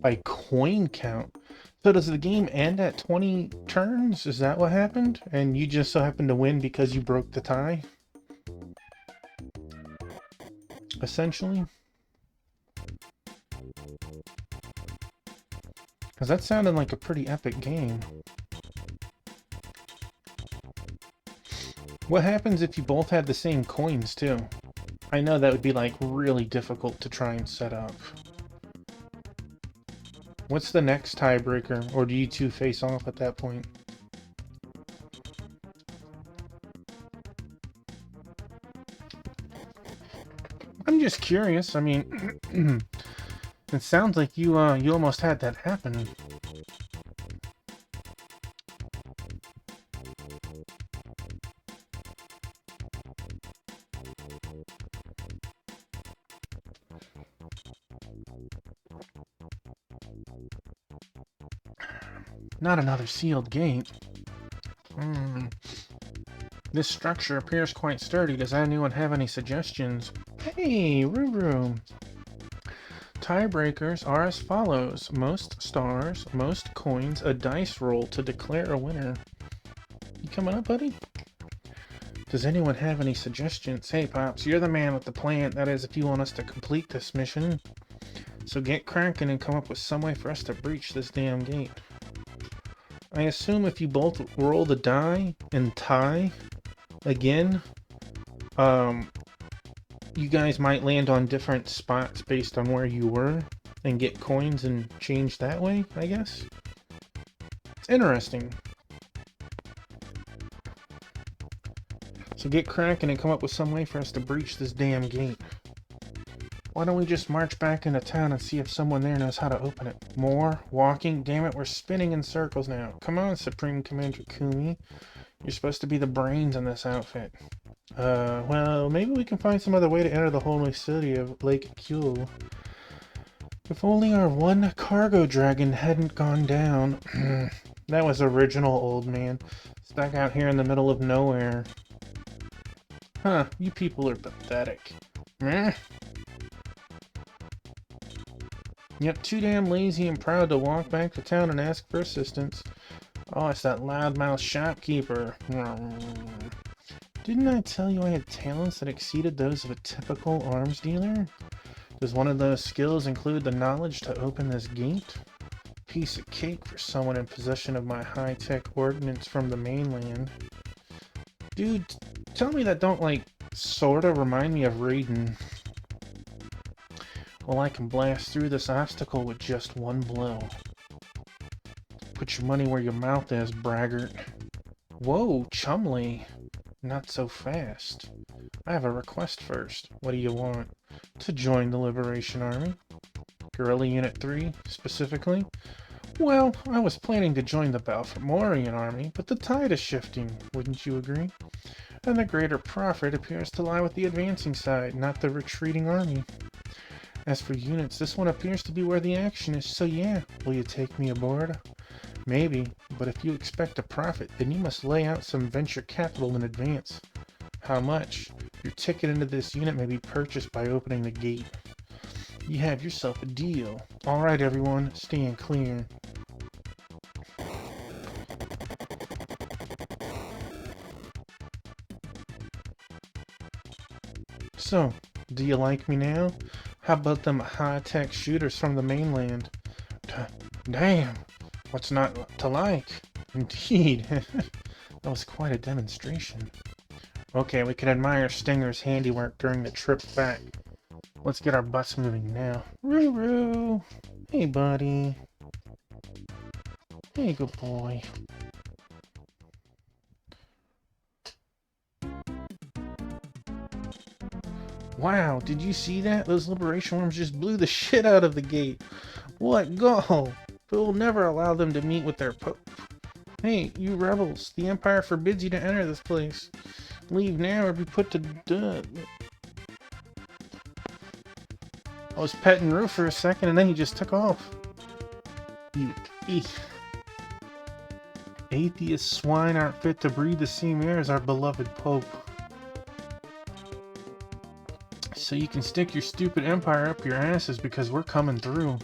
By coin count? So does the game end at 20 turns? Is that what happened? And you just so happened to win because you broke the tie? Essentially? Because that sounded like a pretty epic game. What happens if you both had the same coins, too? I know that would be, like, really difficult to try and set up. What's the next tiebreaker? Or do you two face off at that point? I'm just curious. I mean, it sounds like you almost had that happen. Not another sealed gate. This structure appears quite sturdy. Does anyone have any suggestions? Hey, Ruru! Tiebreakers are as follows. Most stars, most coins, a dice roll to declare a winner. You coming up, buddy? Does anyone have any suggestions? Hey, Pops, you're the man with the plan. That is, if you want us to complete this mission. So get cracking and come up with some way for us to breach this damn gate. I assume if you both roll the die and tie again, you guys might land on different spots based on where you were and get coins and change that way, I guess. It's interesting. So get cracking and come up with some way for us to breach this damn gate. Why don't we just march back into town and see if someone there knows how to open it? More walking? Damn it, we're spinning in circles now. Come on, Supreme Commander Kumi. You're supposed to be the brains in this outfit. Well, maybe we can find some other way to enter the holy city of Lake Kuel. If only our one cargo dragon hadn't gone down. That was original, old man. Stuck out here in the middle of nowhere. Huh, you people are pathetic. Meh. Yep, too damn lazy and proud to walk back to town and ask for assistance. Oh, it's that loudmouth shopkeeper. Didn't I tell you I had talents that exceeded those of a typical arms dealer? Does one of those skills include the knowledge to open this gate? Piece of cake for someone in possession of my high-tech ordnance from the mainland. Dude, tell me that don't, like, sorta remind me of Raiden. Well, I can blast through this obstacle with just one blow. Put your money where your mouth is, braggart. Whoa, Chumley. Not so fast. I have a request first. What do you want? To join the Liberation Army? Guerrilla Unit 3, specifically? Well, I was planning to join the Balfamorian army, but the tide is shifting, wouldn't you agree? And the greater profit appears to lie with the advancing side, not the retreating army. As for units, this one appears to be where the action is, so yeah, will you take me aboard? Maybe, but if you expect a profit, then you must lay out some venture capital in advance. How much? Your ticket into this unit may be purchased by opening the gate. You have yourself a deal. Alright everyone, stand clear. So, do you like me now? How about them high-tech shooters from the mainland? Damn, what's not to like? Indeed, that was quite a demonstration. Okay, we can admire Stinger's handiwork during the trip back. Let's get our butts moving now. Roo-roo! Hey, buddy. Hey, good boy. Wow, did you see that? Those liberation worms just blew the shit out of the gate. What go? But we'll never allow them to meet with their pope. Hey, you rebels, the Empire forbids you to enter this place. Leave now or be put to death. I was petting Roo for a second and then he just took off. You atheist swine aren't fit to breathe the same air as our beloved Pope. So you can stick your stupid empire up your asses because we're coming through.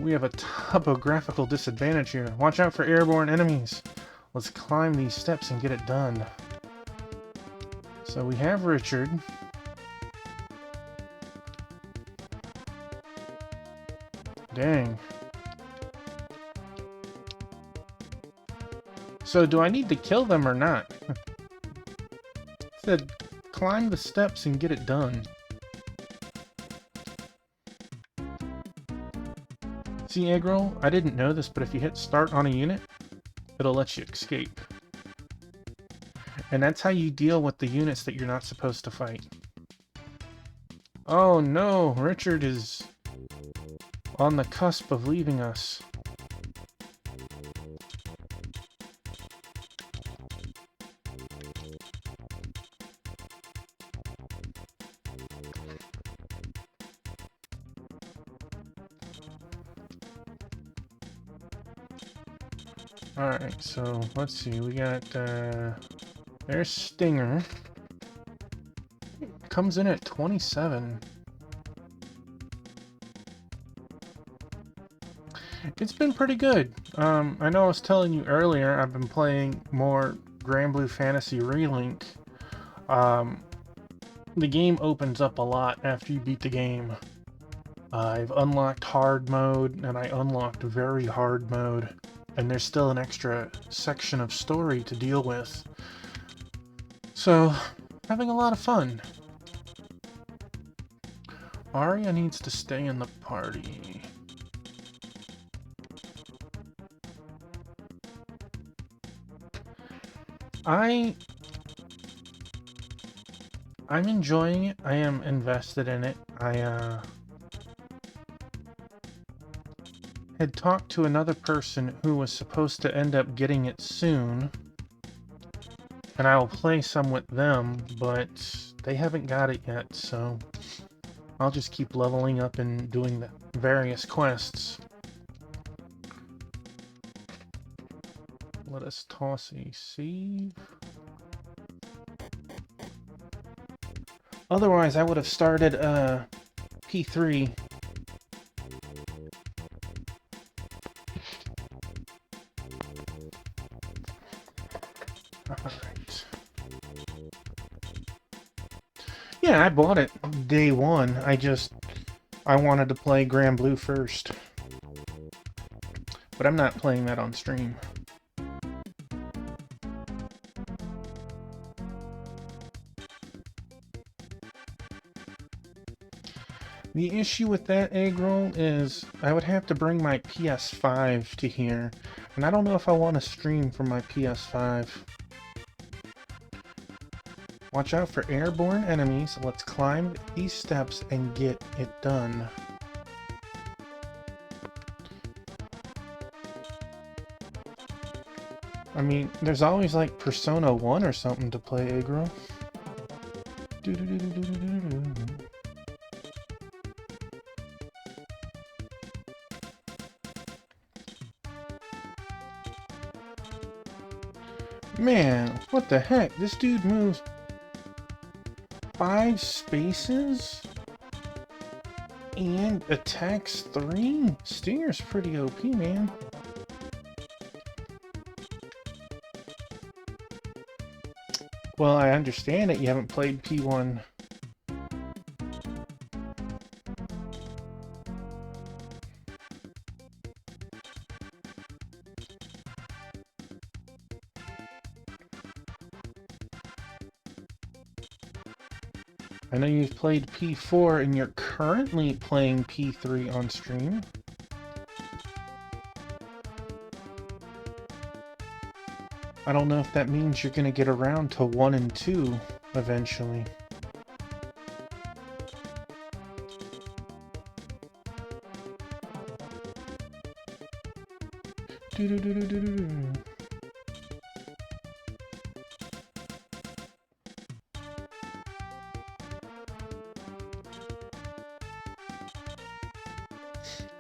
We have a topographical disadvantage here. Watch out for airborne enemies. Let's climb these steps and get it done. So we have Richard. Dang. So do I need to kill them or not? It said climb the steps and get it done. See, Eggroll, I didn't know this, but if you hit start on a unit, it'll let you escape. And that's how you deal with the units that you're not supposed to fight. Oh no, Richard is on the cusp of leaving us. Alright, so let's see, we got, there's Stinger. Comes in at 27. It's been pretty good. I know I was telling you earlier, I've been playing more Granblue Fantasy Relink. The game opens up a lot after you beat the game. I've unlocked hard mode, and I unlocked very hard mode. And there's still an extra section of story to deal with. So, having a lot of fun. Arya needs to stay in the party. I'm enjoying it. I am invested in it. I had talked to another person who was supposed to end up getting it soon, and I will play some with them, but they haven't got it yet, so I'll just keep leveling up and doing the various quests. Let us toss a save. Otherwise, I would have started P3. Alright. Yeah, I bought it day one. I wanted to play Granblue first. But I'm not playing that on stream. The issue with that egg roll is I would have to bring my PS5 to here, and I don't know if I want to stream from my PS5. Watch out for airborne enemies. Let's climb these steps and get it done. I mean, there's always like Persona 1 or something to play, Agro. Man, what the heck? This dude moves 5 spaces and attacks 3? Stinger's pretty OP, man. Well, I understand that you haven't played P1. I know you've played P4 and you're currently playing P3 on stream. I don't know if that means you're going to get around to 1 and 2 eventually.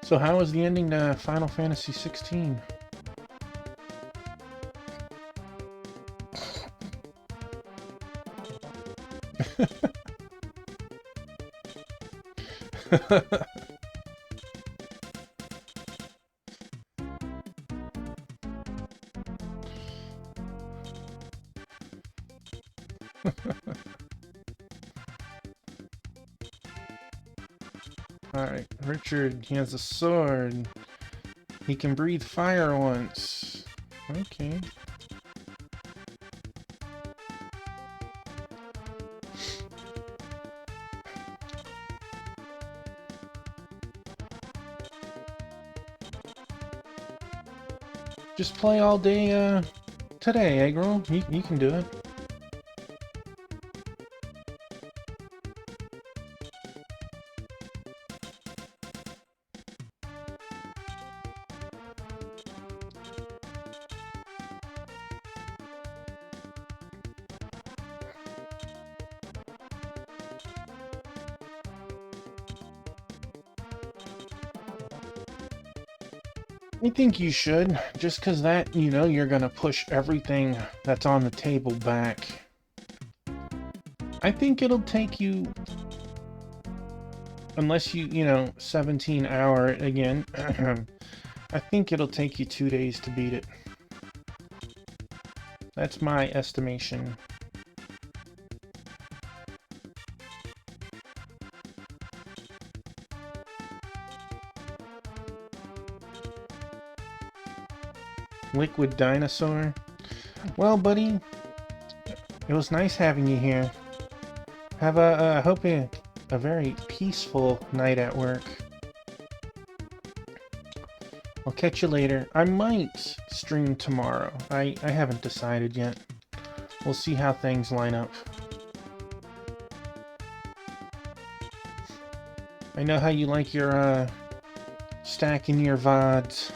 So how was the ending to Final Fantasy 16? Alright, Richard, he has a sword. He can breathe fire once. Okay. Just play all day today, Agro. You can do it. I think you should, just because that, you know, you're gonna push everything that's on the table back. I think it'll take you, unless you know, 17 hour again, I think it'll take you 2 days to beat it. That's my estimation. Liquid Dinosaur. Well, buddy, it was nice having you here. Have I hope a very peaceful night at work. I'll catch you later. I might stream tomorrow. I haven't decided yet. We'll see how things line up. I know how you like your stacking your VODs.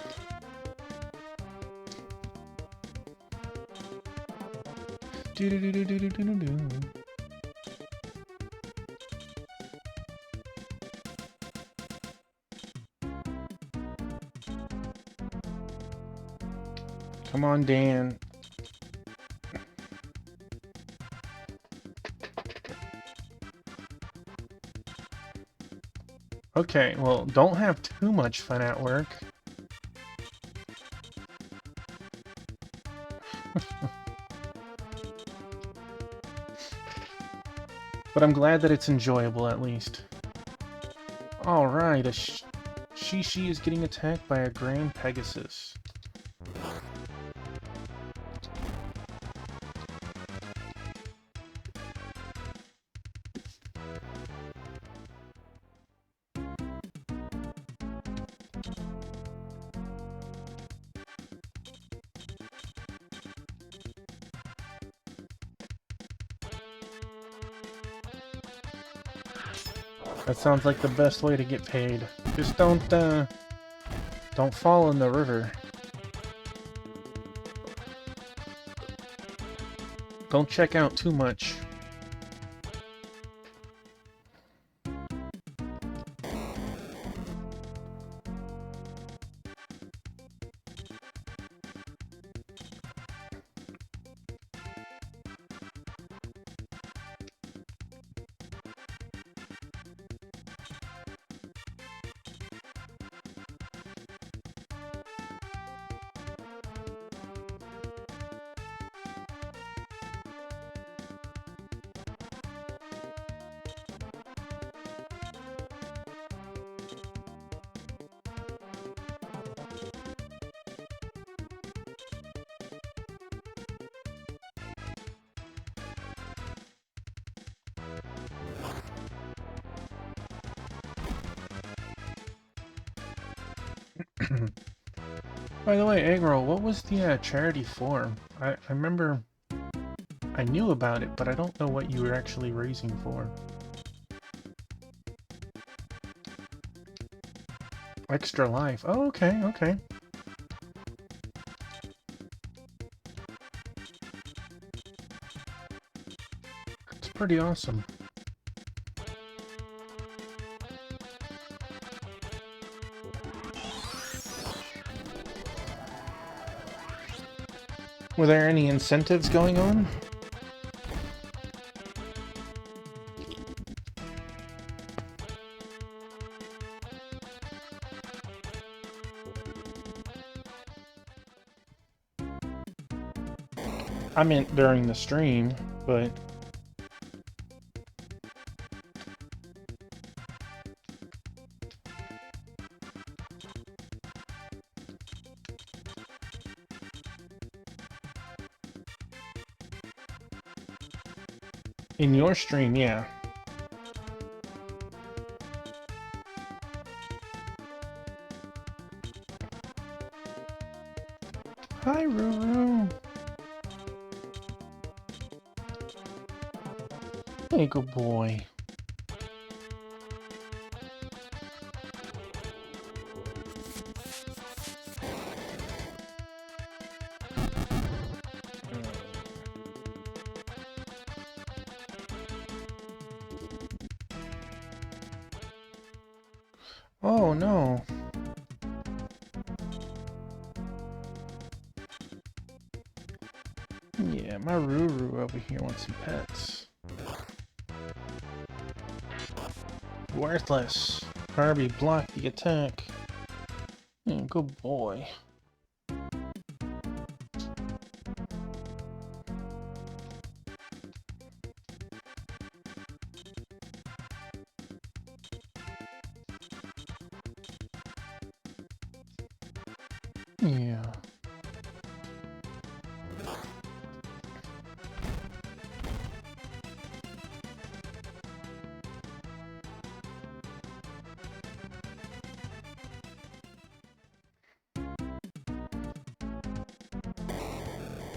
Come on, Dan. Okay, well, don't have too much fun at work. But I'm glad that it's enjoyable, at least. Alright, a Shishi is getting attacked by a Grand Pegasus. That sounds like the best way to get paid. Just don't fall in the river. Don't check out too much. By the way, Eggroll, what was the charity for? I remember I knew about it, but I don't know what you were actually raising for. Extra Life. Oh, okay, okay. It's pretty awesome. Were there any incentives going on? I meant during the stream, but... in your stream, yeah. Hi, Ruru. Hey, good boy. Oh, no. Yeah, my Ruru over here wants some pets. Worthless. Kirby blocked the attack. Good boy. Yeah.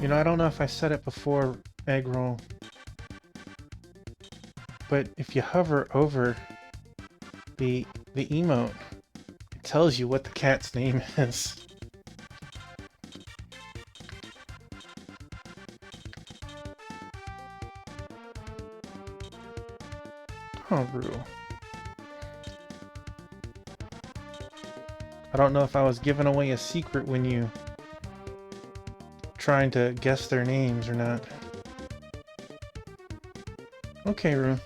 You know, I don't know if I said it before, Eggroll, but if you hover over the emote, it tells you what the cat's name is. Oh, Rue. I don't know if I was giving away a secret when you trying to guess their names or not. Okay, Rue.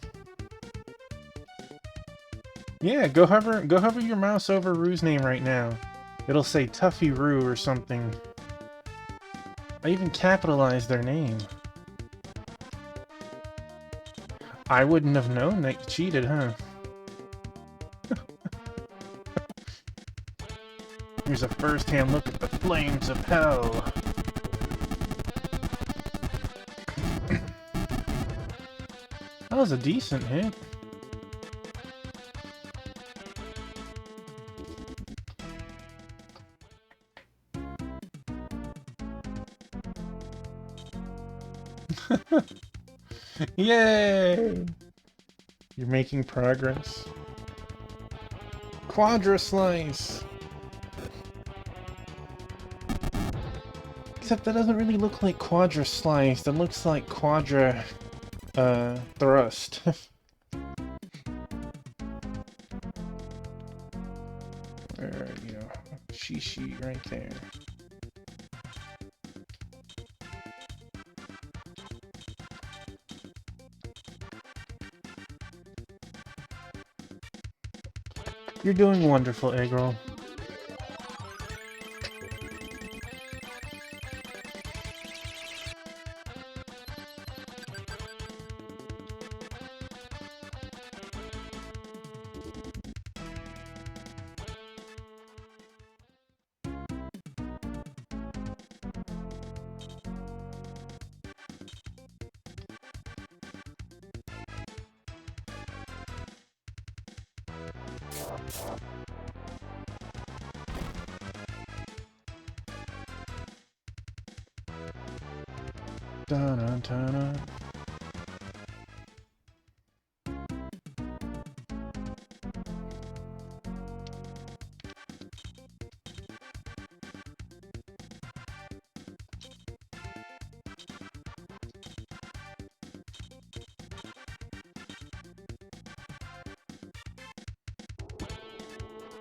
Yeah, go hover your mouse over Rue's name right now. It'll say Tuffy Rue or something. I even capitalized their name. I wouldn't have known that you cheated, huh? Here's a first-hand look at the flames of hell. That was a decent hit. Yay! You're making progress. Quadra Slice! Except that doesn't really look like Quadra Slice, that looks like Quadra, Thrust. Where, you know, Shishi right there. You're doing wonderful, Eggroll. Dun-dun-dun-dun.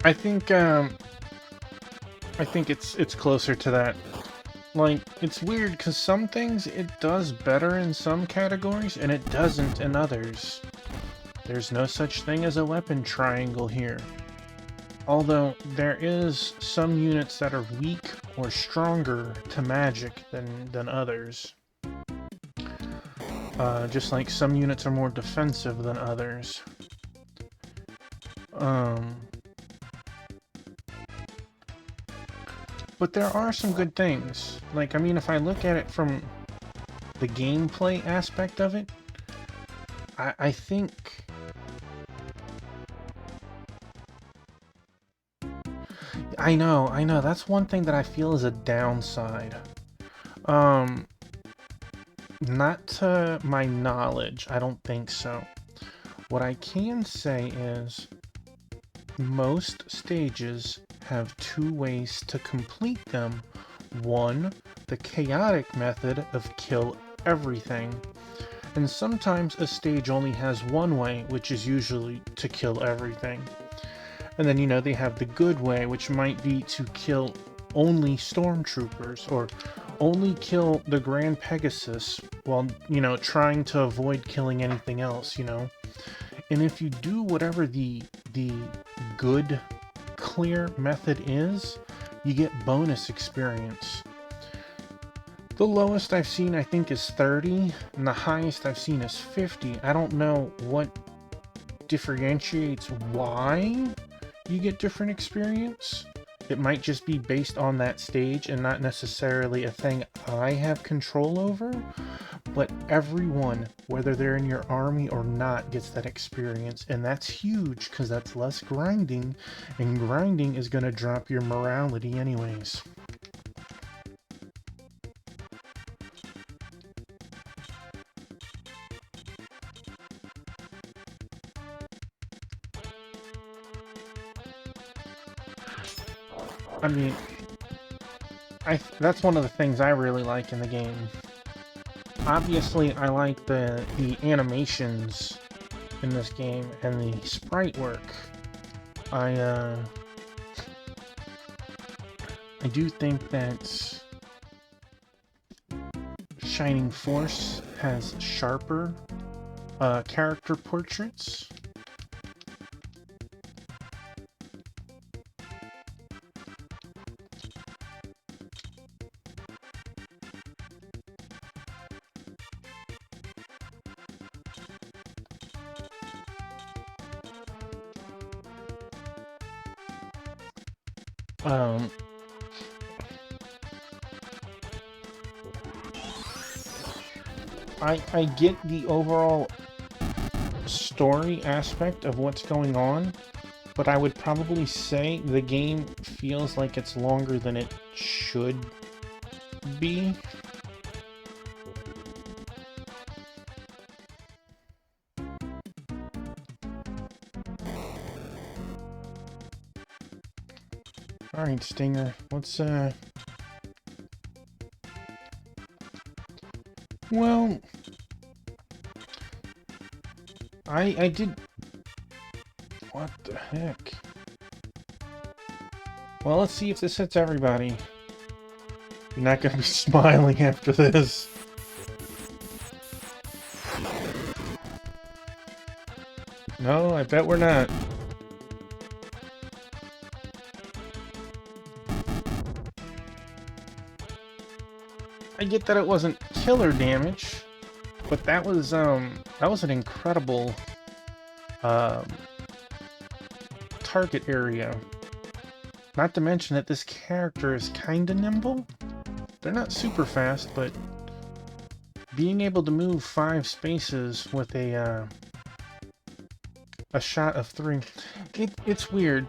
I think it's closer to that. Like, it's weird because some things it does better in some categories and it doesn't in others. There's no such thing as a weapon triangle here. Although there is some units that are weak or stronger to magic than others. Just like some units are more defensive than others. But there are some good things. Like, I mean, if I look at it from the gameplay aspect of it, I think... I know, that's one thing that I feel is a downside. Not to my knowledge, I don't think so. What I can say is, most stages have two ways to complete them. One, the chaotic method of kill everything. And sometimes a stage only has one way, which is usually to kill everything. And then, you know, they have the good way, which might be to kill only stormtroopers, or only kill the Grand Pegasus while, you know, trying to avoid killing anything else, you know? And if you do whatever the good clear method is, you get bonus experience. The lowest I've seen, I think, is 30, and the highest I've seen is 50. I don't know what differentiates why you get different experience. It might just be based on that stage and not necessarily a thing I have control over, but everyone, whether they're in your army or not, gets that experience, and that's huge because that's less grinding, and grinding is going to drop your morality anyways. I mean, that's one of the things I really like in the game. Obviously, I like the animations in this game and the sprite work. I do think that Shining Force has sharper character portraits. I get the overall story aspect of what's going on, but I would probably say the game feels like it's longer than it should be. Alright, Stinger. Let's, Well... I did... What the heck? Well, let's see if this hits everybody. You're not gonna be smiling after this. No, I bet we're not. I get that it wasn't killer damage, but that was an incredible target area. Not to mention that this character is kinda nimble. They're not super fast, but being able to move 5 spaces with a shot of 3, it's weird.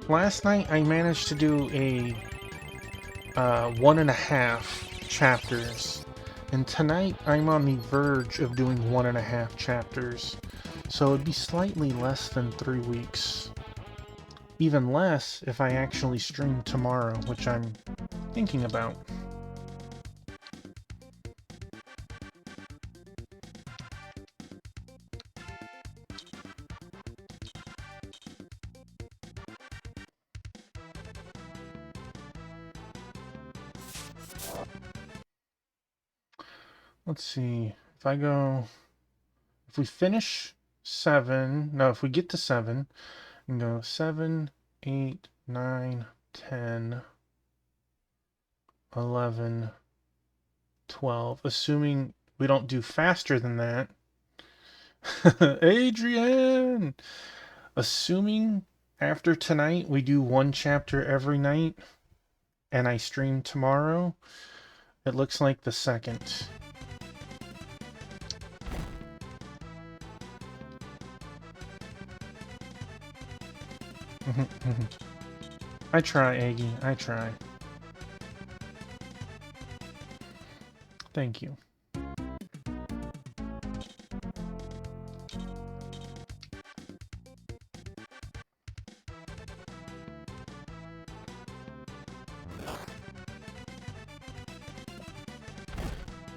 Last night I managed to do a 1.5 chapters, and tonight I'm on the verge of doing 1.5 chapters. So it'd be slightly less than 3 weeks. Even less if I actually stream tomorrow, which I'm thinking about. Let's see, if we finish 7, no, if we get to 7, and go 7, 8, 9, 10, 11, 12, assuming we don't do faster than that. Adrian! Assuming after tonight we do 1 chapter every night, and I stream tomorrow, it looks like the 2nd. I try, Aggie. I try. Thank you.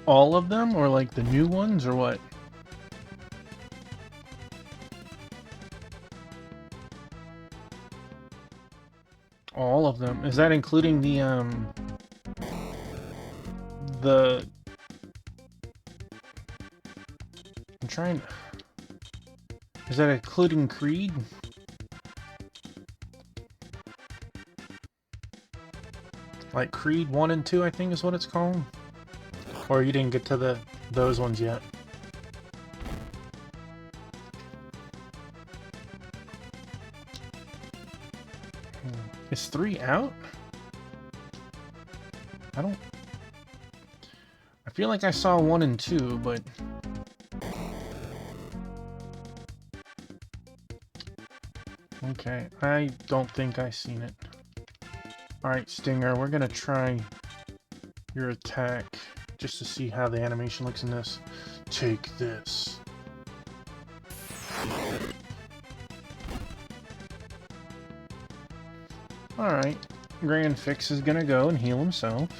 All of them, or like the new ones, or what? All of them. Is that including the I'm trying... Is that including Creed? Like Creed 1 and 2, I think is what it's called? Or you didn't get to those ones yet? Is 3 out? I feel like I saw 1 and 2, but... Okay, I don't think I've seen it. Alright, Stinger, we're gonna try your attack just to see how the animation looks in this. Take this. Alright, Grand Fix is gonna go and heal himself.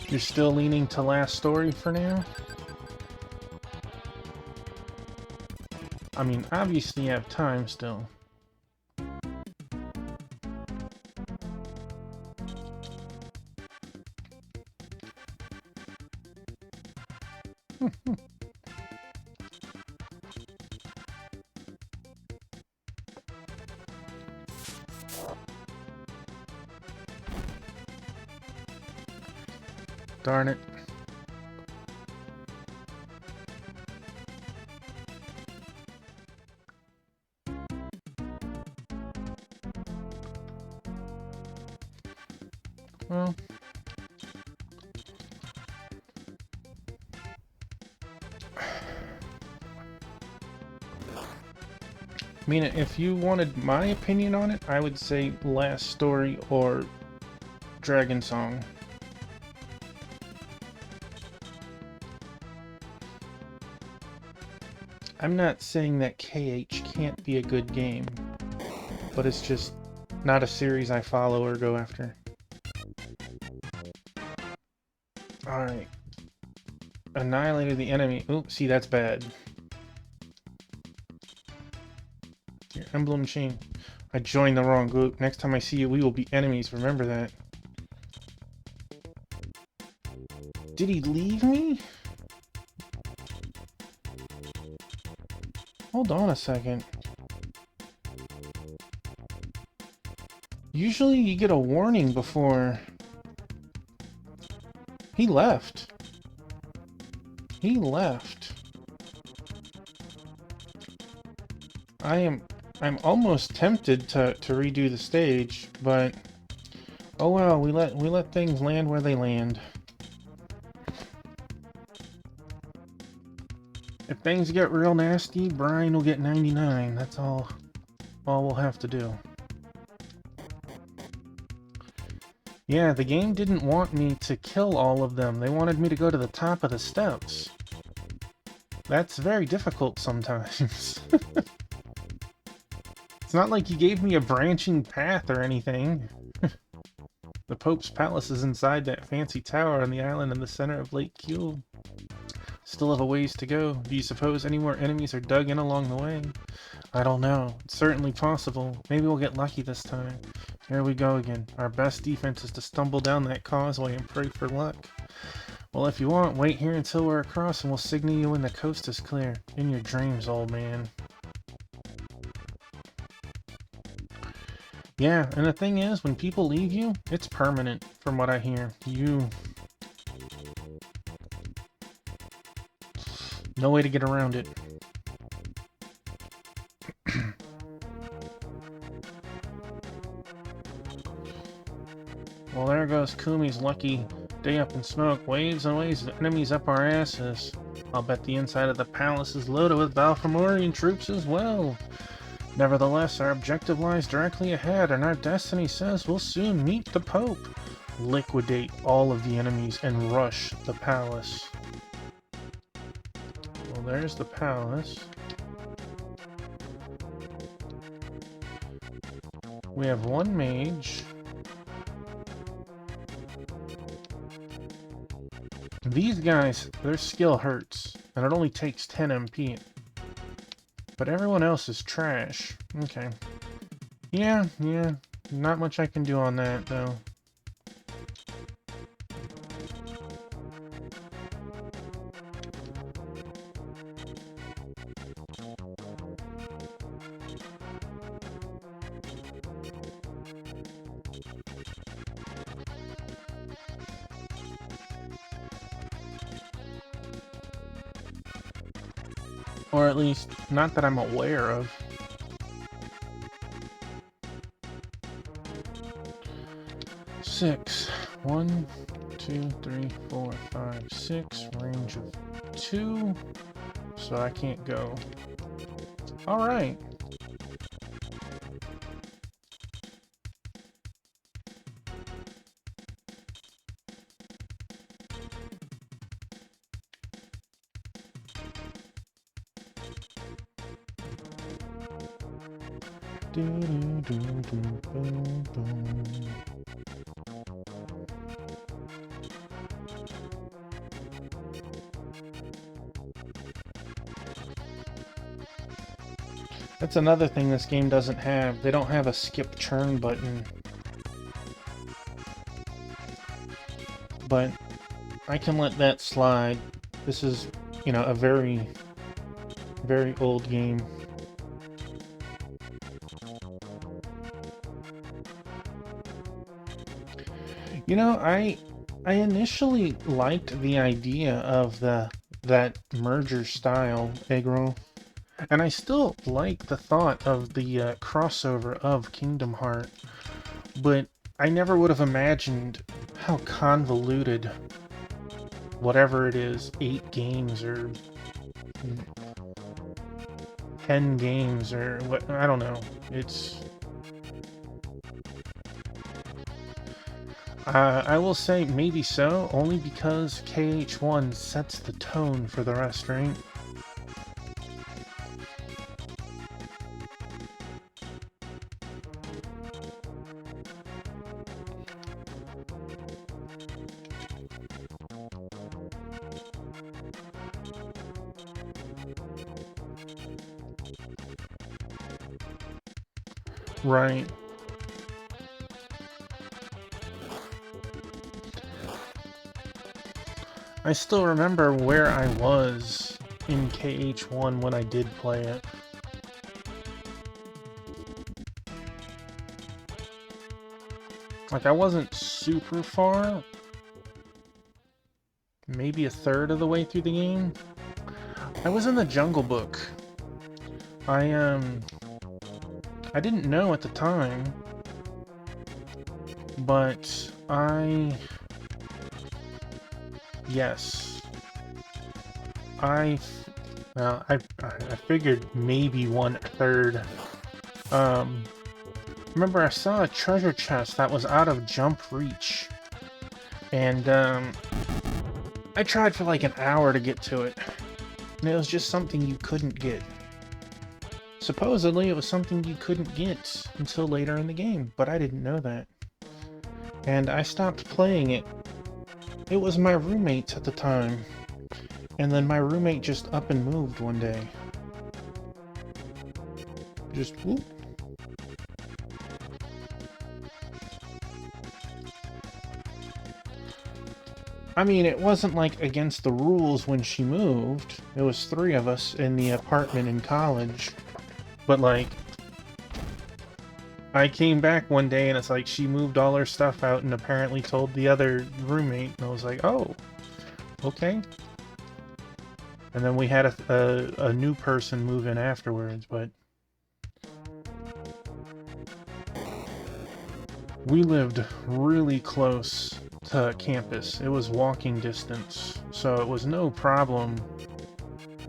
You're still leaning to last story for now? I mean, obviously you have time still. Darn it. Well... I mean, if you wanted my opinion on it, I would say Last Story or Dragon Song. I'm not saying that KH can't be a good game, but it's just not a series I follow or go after. Alright. Annihilated the enemy. Oop, see, that's bad. Your emblem chain. I joined the wrong group. Next time I see you, we will be enemies. Remember that. Did he leave me? Hold on a second. Usually you get a warning before... He left. He left. I'm almost tempted to redo the stage, but oh well, we let things land where they land. If things get real nasty, Brian will get 99. That's all we'll have to do. Yeah, the game didn't want me to kill all of them. They wanted me to go to the top of the steps. That's very difficult sometimes. It's not like he gave me a branching path or anything. The Pope's palace is inside that fancy tower on the island in the center of Lake Kuel. Still have a ways to go. Do you suppose any more enemies are dug in along the way? I don't know. It's certainly possible. Maybe we'll get lucky this time. Here we go again. Our best defense is to stumble down that causeway and pray for luck. Well, if you want, wait here until we're across and we'll signal you when the coast is clear. In your dreams, old man. Yeah, and the thing is, when people leave you, it's permanent, from what I hear. No way to get around it. Well, there goes Kumi's lucky day up in smoke. Waves and waves of enemies up our asses. I'll bet the inside of the palace is loaded with Balfamorian troops as well. Nevertheless, our objective lies directly ahead, and our destiny says we'll soon meet the Pope. Liquidate all of the enemies and rush the palace. Well, there's the palace. We have one mage. These guys, their skill hurts, and it only takes 10 MP. But everyone else is trash. Okay. Yeah, not much I can do on that, though. Or at least, not that I'm aware of. Six. 1, 2, 3, 4, 5, 6. Range of 2. So I can't go. Alright. That's another thing this game doesn't have. They don't have a skip turn button. But I can let that slide. This is, you know, a very, very old game. You know, I initially liked the idea of that merger style egg roll, and I still like the thought of the crossover of Kingdom Heart, but I never would have imagined how convoluted whatever it is, 8 games or 10 games or what, I don't know. It's I will say maybe so, only because KH1 sets the tone for the rest, right? Right. I still remember where I was in KH1 when I did play it. Like, I wasn't super far. Maybe a third of the way through the game. I was in the Jungle Book. I didn't know at the time, but yes. Well, I figured maybe 1/3. Remember I saw a treasure chest that was out of jump reach, and I tried for like an hour to get to it, and it was just something you couldn't get. Supposedly it was something you couldn't get until later in the game, but I didn't know that. And I stopped playing it. It was my roommate's at the time. And then my roommate just up and moved one day. Just whoop. I mean, it wasn't like against the rules when she moved. It was 3 of us in the apartment in college. But like, I came back one day and it's like she moved all her stuff out and apparently told the other roommate, and I was like, oh, okay. And then we had a new person move in afterwards, but we lived really close to campus. It was walking distance, so it was no problem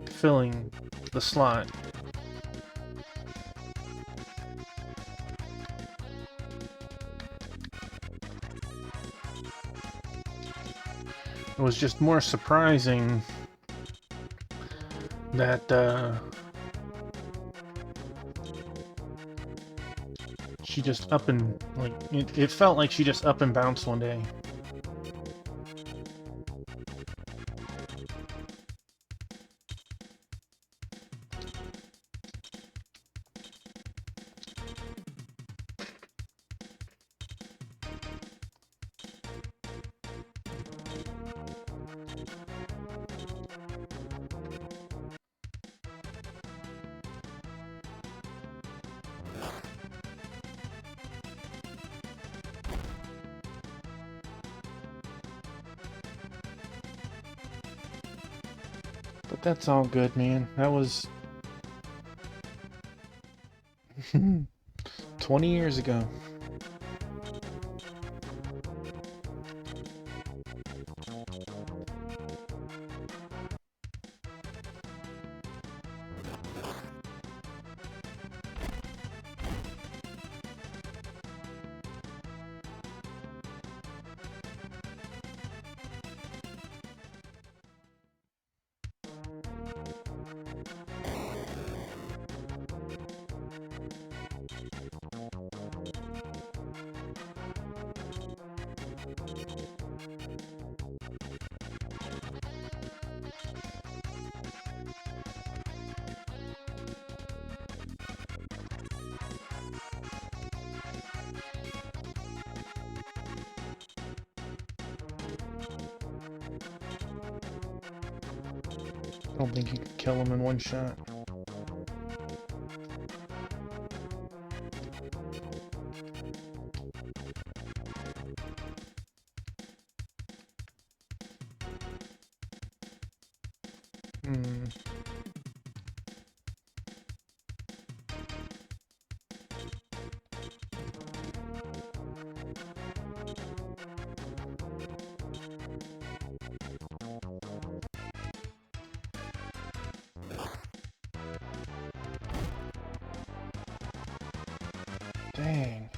filling the slot. It was just more surprising that she just up and, like, it felt like she just up and bounced one day. But that's all good, man. That was 20 years ago. I don't think you could kill him in one shot. Hmm. Dang.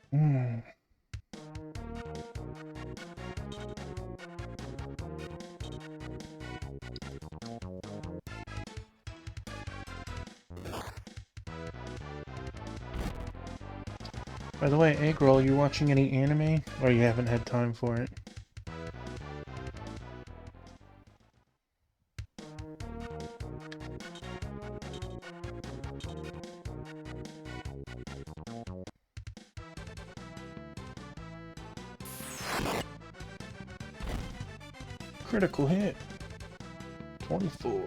Hmm. By the way, Egg Roll, you watching any anime? Or you haven't had time for it? Critical hit. 24.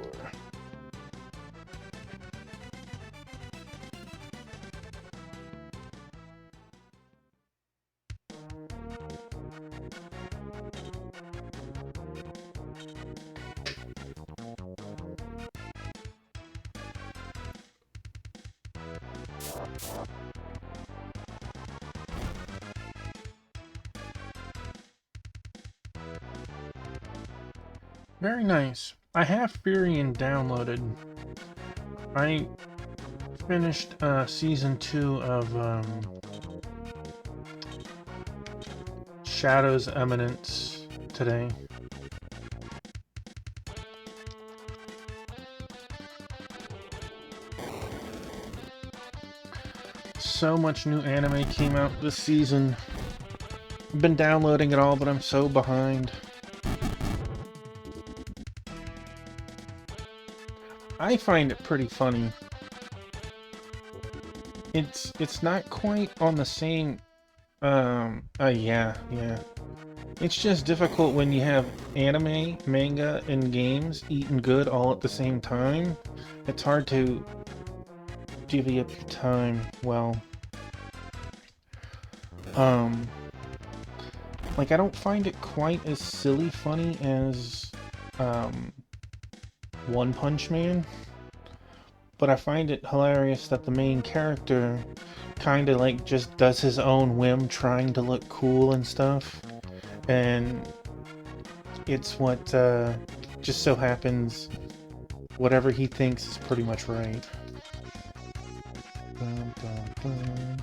Very nice. I have Furion downloaded. I finished season 2 of Shadow's Eminence today. So much new anime came out this season. I've been downloading it all, but I'm so behind. I find it pretty funny. It's not quite on the same yeah. It's just difficult when you have anime, manga, and games eating good all at the same time. It's hard to divvy up your time well. Like, I don't find it quite as silly funny as One Punch Man, but I find it hilarious that the main character kinda like just does his own whim trying to look cool and stuff, and it's what just so happens whatever he thinks is pretty much right. Dun, dun, dun, dun.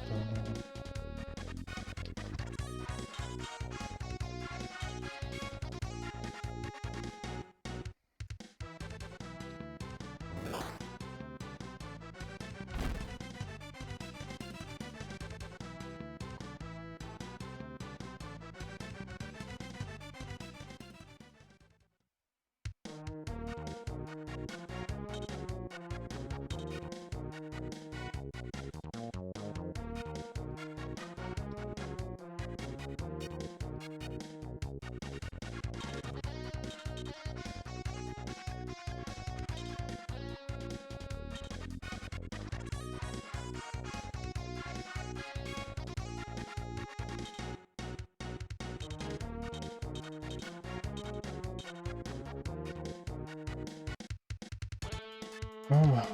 Oh.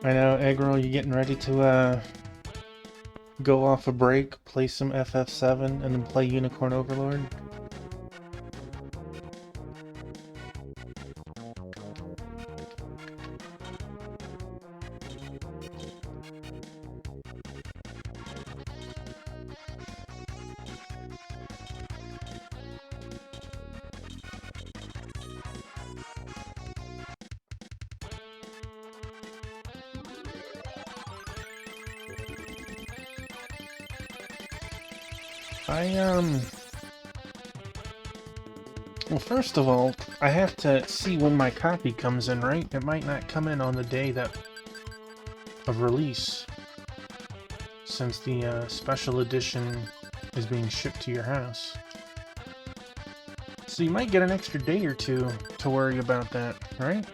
I know, Eggroll, you getting ready to go off a break, play some FF7, and then play Unicorn Overlord? Well, first of all, I have to see when my copy comes in, right? It might not come in on the day of release, since the special edition is being shipped to your house. So you might get an extra day or two to worry about that, right?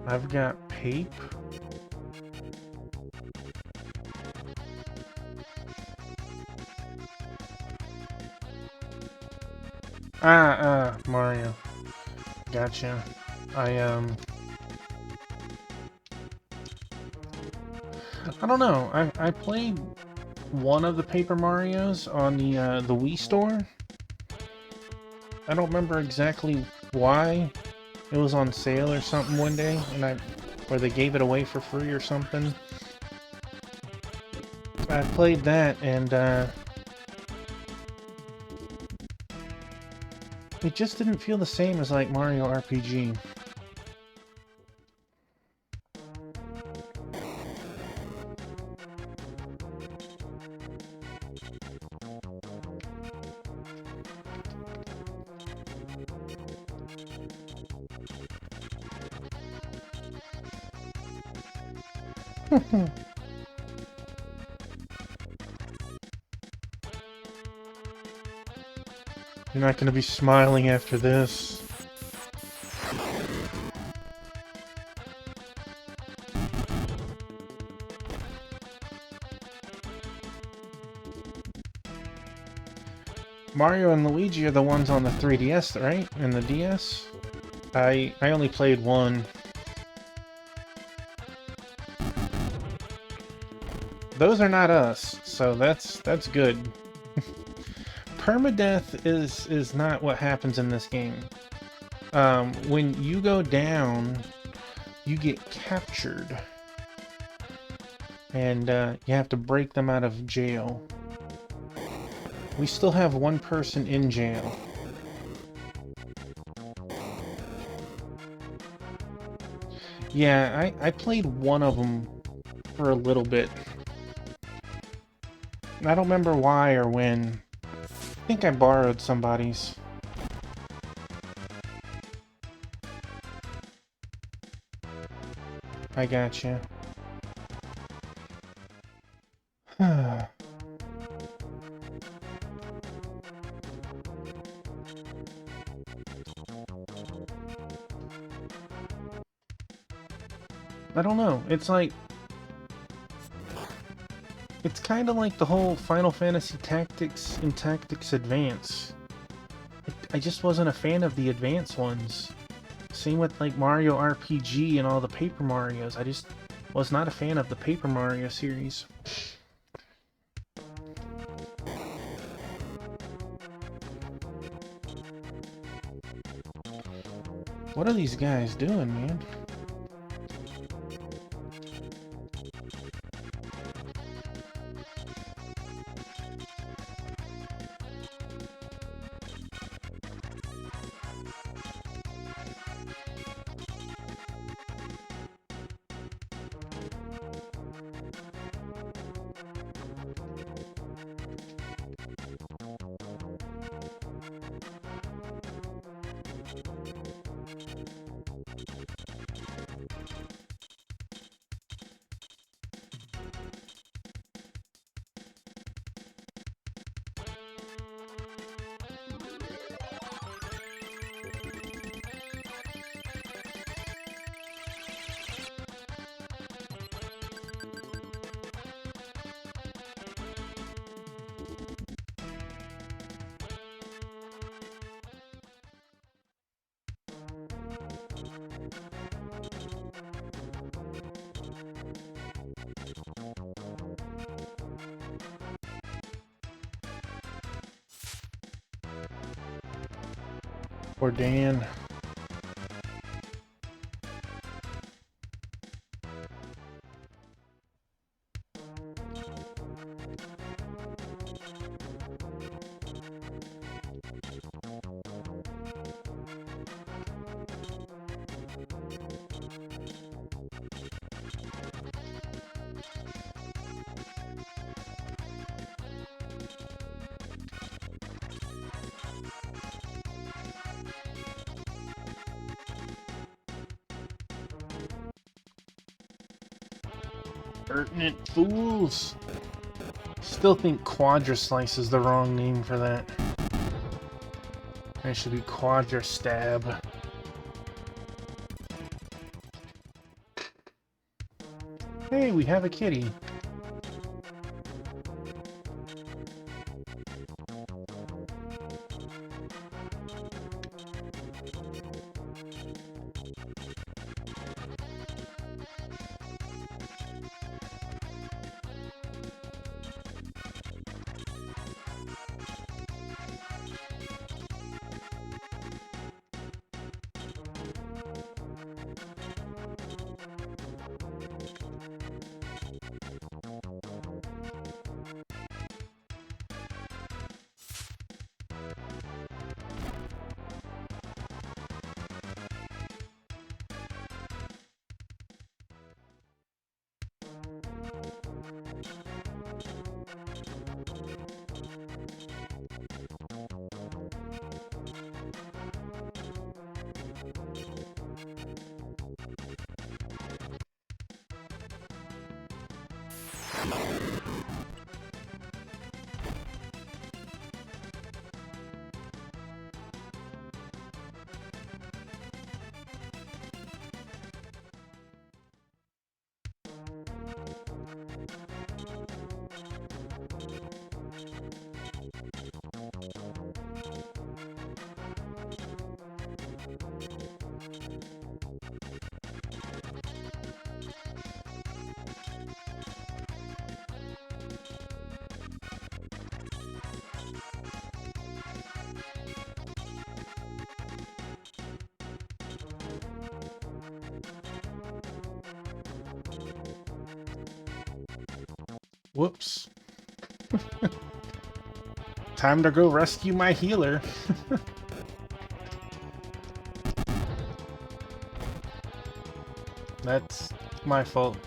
I've got Pape. Mario. Gotcha. I don't know. I played one of the Paper Marios on the Wii store. I don't remember exactly why. It was on sale or something one day, and or they gave it away for free or something. I played that, and it just didn't feel the same as like Mario RPG. You're not going to be smiling after this. Mario and Luigi are the ones on the 3DS, right? And the DS? I only played one. Those are not us, so that's good. Permadeath is not what happens in this game. When you go down, you get captured. And you have to break them out of jail. We still have one person in jail. Yeah, I played one of them for a little bit. I don't remember why or when. I think I borrowed somebody's. I gotcha. I don't know. It's like... It's kind of like the whole Final Fantasy Tactics and Tactics Advance. I just wasn't a fan of the Advance ones. Same with like Mario RPG and all the Paper Marios. I just was not a fan of the Paper Mario series. What are these guys doing, man? Or Dan. Pertinent fools! Still think Quadra-Slice is the wrong name for that. It should be Quadra-Stab. Hey, we have a kitty. Whoops. Time to go rescue my healer. That's my fault.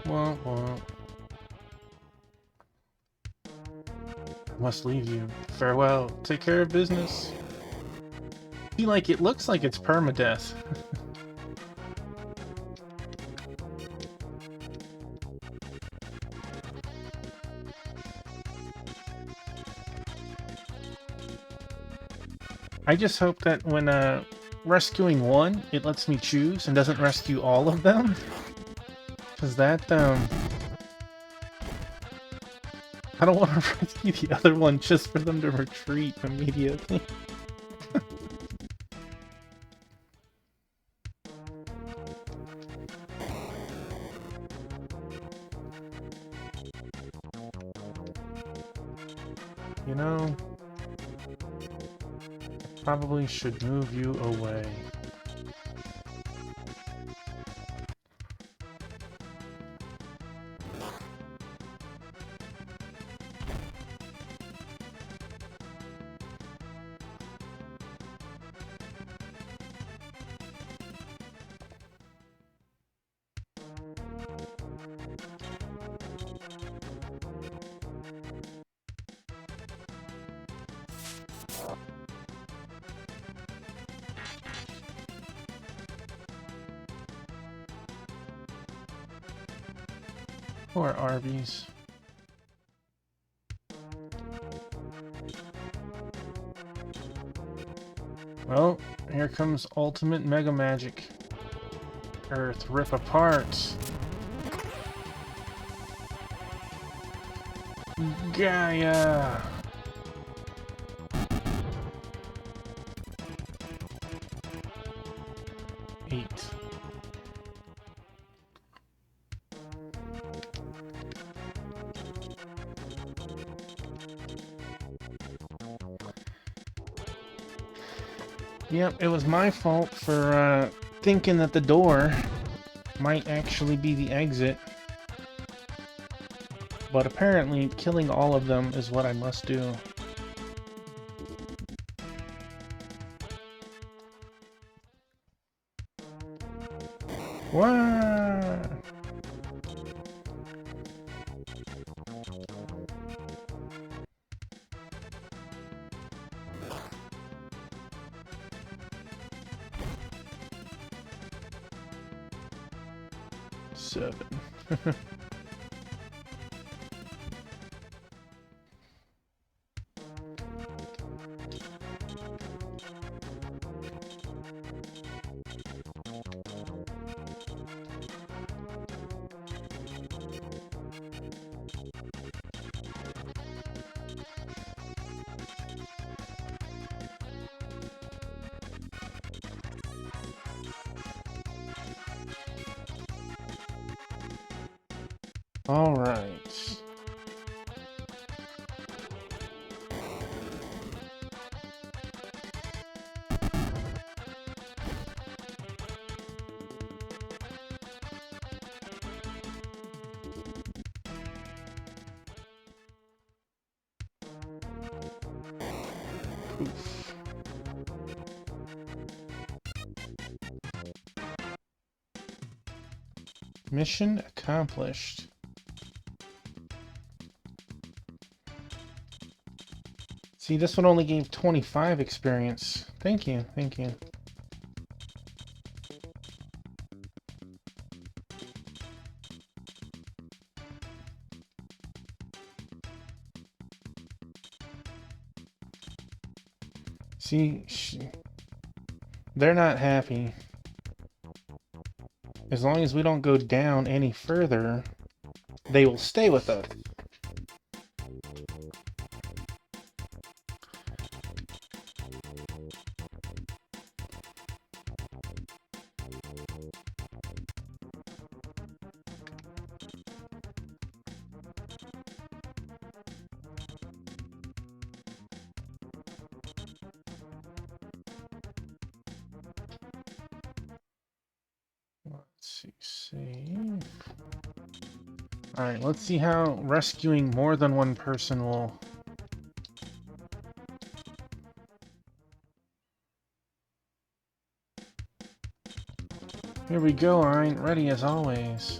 Wah, wah. I must leave you. Farewell. Take care of business. See, like, it looks like it's permadeath. I just hope that when rescuing one, it lets me choose and doesn't rescue all of them. Because that, I don't want to rescue the other one just for them to retreat immediately. You know, I probably should move you away. Poor Arby's. Well, here comes Ultimate Mega Magic. Earth, rip apart. Gaia! Eight. Yep, it was my fault for thinking that the door might actually be the exit. But apparently, killing all of them is what I must do. What? 7. All right. Oof. Mission accomplished. See, this one only gave 25 experience. Thank you, thank you. See, they're not happy. As long as we don't go down any further, they will stay with us. Let's see, save. Alright, let's see how rescuing more than one person will... Here we go, alright, ready as always.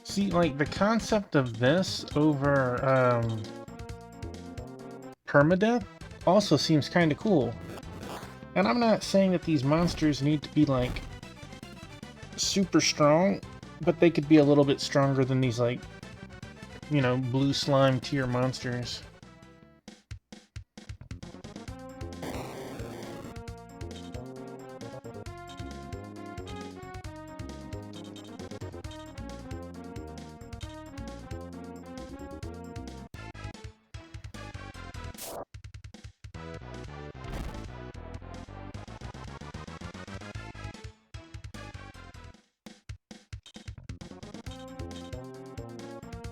See, like, the concept of this over, permadeath also seems kind of cool. And I'm not saying that these monsters need to be, like, super strong, but they could be a little bit stronger than these, like, you know, blue slime tier monsters.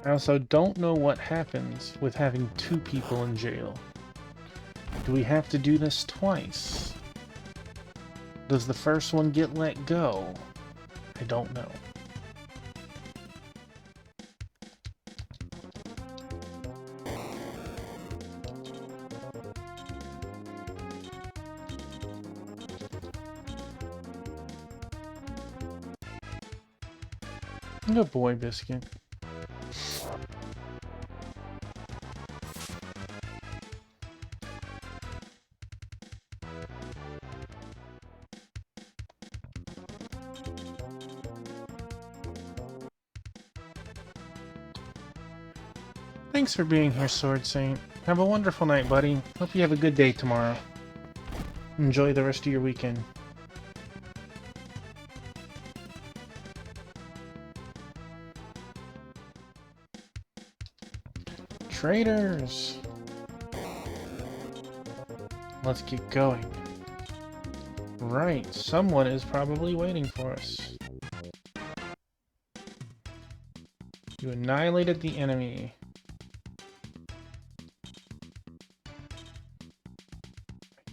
I also don't know what happens with having 2 people in jail. Do we have to do this twice? Does the first one get let go? I don't know. Good boy, Biscuit. Thanks for being here, Sword Saint. Have a wonderful night, buddy. Hope you have a good day tomorrow. Enjoy the rest of your weekend. Traders! Let's get going. Right, someone is probably waiting for us. You annihilated the enemy.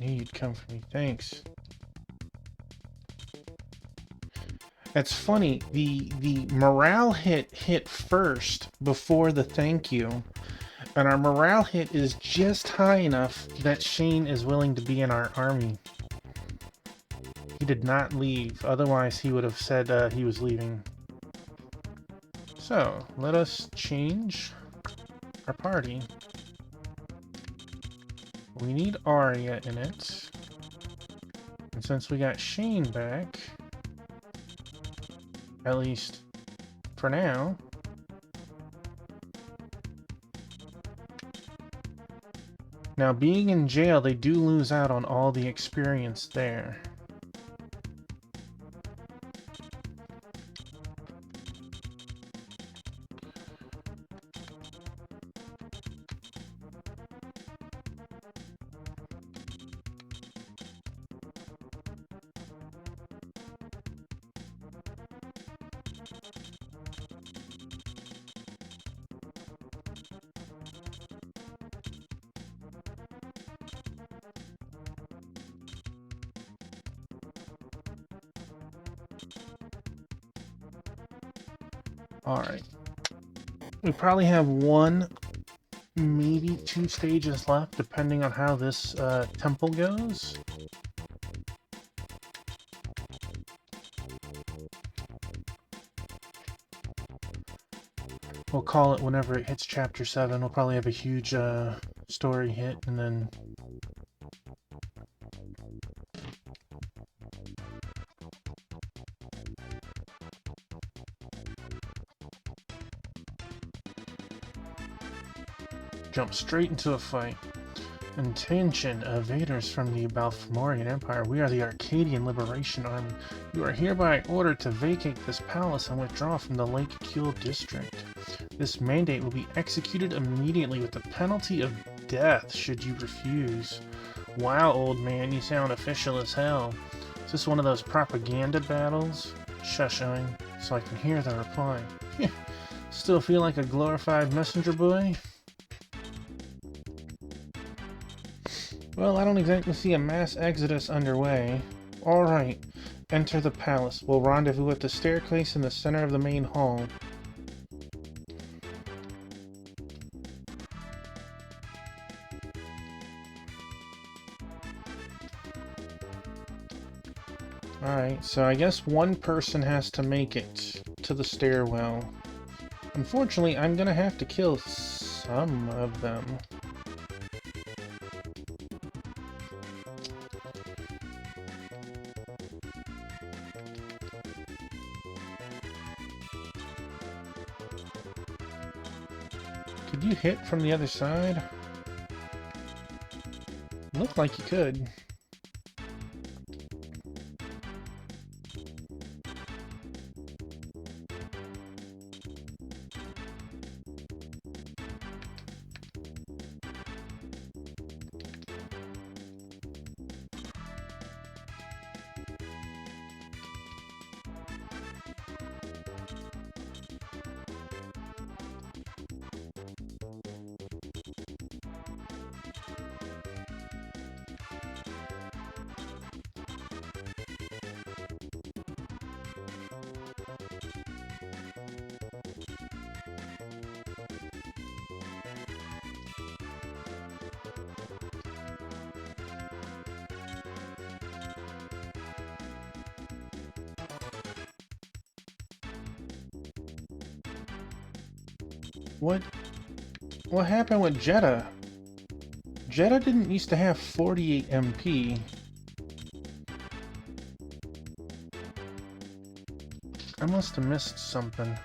I knew you'd come for me, thanks. That's funny, the morale hit first before the thank you. And our morale hit is just high enough that Shane is willing to be in our army. He did not leave, otherwise he would have said he was leaving. So, let us change our party. We need Arya in it. And since we got Shane back, at least for now, now being in jail, they do lose out on all the experience there. Alright. We probably have one, maybe 2 stages left, depending on how this temple goes. We'll call it whenever it hits chapter 7. We'll probably have a huge story hit, and then jump straight into a fight. Attention, invaders from the Balfamorian Empire. We are the Arcadian Liberation Army. You are hereby ordered to vacate this palace and withdraw from the Lake Kuel district. This mandate will be executed immediately with the penalty of death should you refuse. Wow, old man, you sound official as hell. Is this one of those propaganda battles? Shushing, so I can hear the reply. Still feel like a glorified messenger boy? Well, I don't exactly see a mass exodus underway. Alright, enter the palace. We'll rendezvous at the staircase in the center of the main hall. Alright, so I guess one person has to make it to the stairwell. Unfortunately, I'm gonna have to kill some of them. Could you hit from the other side? Looked like you could. What happened with Jeddah? Jeddah didn't used to have 48 MP. I must have missed something.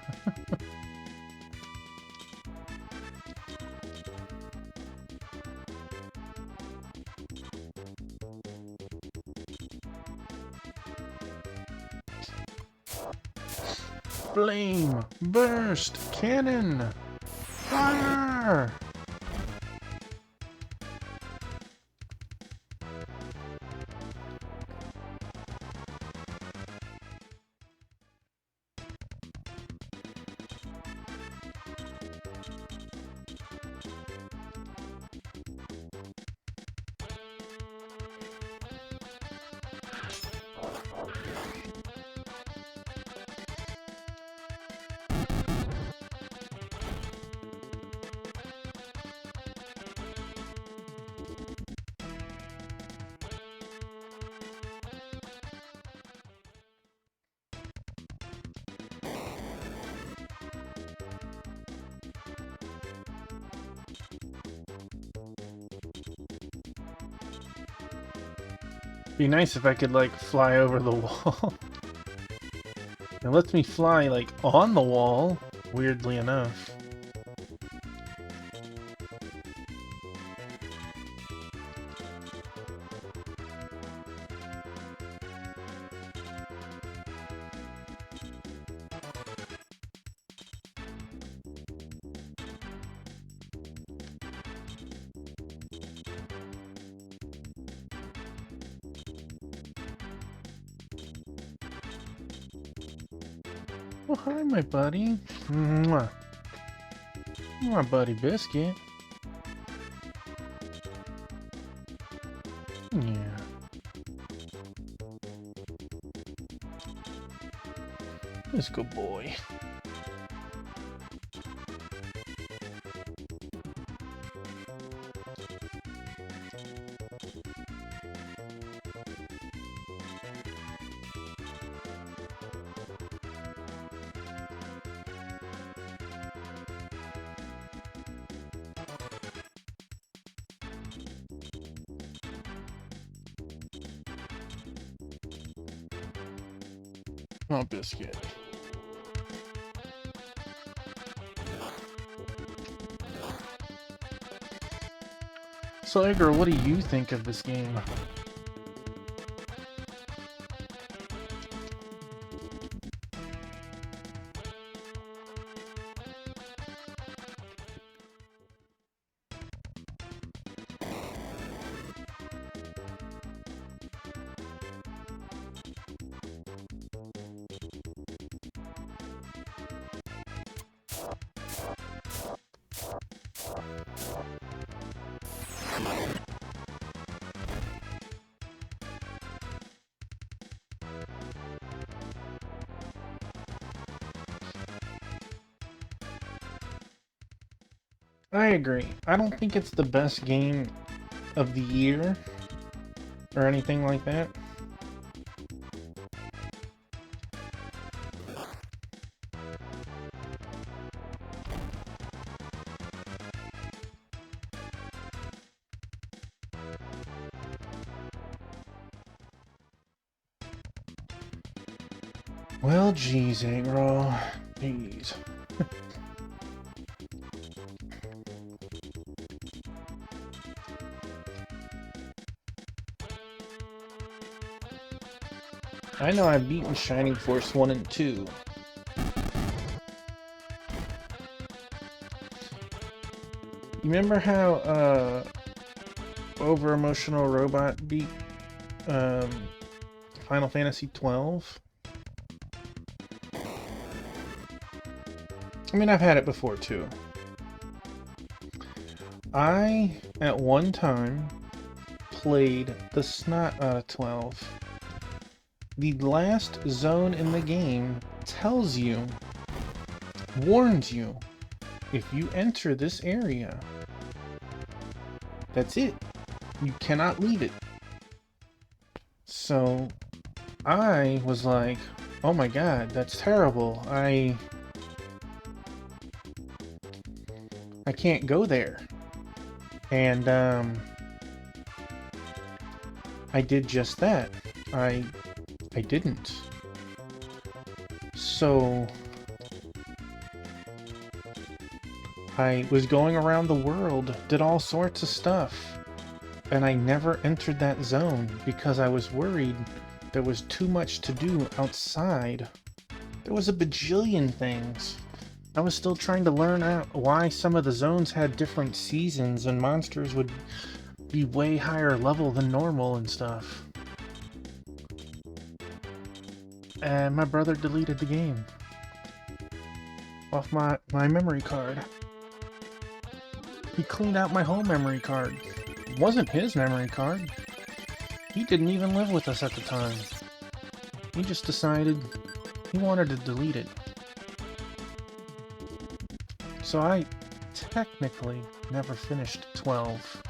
Flame! Burst! Cannon! Fire! Be nice if I could, like, fly over the wall. It lets me fly, like, on the wall, weirdly enough. Oh, hi, my buddy. Mwah. My buddy Biscuit. Yeah. This good boy. Oh, Biscuit. So, Edgar, what do you think of this game? I agree. I don't think it's the best game of the year or anything like that. Well, geez, Eggroll. Jeez. I know I've beaten Shining Force 1 and 2. You remember how, Over-Emotional Robot beat, Final Fantasy 12? I mean, I've had it before, too. I, at one time, played the snot out of 12. The last zone in the game tells you, warns you, if you enter this area, that's it. You cannot leave it. So, I was like, oh my god, that's terrible. I can't go there. And, I did just that. I didn't. So, I was going around the world, did all sorts of stuff, and I never entered that zone because I was worried there was too much to do outside. There was a bajillion things. I was still trying to learn out why some of the zones had different seasons and monsters would be way higher level than normal and stuff. And my brother deleted the game off my memory card. He cleaned out my whole memory card. It wasn't his memory card. He didn't even live with us at the time. He just decided he wanted to delete it. So I technically never finished 12.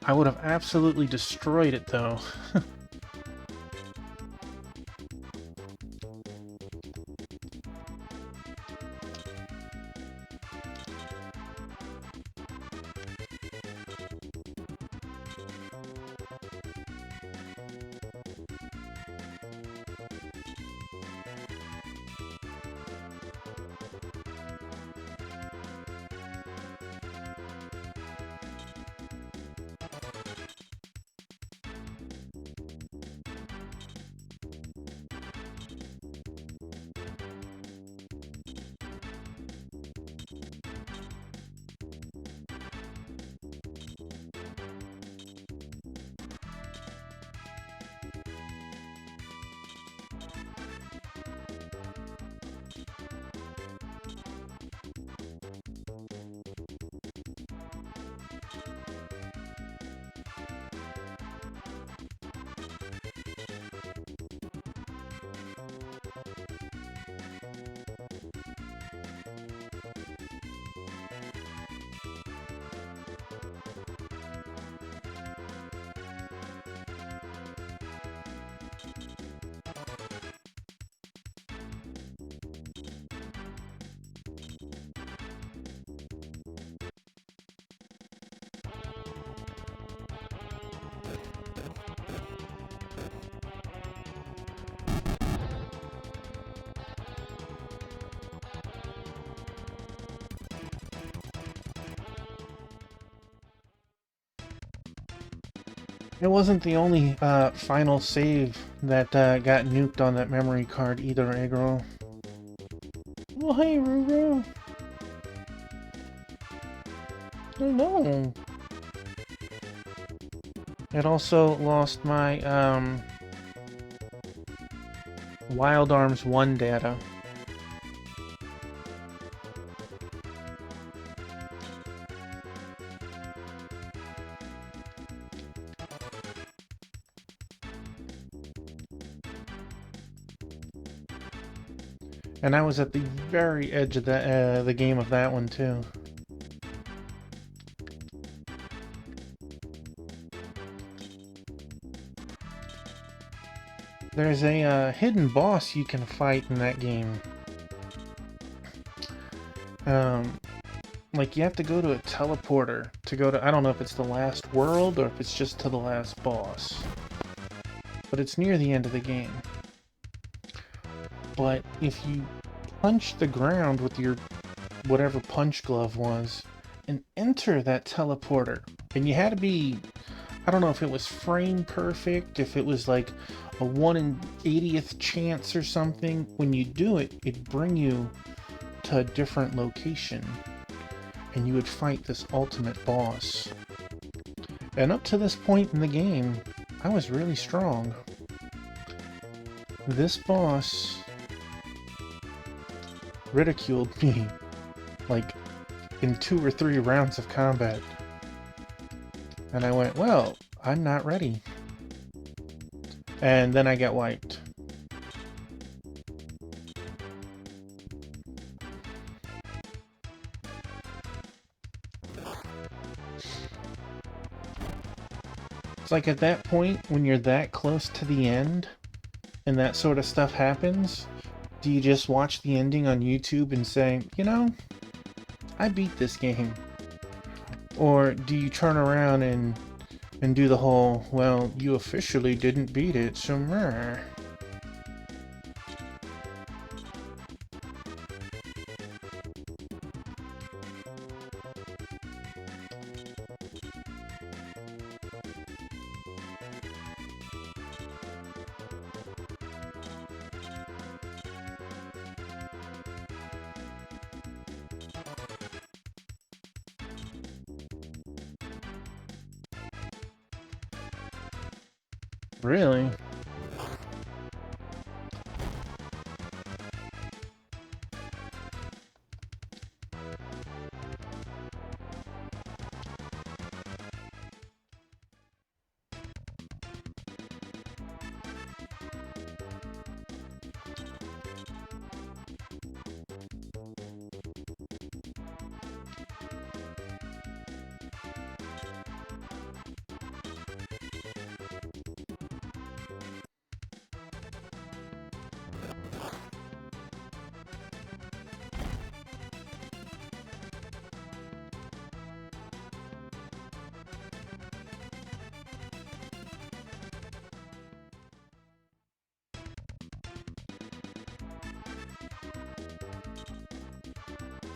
I would have absolutely destroyed it though. It wasn't the only final save that got nuked on that memory card either, Eggroll. Oh, hey, Ruru. Oh, no. It also lost my Wild Arms 1 data. And I was at the very edge of the game of that one, too. There's a hidden boss you can fight in that game. Like, you have to go to a teleporter to go to... I don't know if it's the last world or if it's just to the last boss. But it's near the end of the game. But if you punch the ground with your whatever punch glove was and enter that teleporter, and you had to be, I don't know if it was frame perfect, if it was like a 1 in 80th chance or something, when you do it, it'd bring you to a different location and you would fight this ultimate boss. And up to this point in the game, I was really strong. This boss ridiculed me, like, in 2 or 3 rounds of combat. And I went, well, I'm not ready. And then I got wiped. It's like at that point, when you're that close to the end, and that sort of stuff happens, do you just watch the ending on YouTube and say, you know, I beat this game? Or do you turn around and do the whole, well, you officially didn't beat it, so meh. Really?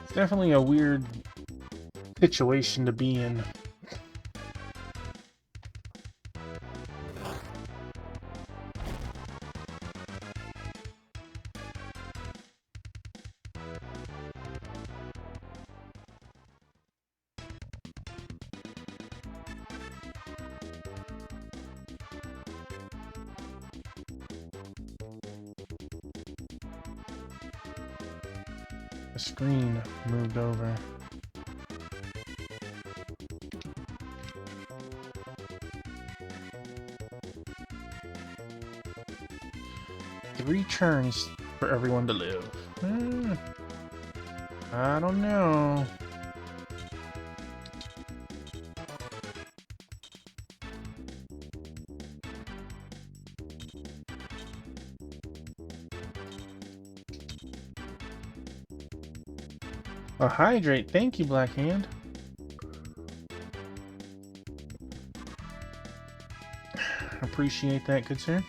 It's definitely a weird situation to be in. The screen moved over. Three turns for everyone to live. I don't know. A hydrate, thank you, Black Hand. Appreciate that, good sir.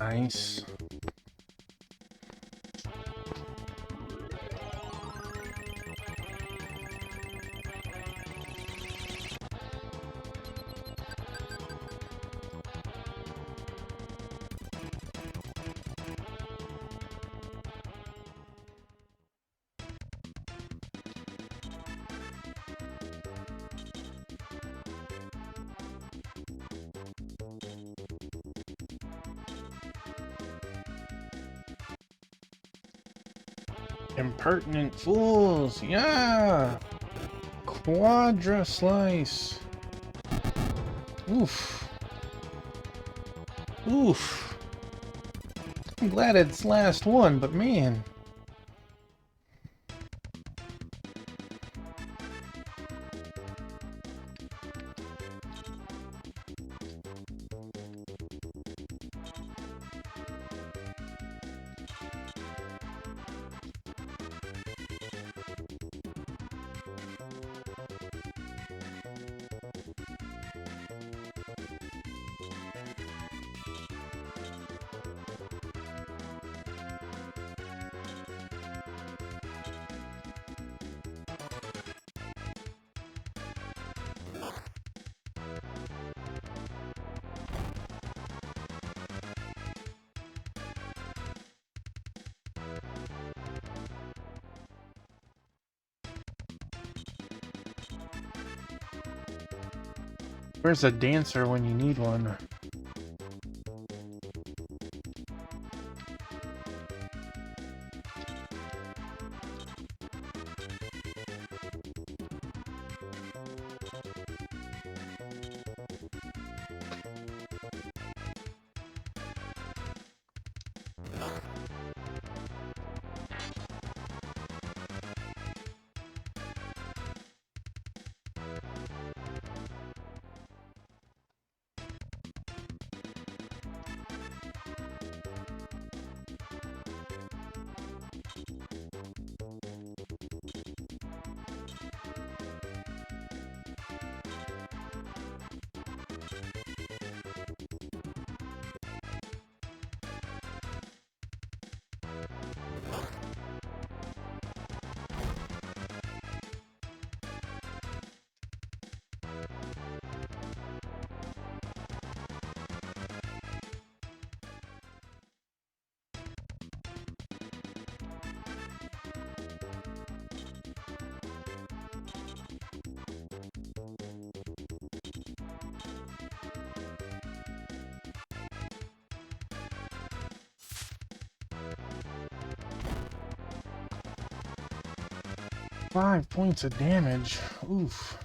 Nice. Impertinent fools! Yeah! Quadra slice! Oof. Oof. I'm glad it's last one, but man. Where's a dancer when you need one? Five points of damage. Oof.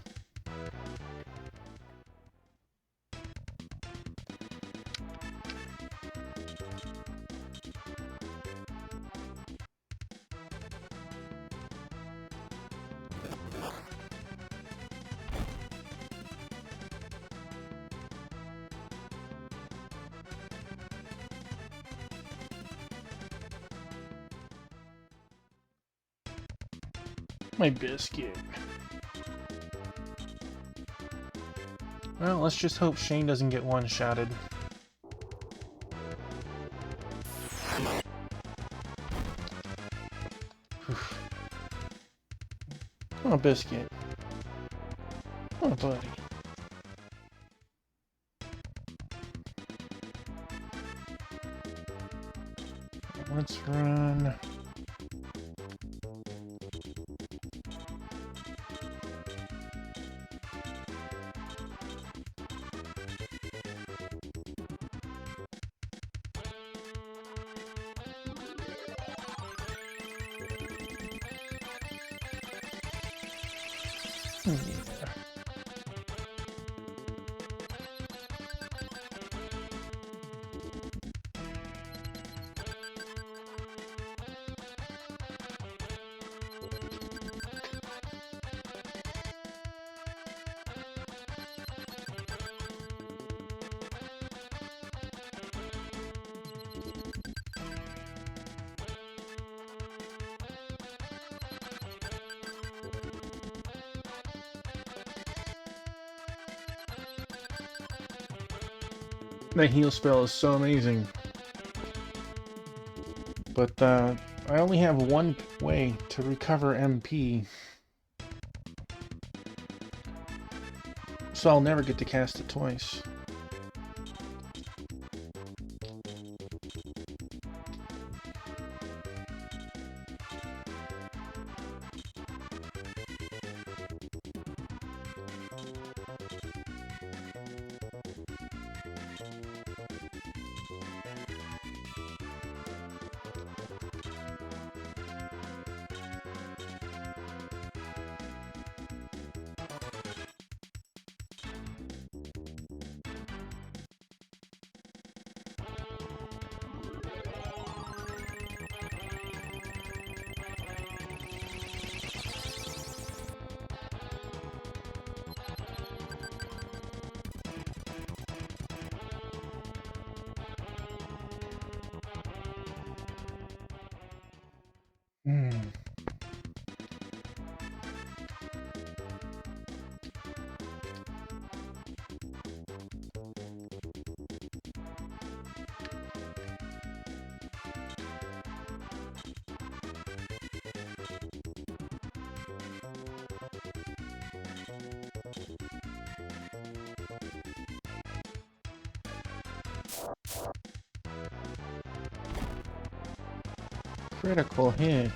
My biscuit. Well, let's just hope Shane doesn't get one-shotted. Oh, biscuit. Oh, buddy. Let's run. Yeah. That heal spell is so amazing. But I only have one way to recover MP, so I'll never get to cast it twice. Critical hit.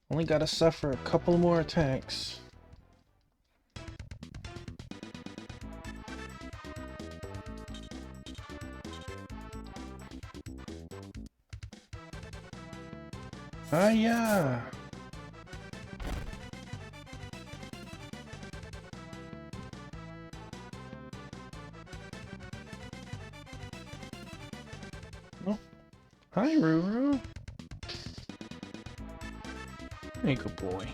Only gotta suffer a couple more attacks. Ah, yeah. Oh, hi, Ruru. Hey, good boy.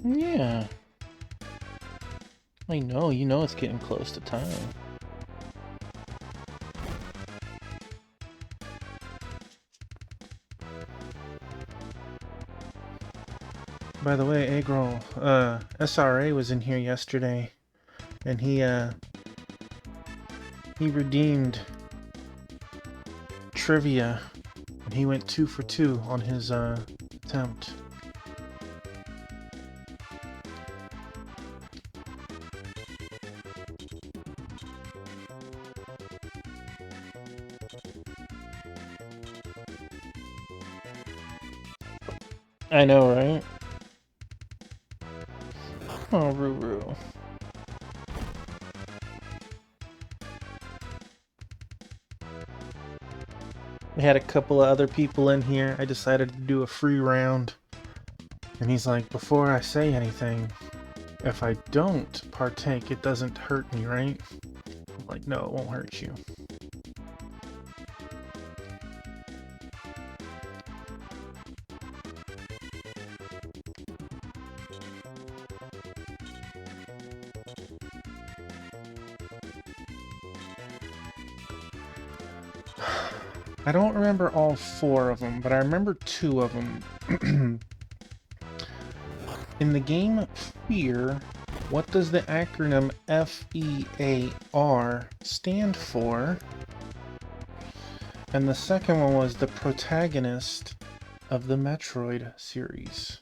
Yeah. I know, you know it's getting close to time. By the way, Agrol, SRA was in here yesterday, and he redeemed trivia, and he went 2 for 2 on his attempt. I know, right? Oh, Ruru. We had a couple of other people in here. I decided to do a free round. And he's like, before I say anything, if I don't partake, it doesn't hurt me, right? I'm like, no, it won't hurt you. I don't remember all 4 of them, but I remember 2 of them. In the game Fear, what does the acronym FEAR stand for? And the second one was the protagonist of the Metroid series.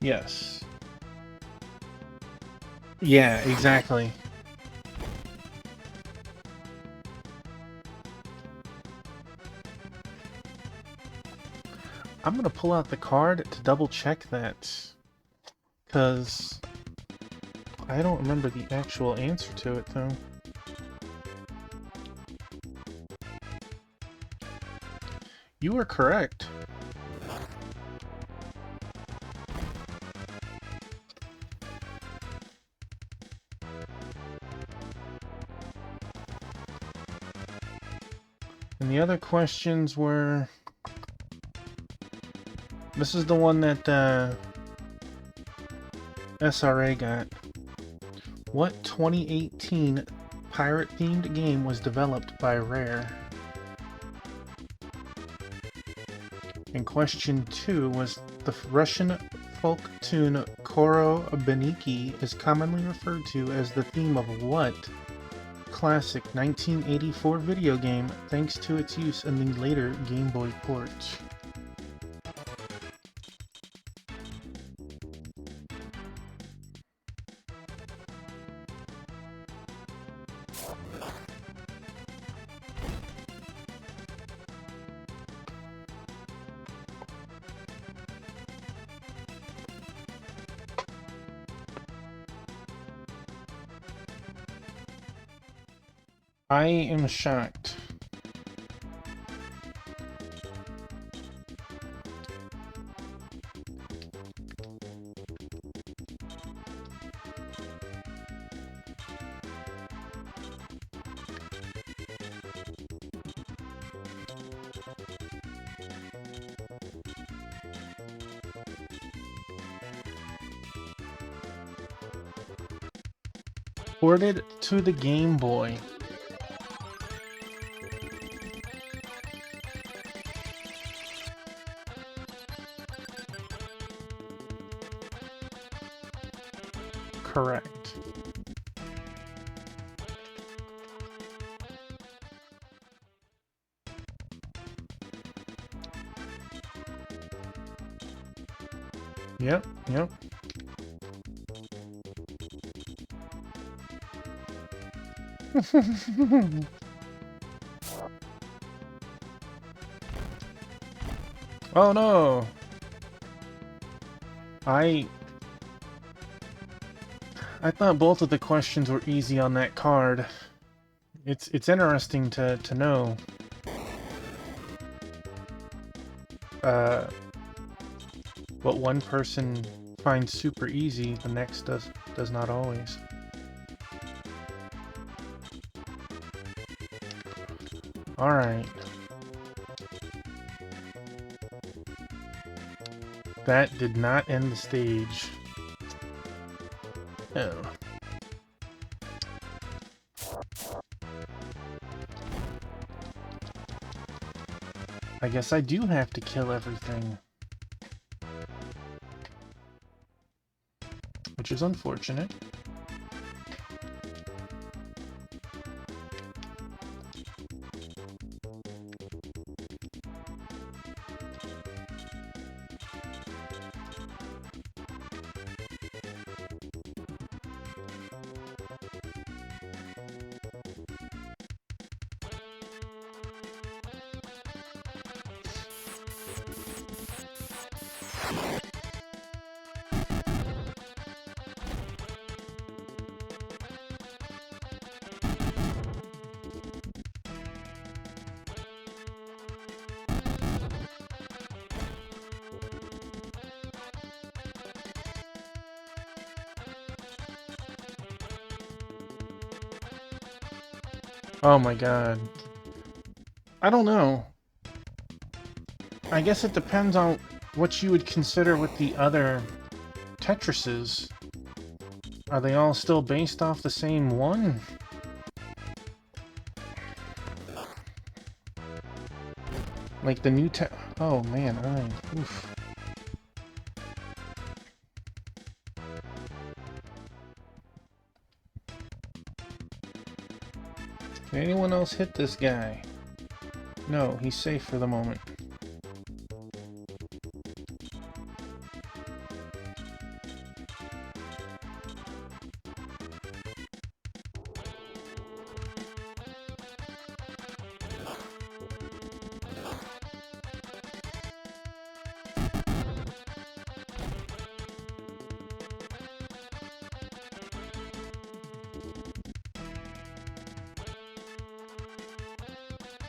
Yes. Yeah, exactly. I'm gonna pull out the card to double check that, because I don't remember the actual answer to it, though. You were correct. And the other questions were... This is the one that SRA got. What 2018 pirate-themed game was developed by Rare? And question 2 was the Russian folk tune Koro Beniki is commonly referred to as the theme of what classic 1984 video game, thanks to its use in the later Game Boy port? I am shocked. Ported to the Game Boy. Correct. Yep, yep. Oh no! I thought both of the questions were easy on that card. It's interesting to know. What one person finds super easy, the next does not always. Alright. That did not end the stage. Oh. I guess I do have to kill everything. Which is unfortunate. Oh my god. I don't know. I guess it depends on what you would consider with the other Tetrises. Are they all still based off the same one? Like the new oh man, oof. Can anyone else hit this guy? No, he's safe for the moment.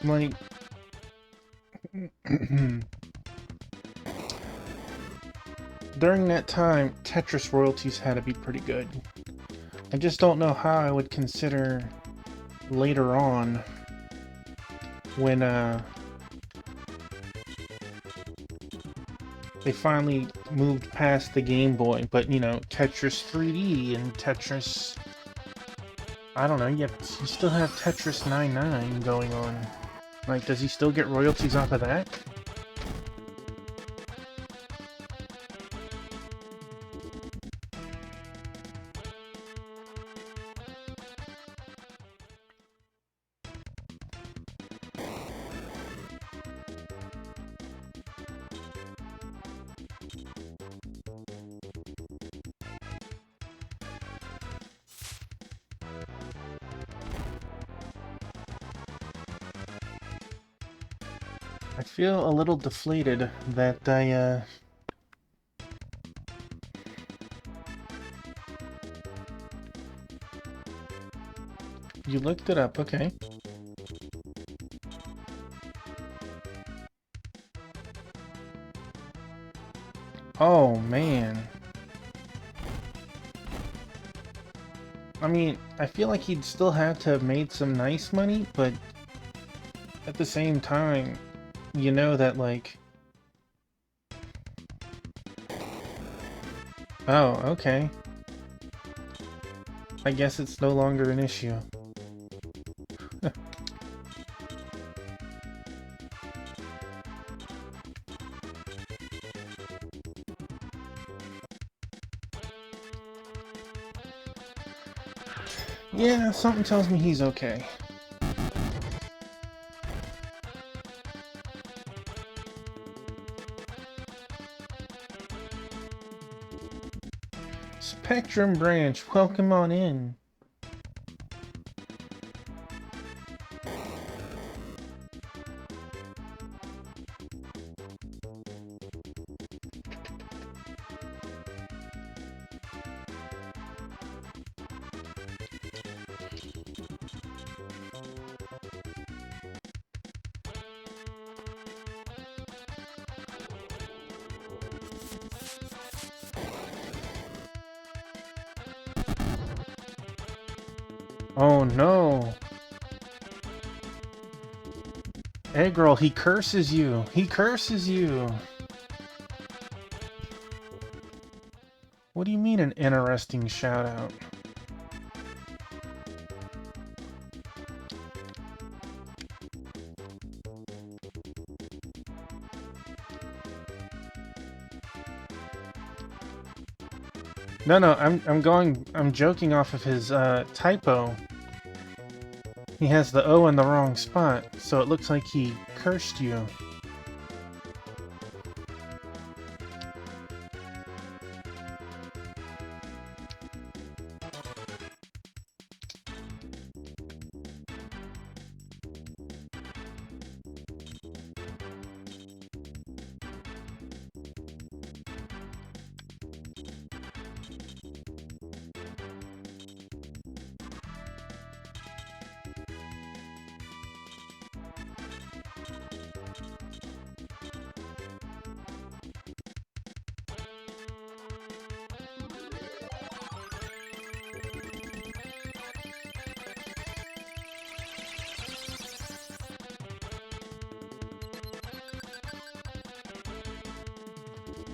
Like, during that time, Tetris royalties had to be pretty good. I just don't know how I would consider later on when they finally moved past the Game Boy, but you know, Tetris 3D and Tetris, I don't know, you still have Tetris 99 going on. Like, does he still get royalties off of that? I feel a little deflated that You looked it up, okay. Oh, man. I mean, I feel like he'd still have to have made some nice money, but at the same time, you know that, like... Oh, okay. I guess it's no longer an issue. Yeah, something tells me he's okay. Spectrum Branch, welcome on in. Oh no. Hey girl, he curses you. He curses you. What do you mean an interesting shout out? No, I'm joking off of his typo. He has the O in the wrong spot, so it looks like he cursed you.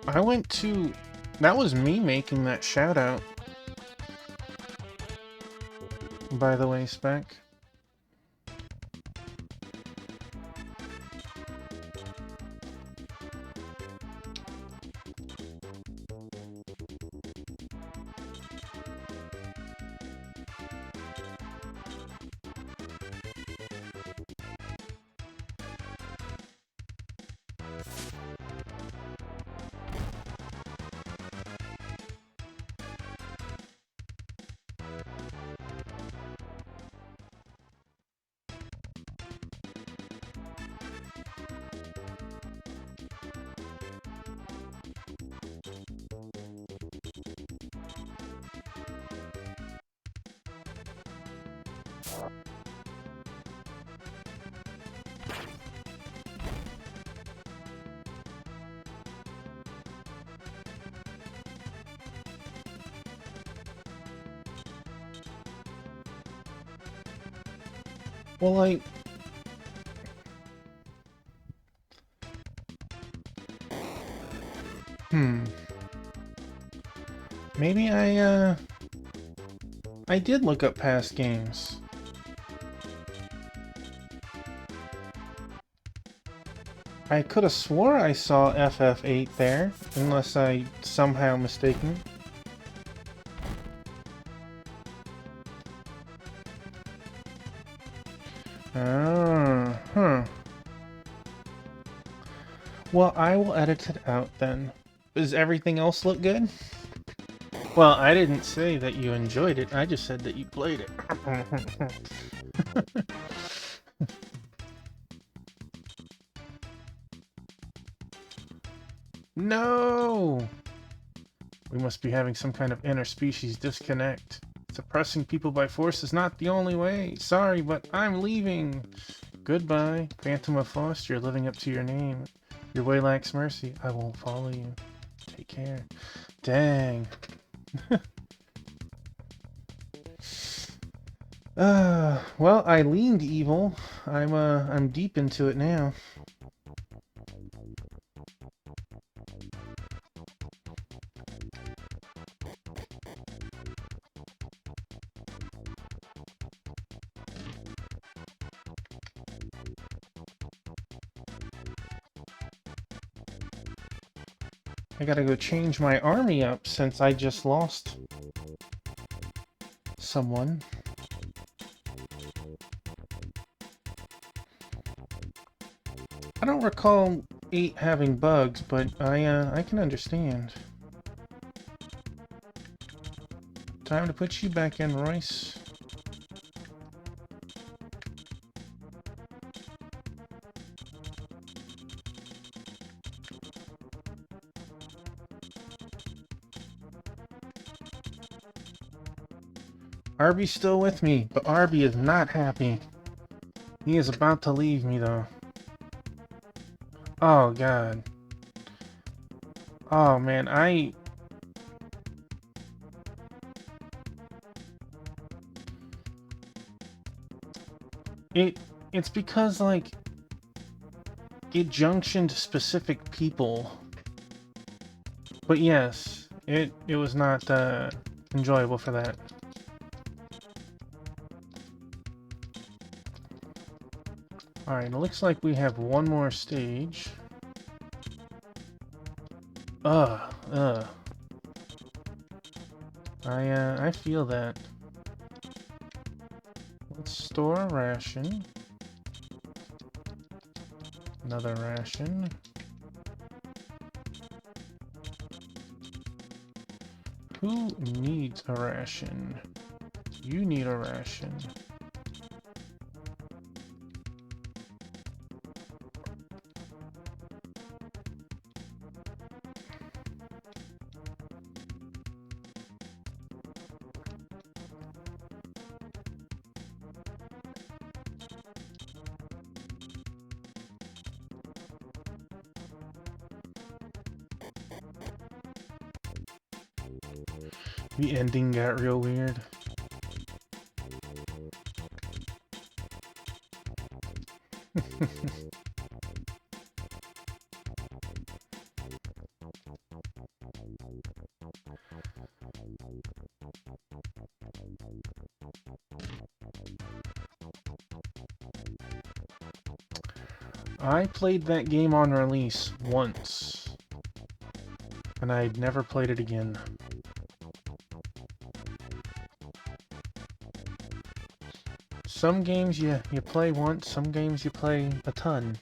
I went to... That was me making that shout out. By the way, Spec. Well, like... Maybe I did look up past games. I could have swore I saw FF8 there, unless I somehow mistaken. Well, I will edit it out then. Does everything else look good? Well, I didn't say that you enjoyed it, I just said that you played it. No! We must be having some kind of interspecies disconnect. Suppressing people by force is not the only way. Sorry, but I'm leaving. Goodbye, Phantom of Faust. You're living up to your name. Your way lacks mercy. I won't follow you. Take care. Dang. Well, I leaned evil. I'm deep into it now. I gotta go change my army up since I just lost someone. I don't recall 8 having bugs, but I can understand. Time to put you back in, Royce. Arby's still with me, but Arby is not happy. He is about to leave me, though. Oh, God. Oh, man, It's because, like, it junctioned specific people. But yes, it was not, enjoyable for that. Alright, it looks like we have one more stage. I feel that. Let's store a ration. Another ration. Who needs a ration? You need a ration. The ending got real weird. I played that game on release once, and I'd never played it again. Some games you play once, some games you play a ton.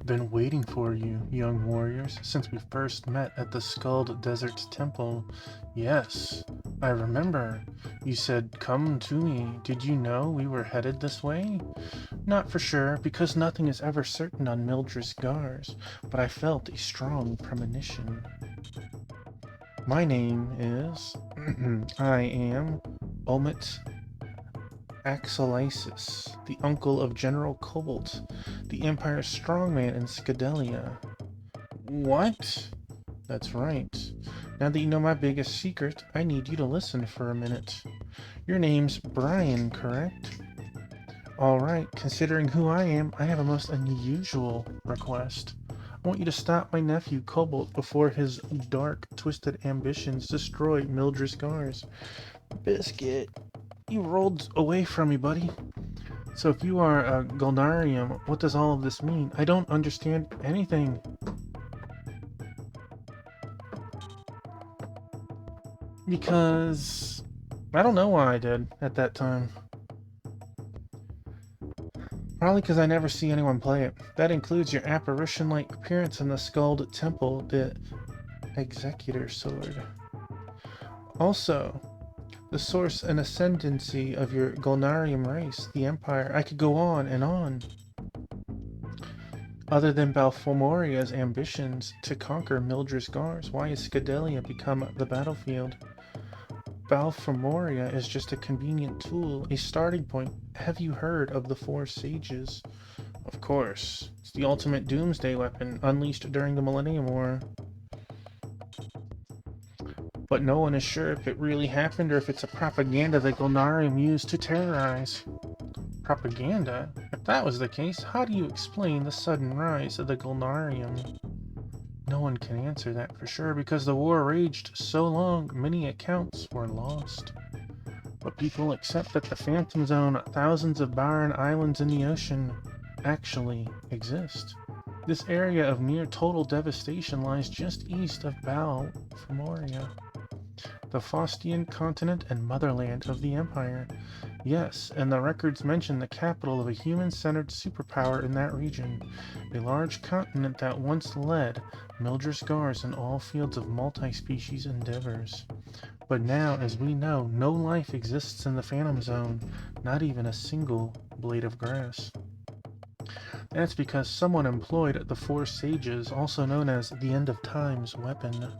Been waiting for you, young warriors, since we first met at the Skulled Desert Temple. Yes, I remember. You said, "Come to me." Did you know we were headed this way? Not for sure, because nothing is ever certain on Mildred Gars, but I felt a strong premonition. My name is... I am... Omit Axelisis, the uncle of General Cobalt, the Empire's strongman in Scadelia. What? That's right. Now that you know my biggest secret, I need you to listen for a minute. Your name's Brian, correct? Alright, considering who I am, I have a most unusual request. I want you to stop my nephew Cobalt before his dark, twisted ambitions destroy Mildred Gars. Biscuit, you rolled away from me, buddy. So if you are a Goldarium, what does all of this mean? I don't understand anything. Because... I don't know why I did at that time. Probably because I never see anyone play it. That includes your apparition-like appearance in the Skulled Temple, the Executor Sword. Also, the source and ascendancy of your Golnarium race, the Empire. I could go on and on. Other than Balfomoria's ambitions to conquer Mildred's Gars, why has Scadelia become the battlefield? Balfomoria is just a convenient tool, a starting point. Have you heard of the Four Sages? Of course. It's the ultimate doomsday weapon, unleashed during the Millennium War. But no one is sure if it really happened or if it's a propaganda that Golnarium used to terrorize. Propaganda? If that was the case, how do you explain the sudden rise of the Golnarium? No one can answer that for sure because the war raged so long, many accounts were lost. But people accept that the Phantom Zone, thousands of barren islands in the ocean, actually exist. This area of near total devastation lies just east of Balfomoria, the Faustian continent and motherland of the Empire. Yes, and the records mention the capital of a human-centered superpower in that region, a large continent that once led Mildred's Gars in all fields of multi-species endeavors. But now, as we know, no life exists in the Phantom Zone, not even a single blade of grass. That's because someone employed the Four Sages, also known as the End of Time's weapon.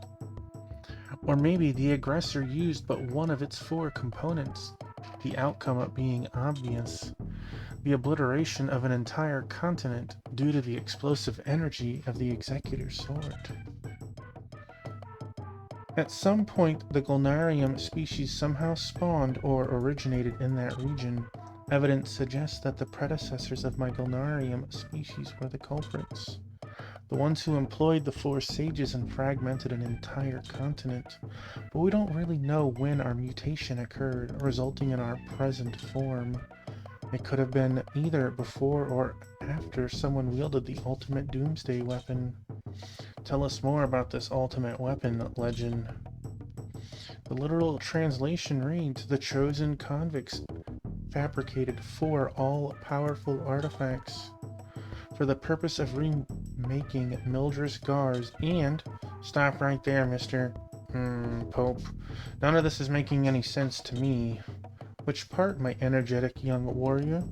Or maybe the aggressor used but one of its four components, the outcome being obvious: the obliteration of an entire continent due to the explosive energy of the Executor's Sword. At some point, the Golnarium species somehow spawned or originated in that region. Evidence suggests that the predecessors of my Golnarium species were the culprits. The ones who employed the Four Sages and fragmented an entire continent. But we don't really know when our mutation occurred, resulting in our present form. It could have been either before or after someone wielded the ultimate doomsday weapon. Tell us more about this ultimate weapon, legend. The literal translation reads, the chosen convicts fabricated four all-powerful artifacts for the purpose of remaking Mildred's Gars and... Stop right there, Mr. Pope. None of this is making any sense to me. Which part, my energetic young warrior?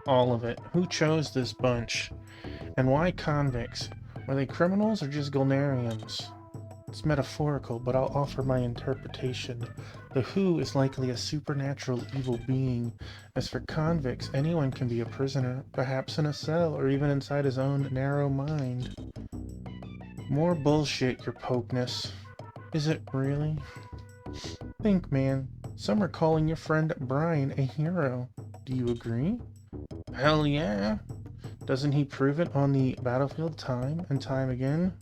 All of it. Who chose this bunch? And why convicts? Were they criminals or just Golnariums? It's metaphorical, but I'll offer my interpretation. The Who is likely a supernatural evil being. As for convicts, anyone can be a prisoner, perhaps in a cell or even inside his own narrow mind. More bullshit, your popeness. Is it really? Think, man. Some are calling your friend Brian a hero. Do you agree? Hell yeah. Doesn't he prove it on the battlefield time and time again?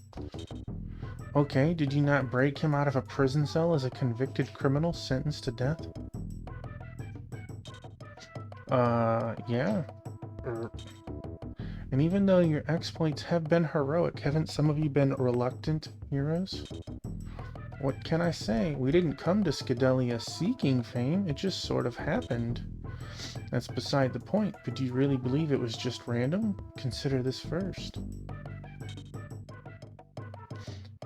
Okay, did you not break him out of a prison cell as a convicted criminal sentenced to death? Yeah. And even though your exploits have been heroic, haven't some of you been reluctant heroes? What can I say? We didn't come to Scadelia seeking fame, it just sort of happened. That's beside the point, but do you really believe it was just random? Consider this first.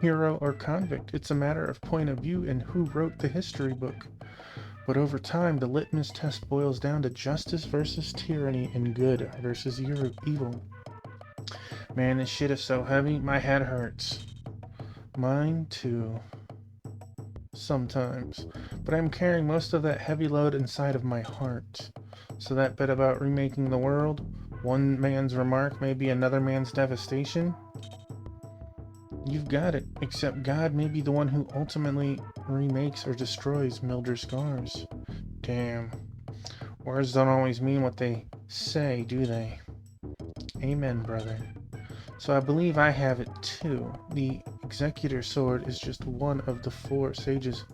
Hero or convict, it's a matter of point of view and who wrote the history book. But over time, the litmus test boils down to justice versus tyranny and good versus evil. Man, this shit is so heavy, my head hurts. Mine too. Sometimes. But I'm carrying most of that heavy load inside of my heart. So that bit about remaking the world, one man's remark may be another man's devastation. You've got it, except God may be the one who ultimately remakes or destroys Mildred's Gars. Damn. Words don't always mean what they say, do they? Amen, brother. So I believe I have it too. The Executor Sword is just one of the Four Sages.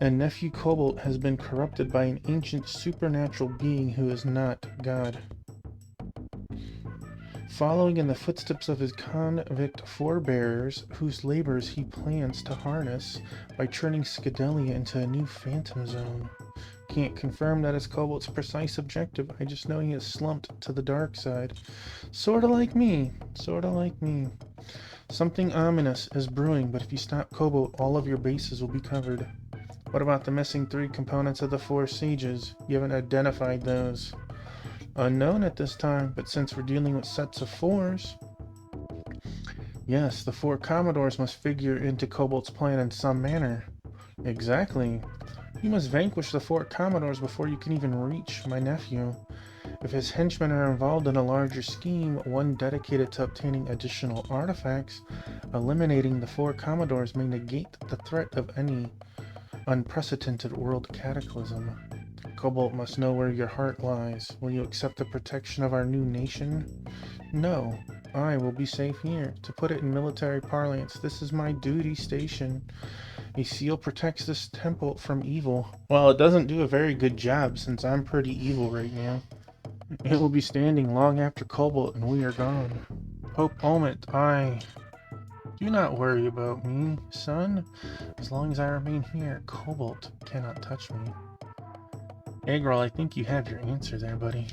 And Nephew Cobalt has been corrupted by an ancient supernatural being who is not God. Following in the footsteps of his convict forebears, whose labors he plans to harness by turning Scadelia into a new Phantom Zone. can't confirm that is Cobalt's precise objective. I just know he has slumped to the dark side. Sorta like me. Sorta like me. Something ominous is brewing, but if you stop Cobalt, all of your bases will be covered. What about the missing 3 components of the 4 sages? You haven't identified those. Unknown at this time, but since we're dealing with sets of 4s... Yes, the 4 Commodores must figure into Cobalt's plan in some manner. Exactly. You must vanquish the 4 Commodores before you can even reach my nephew. If his henchmen are involved in a larger scheme, one dedicated to obtaining additional artifacts, eliminating the 4 Commodores may negate the threat of any unprecedented world cataclysm. Cobalt must know where your heart lies. Will you accept the protection of our new nation? No. I will be safe here. To put it in military parlance, this is my duty station. A seal protects this temple from evil. Well, it doesn't do a very good job since I'm pretty evil right now. It will be standing long after Cobalt and we are gone. Pope Omet, do not worry about me, son. As long as I remain here, Cobalt cannot touch me. Agrel, I think you have your answer there, buddy.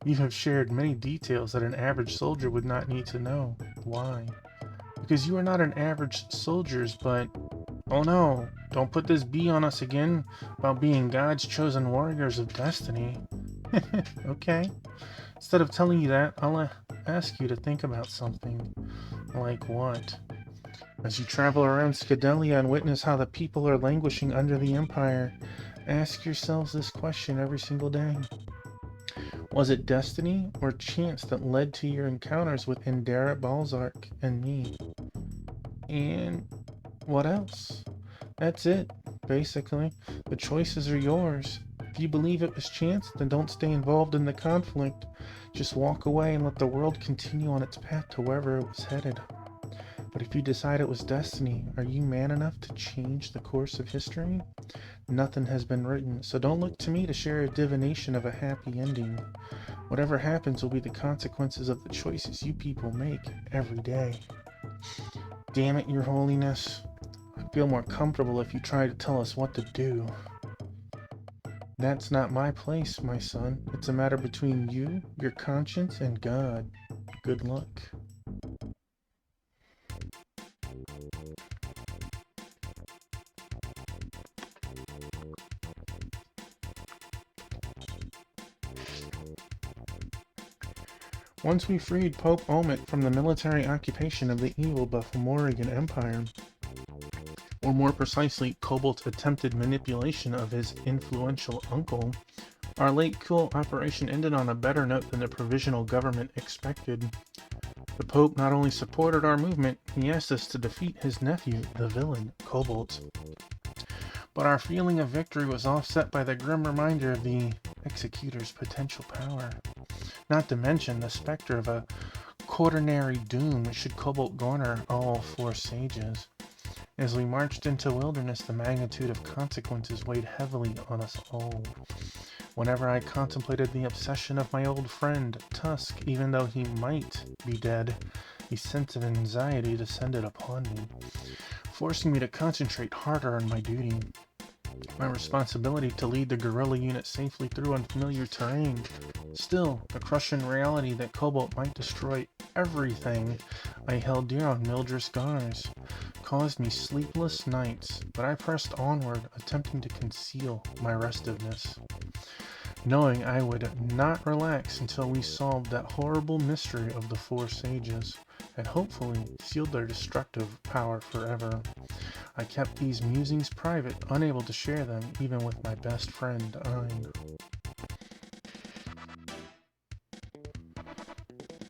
You have shared many details that an average soldier would not need to know. Why? Because you are not an average soldiers, but... Oh no, don't put this B on us again about being God's chosen warriors of destiny. Okay. Instead of telling you that, I'll ask you to think about something. Like what? As you travel around Scadelia and witness how the people are languishing under the Empire, ask yourselves this question every single day. Was it destiny or chance that led to your encounters with Indara Balzark and me? And what else? That's it, basically. The choices are yours. If you believe it was chance, then don't stay involved in the conflict. Just walk away and let the world continue on its path to wherever it was headed. But if you decide it was destiny, are you man enough to change the course of history? Nothing has been written, so don't look to me to share a divination of a happy ending. Whatever happens will be the consequences of the choices you people make every day. Damn it, Your Holiness. I feel more comfortable if you try to tell us what to do. That's not my place, my son. It's a matter between you, your conscience, and God. Good luck. Once we freed Pope Omet from the military occupation of the evil Baphomorean Empire, or more precisely, Cobalt's attempted manipulation of his influential uncle, our late coup operation ended on a better note than the provisional government expected. The Pope not only supported our movement, he asked us to defeat his nephew, the villain, Cobalt. But our feeling of victory was offset by the grim reminder of the Executor's potential power. Not to mention the specter of a quaternary doom should Cobalt garner all 4 sages. As we marched into wilderness, the magnitude of consequences weighed heavily on us all. Whenever I contemplated the obsession of my old friend, Tusk, even though he might be dead, a sense of anxiety descended upon me, forcing me to concentrate harder on my duty. My responsibility to lead the guerrilla unit safely through unfamiliar terrain. Still, the crushing reality that Cobalt might destroy everything I held dear on Mildred Gars caused me sleepless nights, but I pressed onward, attempting to conceal my restiveness, knowing I would not relax until we solved that horrible mystery of the 4 sages, and hopefully sealed their destructive power forever. I kept these musings private, unable to share them even with my best friend, Ein.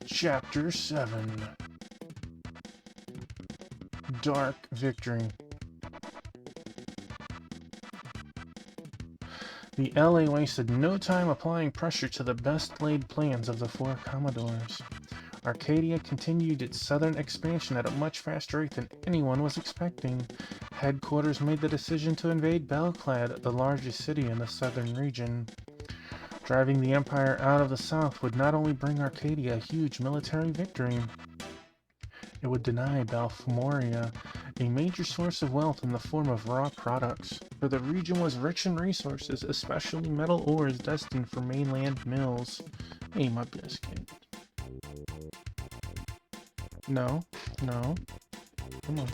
Chapter 7. Dark Victory. The LA wasted no time applying pressure to the best laid plans of the 4 Commodores. Arcadia continued its southern expansion at a much faster rate than anyone was expecting. Headquarters made the decision to invade Belclad, the largest city in the southern region. Driving the Empire out of the south would not only bring Arcadia a huge military victory, it would deny Balfomoria a major source of wealth in the form of raw products, for the region was rich in resources, especially metal ores destined for mainland mills. Hey, my biscuit. No, no. Come on.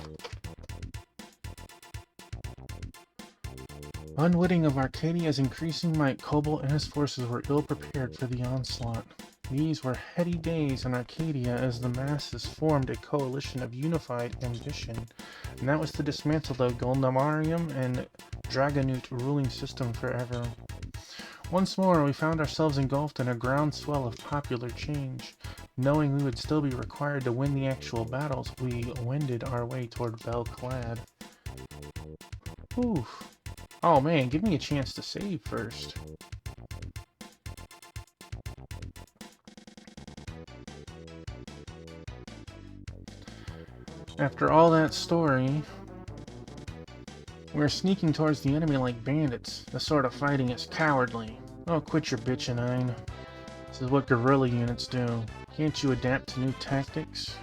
Unwitting of Arcadia's increasing might, Cobalt and his forces were ill-prepared for the onslaught. These were heady days in Arcadia as the masses formed a coalition of unified ambition, and that was to dismantle the Golnamarium and Dragonute ruling system forever. Once more, we found ourselves engulfed in a groundswell of popular change. Knowing we would still be required to win the actual battles, we wended our way toward Belclad. Oof. Oh man, give me a chance to save first. After all that story, we're sneaking towards the enemy like bandits. This sort of fighting is cowardly. Oh, quit your bitchin', Ein. This is what guerrilla units do. Can't you adapt to new tactics?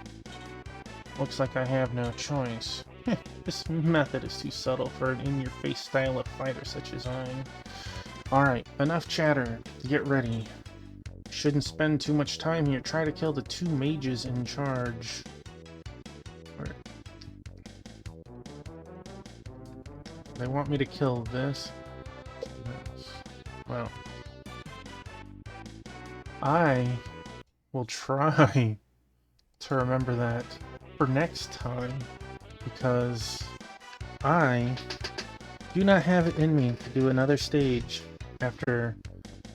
Looks like I have no choice. This method is too subtle for an in-your-face style of fighter such as Ein. Alright, enough chatter. Get ready. Shouldn't spend too much time here. Try to kill the 2 mages in charge. They want me to kill this. Well, I will try to remember that for next time, because I do not have it in me to do another stage after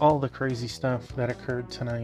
all the crazy stuff that occurred tonight.